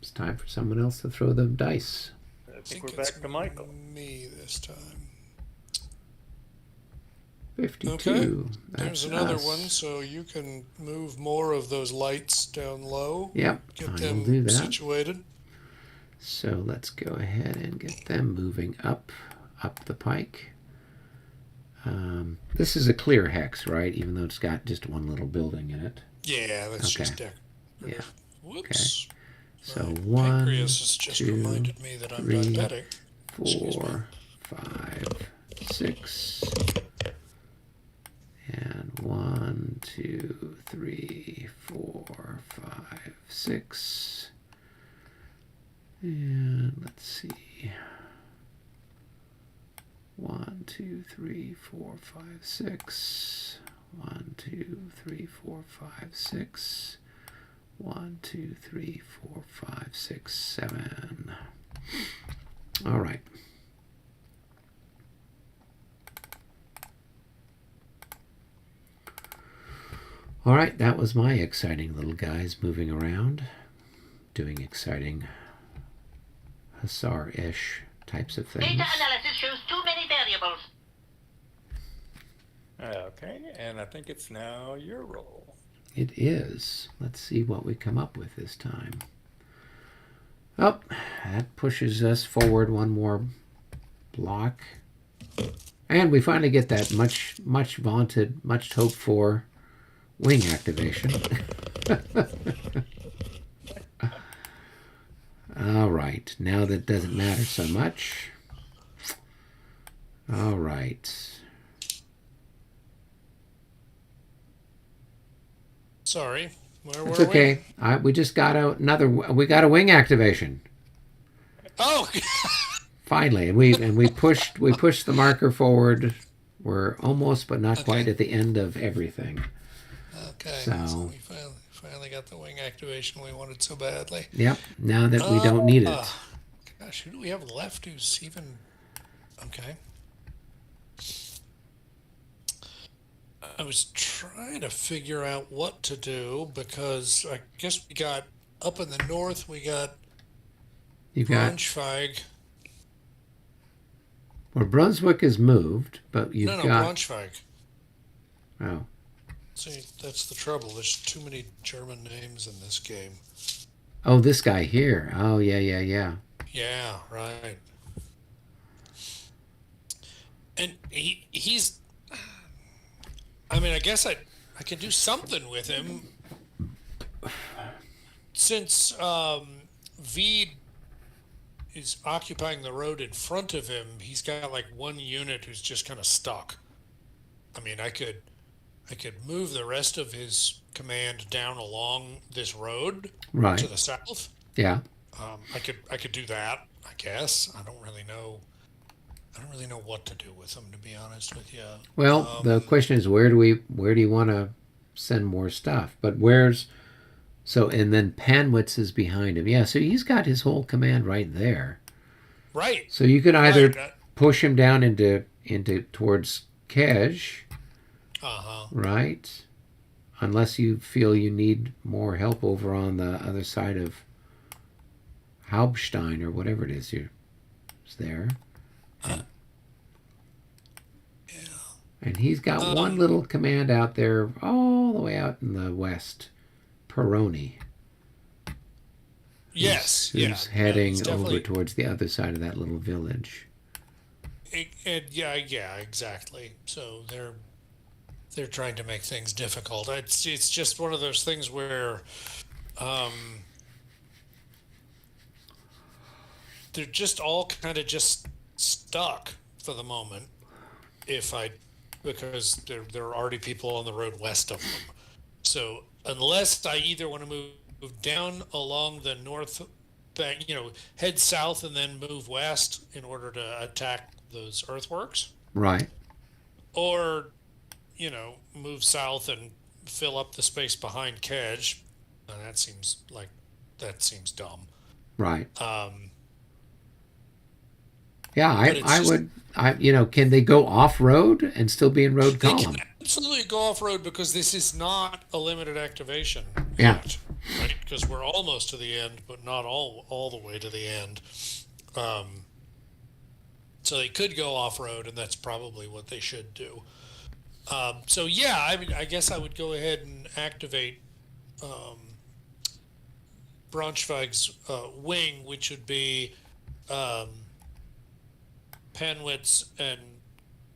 It's time for someone else to throw the dice.
I think we're
it's
back to Michael.
Me this time.
52.
Okay.
That's
There's another
us.
one, so you can move more of those lights down low.
Yep,
Get
I will
them
do that.
situated.
So let's go ahead and get them moving up the pike. This is a clear hex, right? Even though it's got just one little building in it.
Yeah, that's
Okay.
just deck.
Yeah.
Whoops.
So
My
1,
pancreas has just
2,
reminded me that I'm
3,
diabetic. Excuse me.
4, 5, 6. And 1, 2, 3, 4, 5, 6. And let's see. 1, 2, 3, 4, 5, 6. 1, 2, 3, 4, 5, 6. 1, 2, 3, 4, 5, 6, 7. All right. All right, that was my exciting little guys moving around, doing exciting hussar-ish types of things.
Data analysis shows too many variables.
Okay, and I think it's now your roll.
It is. Let's see what we come up with this time. Oh, that pushes us forward one more block. And we finally get that much vaunted, much hoped for wing activation. All right, now that doesn't matter so much. All right.
Sorry, where
It's
were
okay. We just got we got a wing activation.
we? Oh,
Finally, and we pushed the marker forward. We're almost, but not quite,
Okay.
at the end of everything.
okay.
So-
we finally got the wing activation we wanted so badly.
Yep. Now that we don't need it.
Gosh, who do we have left who's even okay? I was trying to figure out what to do because I guess we got up in the north. We got
You've got
Braunschweig.
well, Brunswick is moved, but you've
No,
got
Braunschweig.
oh
See, that's the trouble. There's too many German names in this game.
this guy here. Oh yeah.
Yeah, right. And he's. I mean, I guess I can do something with him since Veed is occupying the road in front of him. He's got like one unit who's just kind of stuck. I mean, I could move the rest of his command down along this road
Right.
to the south.
Yeah.
I could do that. I guess I don't really know. I don't really know what to do with them, to be honest with you.
Well, the question is, where do you want to send more stuff? But and then Panwitz is behind him. Yeah, so he's got his whole command right there.
Right.
So you could either
Right.
push him down into towards Kej,
Uh-huh.
right? Unless you feel you need more help over on the other side of Hauptstein or whatever it is is there. And he's got one little command out there all the way out in the west, Peroni.
Yes.
Who's
yeah.
heading
it's
over
definitely-
towards the other side of that little village.
Yeah, exactly. So they're trying to make things difficult. It's just one of those things where they're just all kind of just stuck for the moment. Because there are already people on the road west of them. So unless I either want to move down along the north bank, head south and then move west in order to attack those earthworks,
Right.
or move south and fill up the space behind Kedge. That seems dumb.
Right.
Um,
Yeah,
but it's
I
just-
would. Can they go off road and still be in road
They
column?
can absolutely go off road because this is not a limited activation
Yeah.
yet, right? Because we're almost to the end, but not all the way to the end. So they could go off road, and that's probably what they should do. So yeah, I mean, I guess I would go ahead and activate Braunschweig's wing, which would be Panwitz and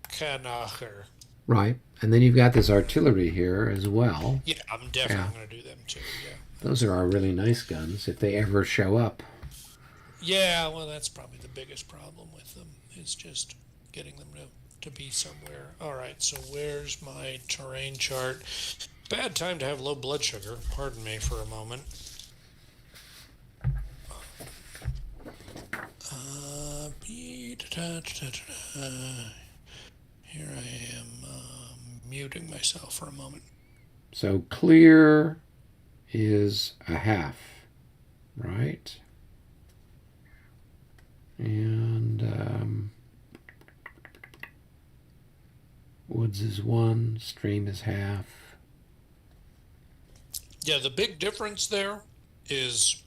Kanacher.
Right. And then you've got this artillery here as well.
Yeah, I'm definitely going to do them too. Yeah.
Those are our really nice guns if they ever show up.
Yeah, well, that's probably the biggest problem with them is just getting them to be somewhere. All right, so where's my terrain chart? Bad time to have low blood sugar. Pardon me for a moment. Here I am muting myself for a moment.
So clear is a half, right? And woods is 1, stream is half.
Yeah, the big difference there is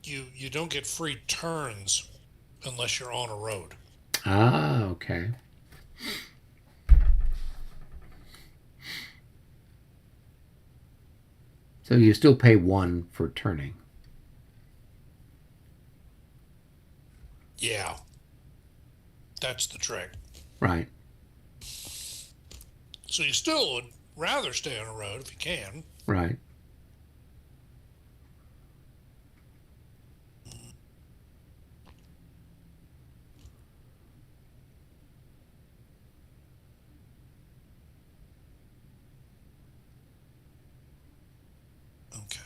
you don't get free turns unless you're on a road.
Ah, okay. So you still pay 1 for turning.
Yeah, that's the trick.
Right.
So you still would rather stay on a road if you can.
Right.
Okay.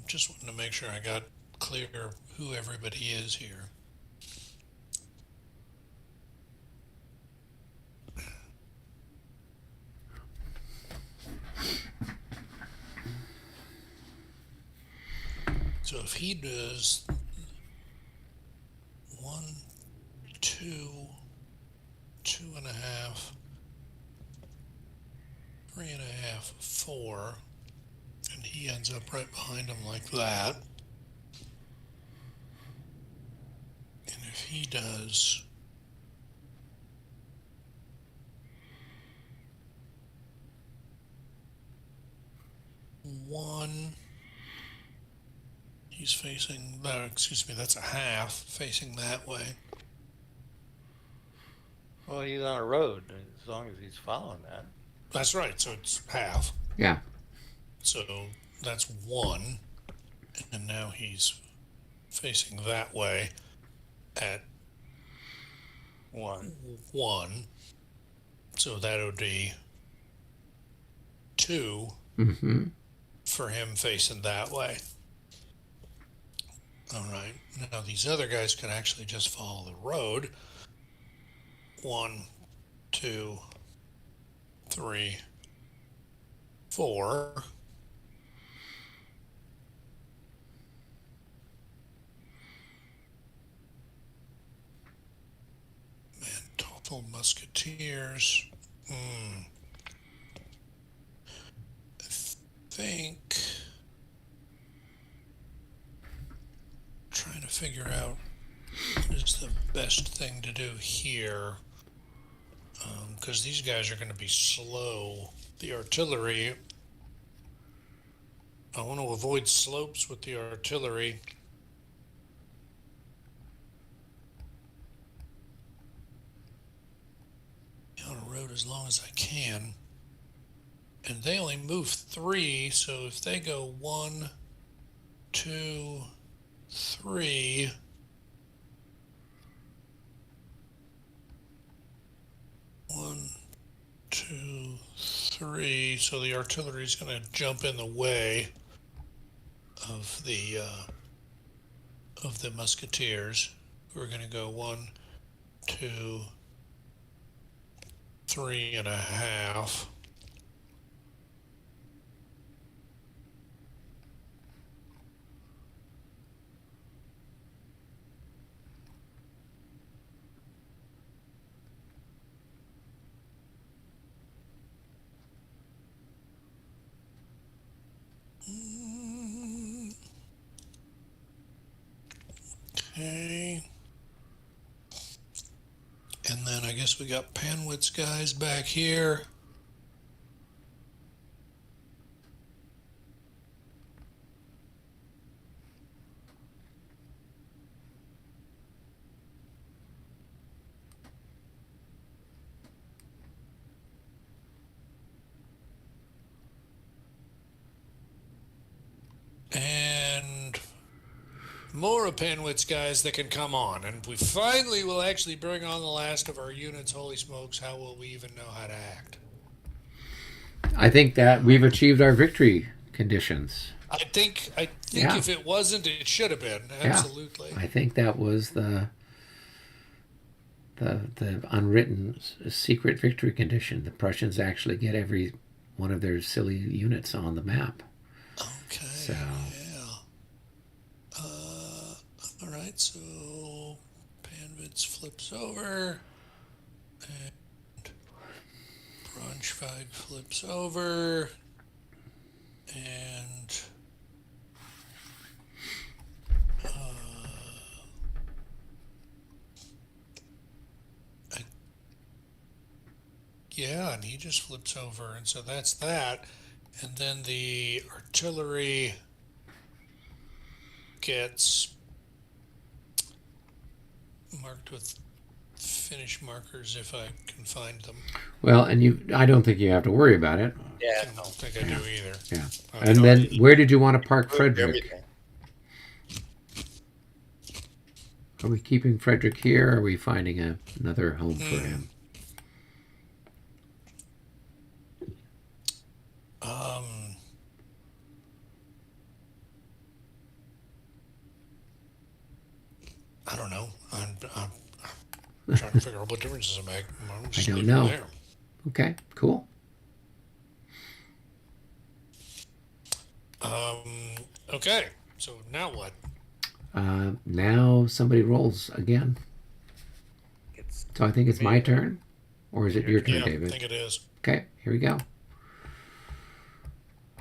Just wanting to make sure I got clear who everybody is here. So if he does 1, 2, 2.5, 3.5, 4, and he ends up right behind him like that. And if he does 1, he's facing that, excuse me, that's a half facing that way.
Well, he's on a road as long as he's following that.
That's right, so it's half.
Yeah.
So that's 1, and now he's facing that way at
1.
1. So that would be 2
Mm-hmm.
for him facing that way. All right. Now these other guys can actually just follow the road. 1, 2, 3, 4. Total Musketeers. I think. Trying to figure out what is the best thing to do here. Because these guys are going to be slow. The artillery. I want to avoid slopes with the artillery. On a road as long as I can. And they only move 3, so if they go 1, 2, 3. One, 2, 3. So the artillery is going to jump in the way of the musketeers. We're going to go 1, 2, 3.5. Okay. And then I guess we got Panwitz guys back here. And more of Panwitz guys that can come on. And we finally will actually bring on the last of our units. Holy smokes, how will we even know how to act?
I think that we've achieved our victory conditions.
I think
Yeah.
if it wasn't, it should have been. Absolutely.
I think that was the unwritten secret victory condition. The Prussians actually get every one of their silly units on the map.
Okay.
So
Yeah. All right. So Panwitz flips over, and Braunschweig flips over, and I Yeah, and he just flips over, and so that's that. And then the artillery gets marked with finish markers if I can find them.
Well, and I don't think you have to worry about it.
Yeah,
I don't
no,
think I do either.
Yeah.
Okay.
And then where did you want to park
moved
Frederick?
everything.
Are we keeping Frederick here? Or are we finding another home for him?
Um, I don't know. I'm trying to figure out what difference does it make. I'm just
I don't
leaving
know.
it there.
Okay, cool.
Okay. So now what?
Now somebody rolls again.
It's
So I think it's my
me.
turn. Or is it your turn,
Yeah, I
David?
think it is.
Okay, here we go.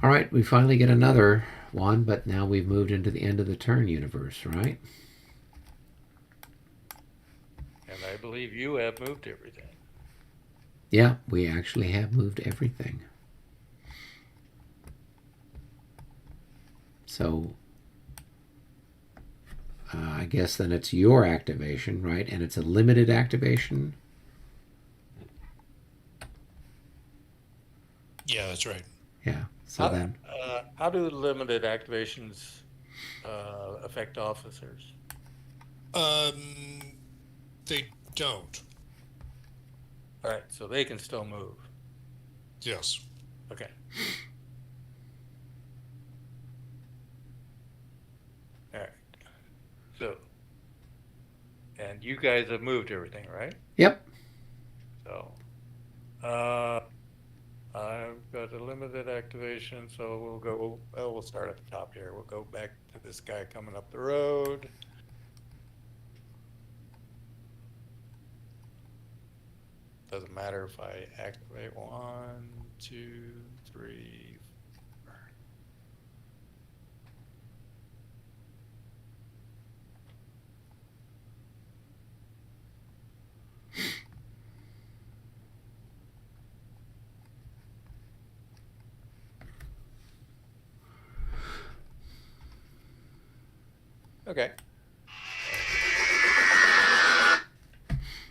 All right, we finally get another one, but now we've moved into the end of the turn universe, right?
And I believe you have moved everything.
Yeah, we actually have moved everything. So I guess then it's your activation, right? And it's a limited activation.
Yeah, that's right.
Yeah. So then,
How do limited activations affect officers?
They don't.
All right, so they can still move.
Yes.
Okay. All right. So, and you guys have moved everything, right?
yep.
So, I've got a limited activation, so we'll start at the top here. We'll go back to this guy coming up the road. Doesn't matter if I activate 1, 2, 3, 4. Okay.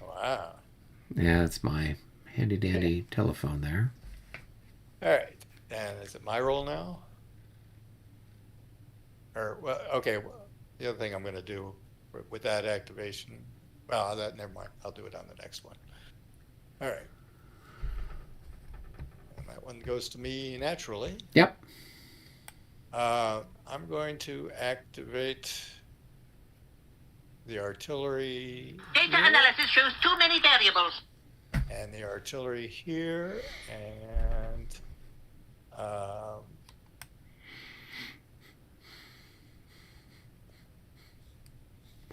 Wow.
Yeah, that's my handy dandy telephone there.
All right. And is it my roll now? Or, well, okay. The other thing I'm going to do with that activation, well, never mind. I'll do it on the next one. All right. And that one goes to me naturally.
Yep.
I'm going to activate the artillery
Data
here,
analysis shows too many variables.
and the artillery here, and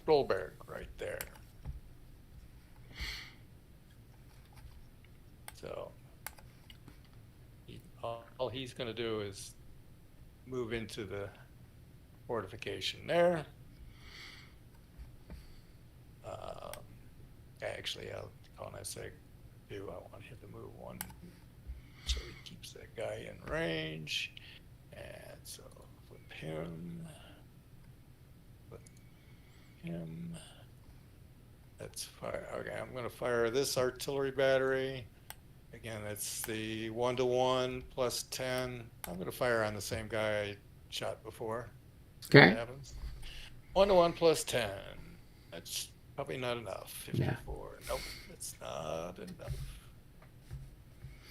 Goldberg right there. So all he's going to do is move into the fortification there. Actually, when I say do, I want him to move 1 so he keeps that guy in range. And so flip him. Let's fire. Okay, I'm going to fire this artillery battery. Again, it's the 1-to-1 plus 10. I'm going to fire on the same guy I shot before. See
Okay.
what happens. 1-to-1 plus 10. That's probably not enough. 54.
Yeah.
Nope, that's not enough.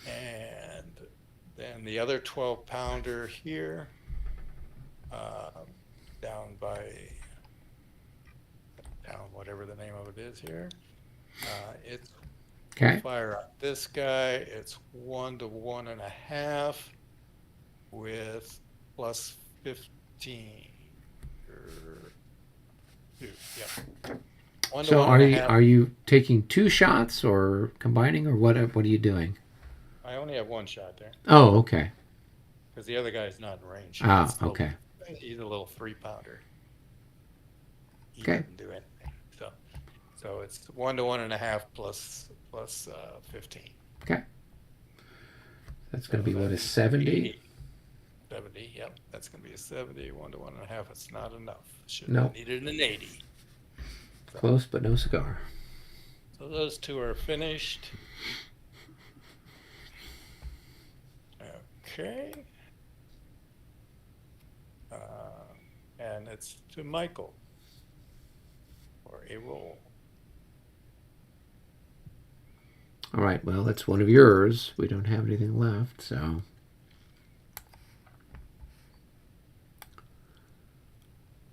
And then the other 12-pounder here, down whatever the name of it is here. It's
Okay.
fire on this guy. It's 1 to 1.5 with plus 15. Yeah. 1 to
So are
1.5.
you taking 2 shots or combining or what are you doing?
I only have 1 shot there
Oh, okay.
because the other guy's not in range.
Ah, okay.
He's a little 3-pounder. He
Okay.
doesn't do anything. So it's 1 to 1.5 plus 15.
Okay. That's going to be what, a 70?
70, yep. That's going to be a 70. 1 to 1.5. It's not enough. Should
Nope.
have needed an 80.
Close, but no cigar.
So those two are finished. Okay. And it's to Michael for a roll.
All right, well, that's one of yours. We don't have anything left, so.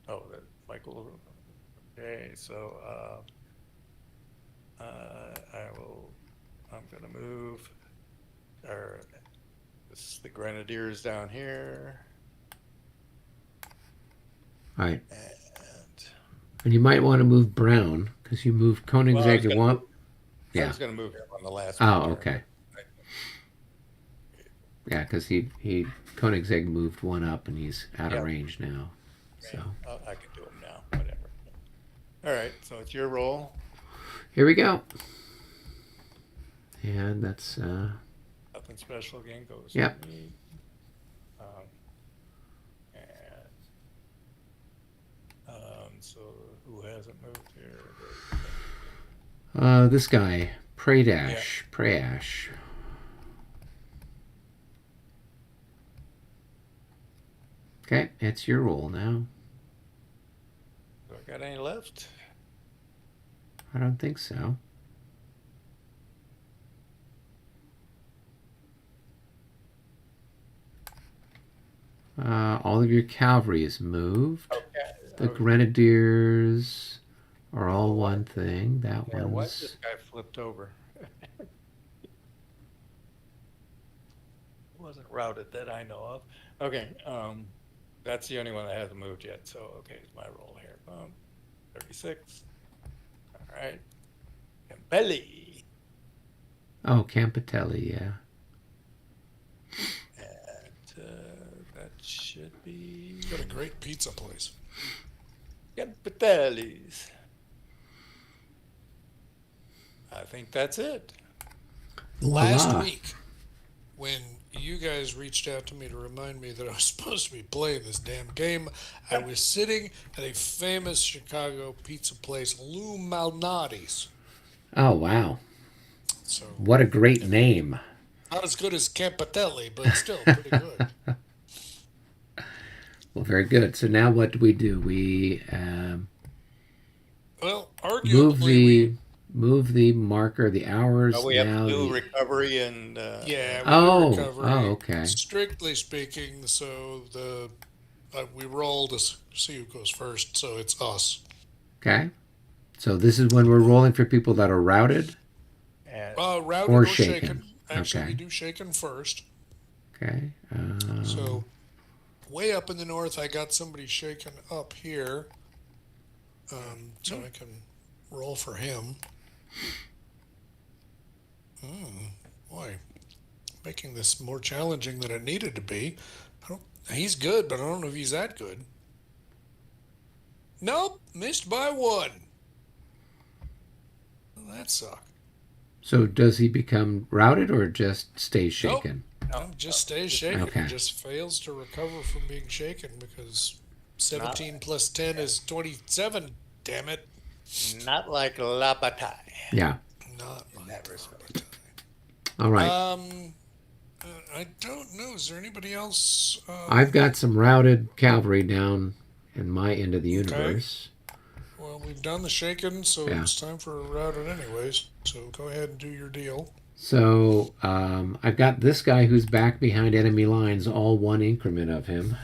Oh, that Michael. Okay, so I'm going to move. This is the Grenadiers down here.
All right.
And
And you might want to move Brown, because you moved Koenigsegg to one.
I
Yeah.
was going to move him on the last
Oh,
one.
okay. Yeah, because he Koenigsegg moved one up, and he's out of range now. So
I can do him now. Whatever. All right, so it's your roll.
here we go. And that's
Nothing special again goes
Yep.
to me. So who hasn't moved here?
this guy, Prayash. Okay, it's your roll now.
Do I got any left?
I don't think so. All of your cavalry is moved.
Okay.
The Grenadiers are all one thing. That
Yeah, why
one's
this guy flipped over? Wasn't routed that I know of. Okay, that's the only one that hasn't moved yet. So okay, it's my roll here. 36. All right. Campelli.
oh, Campitelli, yeah.
And that should be
Got a great pizza place.
Campitelli's. I think that's it.
Last
Hola.
week, when you guys reached out to me to remind me that I was supposed to be playing this damn game, I was sitting at a famous Chicago pizza place, Lou Malnati's.
Oh, wow.
So
What a great name.
not as good as Campitelli, but still pretty good.
Well, very good. So now what do? We
Well,
move
arguably,
move the marker, the hours.
We have
now
to do
the-
recovery and
yeah, we
Oh,
do recovery.
oh, okay.
Strictly speaking, so we roll to see who goes first. So it's us.
Okay. So this is when we're rolling for people that are routed.
and
Routed
Or
or
shaken.
shaken. Actually,
Okay.
we do shaken first.
Okay.
So, way up in the north, I got somebody shaken up here. So I can roll for him. Boy, making this more challenging than it needed to be. He's good, but I don't know if he's that good. Nope, missed by one. Well, that sucked.
So does he become routed or just stay shaken?
Just stays shaken.
Okay.
He just fails to recover from being shaken because 17 plus 10 is 27. Damn it.
not like La Bataille.
Yeah.
Not
In
my
that respect.
All right.
I don't know. Is there anybody else?
I've got some routed cavalry down in my end of the universe.
Well, we've done the shaken, so
Yeah.
it's time for a routed anyways. So go ahead and do your deal.
So I've got this guy who's back behind enemy lines, all one increment of him.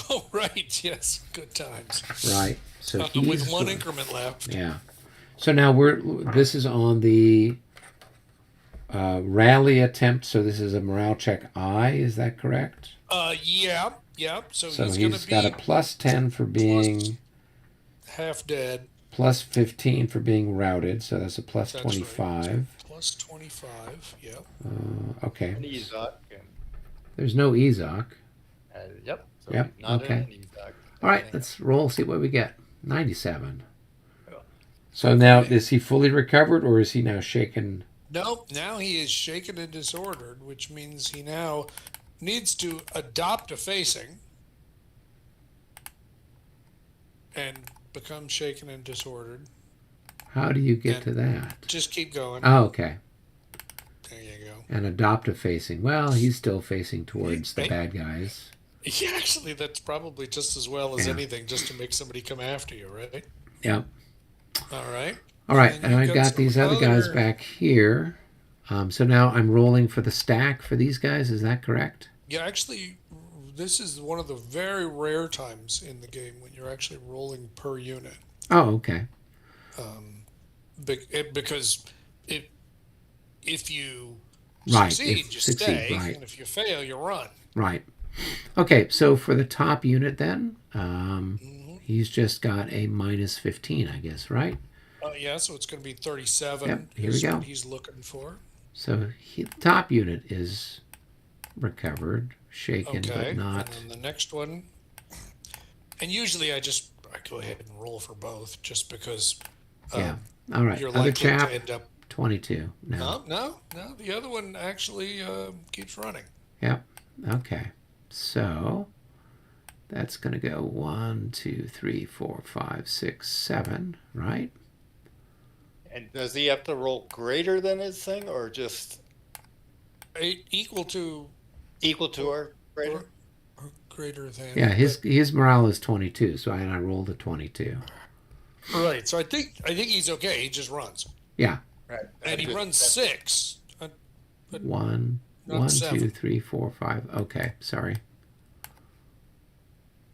Oh, right. Yes. Good times.
Right. So he's
With one increment left.
Yeah. So now this is on the rally attempt. So this is a morale check I. Is that correct?
Yeah. So,
So
he's going
he's
to
got
be
a plus 10 for being,
half dead.
plus 15 for being routed. So that's a plus
That's right.
25.
Plus 25. Yep.
Okay.
And Izak.
There's no Ezok.
Yep. So
Yep,
not
okay.
an Izak.
All right, let's roll, see what we get. 97.
Yeah.
So now, is he fully recovered or is he now shaken?
Nope. Now he is shaken and disordered, which means he now needs to adopt a facing and become shaken and disordered.
How do you get
And
to that?
just keep going.
Oh, okay.
There you go.
And adopt a facing. Well, he's still facing towards the
Hey.
bad guys.
Yeah, actually, that's probably just as well as
Yeah.
anything, just to make somebody come after you, right?
Yep.
All right.
All right,
then
and
you've
I've got
some
these other guys back here. So now I'm rolling for the stack for these guys. Is that correct?
Yeah, actually, this is one of the very rare times in the game when you're actually rolling per unit.
Oh, okay.
Because if you
Right.
succeed,
If
you
succeed,
stay,
right.
and if you fail, you run.
Right. Okay, so for the top unit then,
Mm-hmm.
he's just got a minus 15, I guess, right?
Yeah, so it's going to be 37
Yep, here we
is
go.
what he's looking for.
So the top unit is recovered, shaken,
Okay,
but
and
not.
then the next one, and usually I go ahead and roll for both, just because
Yeah. All right.
you're
Other
likely
chap,
to end up.
22. No.
No. The other one actually keeps running.
Yep. Okay. So that's going to go 1, 2, 3, 4, 5, 6, 7, right?
And does he have to roll greater than his thing, or just
Equal to
equal to or greater?
or greater than.
Yeah, his morale is 22, so I rolled a 22.
Right. So I think he's okay. He just runs,
Yeah.
Right.
and he runs 6. But
1,
not
1,
7.
2, 3, 4, 5. Okay, sorry.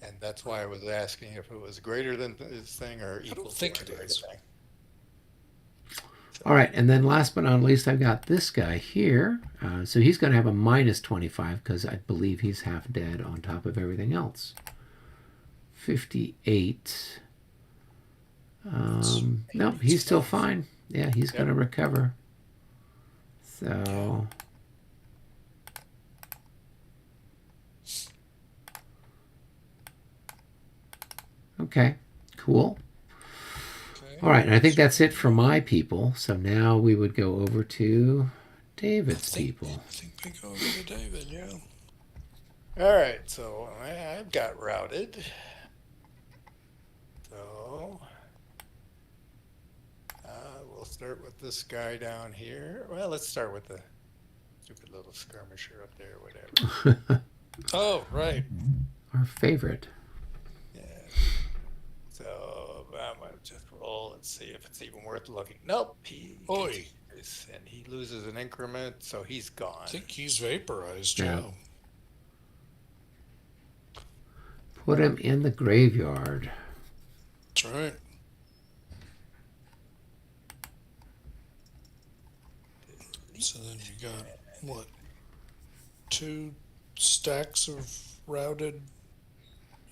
And that's why I was asking if it was greater than his thing or equal
think
to
it
or
is.
thing.
All right, and then last but not least, I've got this guy here. So he's going to have a minus 25 because I believe he's half dead on top of everything else. 58. No, he's still fine. Yeah, he's going to recover. So okay, cool.
Okay.
All right, and I think that's it for my people. So now we would go over to David's people.
I think we go over to David. Yeah.
All right, so I've got routed. So we'll start with this guy down here. Well, let's start with the stupid little skirmisher up there, whatever.
Oh, right.
Our favorite.
Yeah. So I'm gonna just roll and see if it's even worth looking. Nope.
Oi.
And he loses an increment, so he's gone.
I think he's vaporized.
Yeah.
Joe.
Put him in the graveyard.
That's right. So then you got what? 2 stacks of routed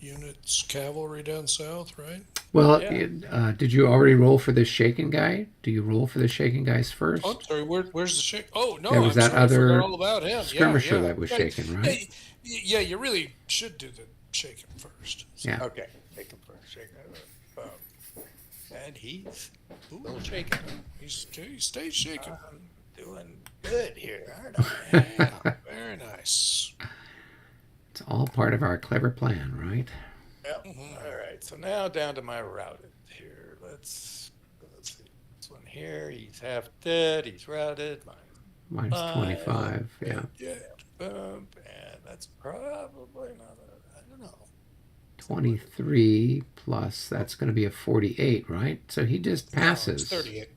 units, cavalry down south, right?
Well,
Yeah.
did you already roll for the shaken guy? Do you roll for the shaken guys first?
Oh, I'm sorry. Where's the shake? Oh no,
There was
I'm
that
sorry, I
other
forgot all about him.
skirmisher
yeah.
that was shaken, right?
Yeah, you really should do the shaking first.
Yeah.
Okay, take him first. Shake it. And he's still shaking.
He stays shaking.
I'm doing good here, aren't I?
Yeah, very nice.
It's all part of our clever plan, right?
Yep. All right. So now down to my routed here. Let's see this one here. He's half dead. He's routed.
Minus 25, yeah.
Yeah.
Boom. And that's probably not. I don't know.
23 plus, that's going to be a 48, right? So he just
No,
passes.
it's 38.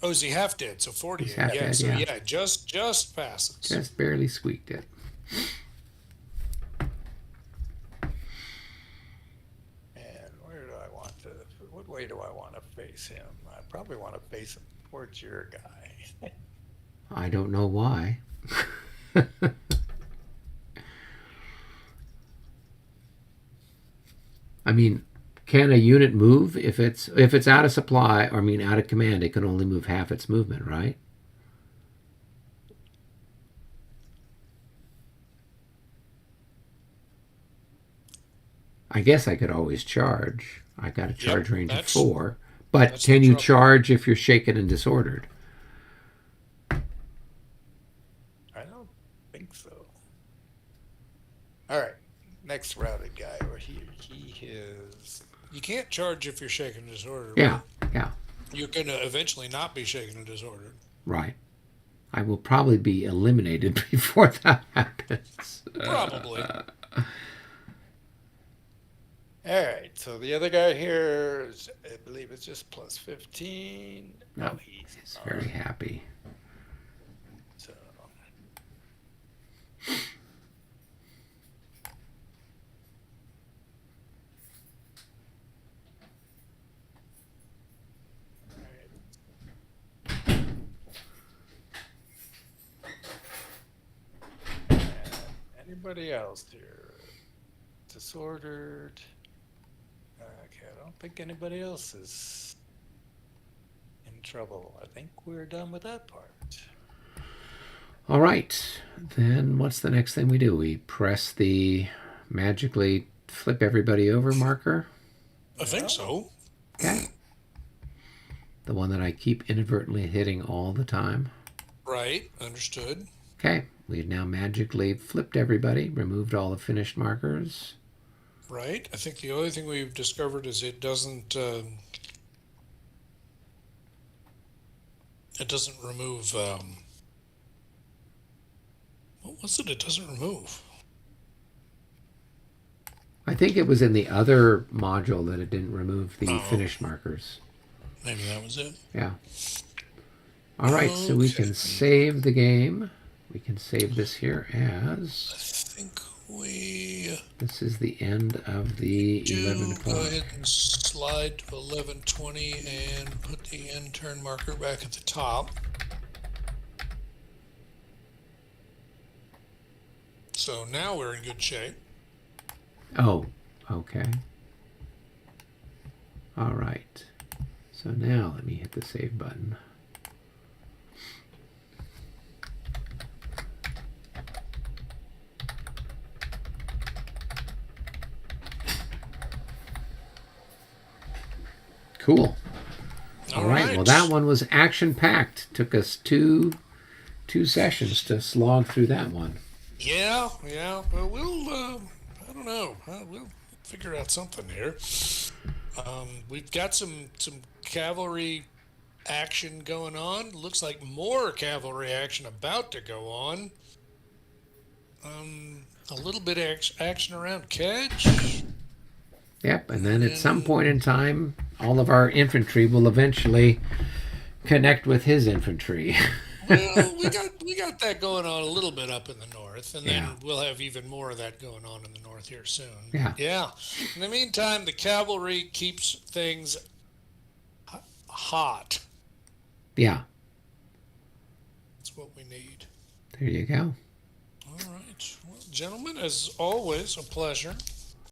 Oh, is he half dead? So 48.
He's half
yeah.
dead,
So
yeah.
yeah, just passes.
Just barely squeaked it.
And where do I want to? What way do I want to face him? I probably want to face him towards your guy.
I don't know why. I mean, can a unit move if it's out of supply, or I mean out of command, it can only move half its movement, right? I guess I could always charge. I got a charge range of 4. But
that's
can
the
you
trouble.
charge if you're shaken and disordered?
think so. All right. Next routed guy over here. He is.
You can't charge if you're shaken and disordered.
Yeah,
right?
yeah,
You're going to eventually not be shaken and disordered.
right. I will probably be eliminated before that happens.
Probably.
All right. So the other guy here, is, I believe, it's just plus 15.
No,
Oh, he's
he's very happy.
So. Anybody else here? Disordered. Okay, I don't think anybody else is in trouble. I think we're done with that part.
All right. Then what's the next thing we do? We press the magically flip everybody over marker.
I think so.
Okay. The one that I keep inadvertently hitting all the time.
Right. Understood.
Okay. We've now magically flipped everybody, removed all the finished markers.
Right. I think the only thing we've discovered is it doesn't remove. What was it? It doesn't remove.
I think it was in the other module that it didn't remove the finished markers.
Maybe that was it.
Yeah. All right, so we can save the game. We can save this here as...
I think we
This is the end of the
do
11
go
o'clock.
ahead and slide to 11:20 and put the end turn marker back at the top. So now we're in good shape.
Oh, okay. All right. So now let me hit the save button. Cool. All right. Well, that one was action-packed. Took us two sessions to slog through that one.
Yeah. Well, I don't know. We'll figure out something here. We've got some cavalry action going on. Looks like more cavalry action about to go on. A little bit of action around Kedge.
Yep, and then at some point in time, all of our infantry will eventually connect with his infantry.
Well, we got that going on a little bit up in the north, and then
Yeah.
we'll have even more of that going on in the north here soon.
Yeah.
In the meantime, the cavalry keeps things hot.
Yeah,
That's what we need.
there you go.
All right. Well, gentlemen, as always, a pleasure.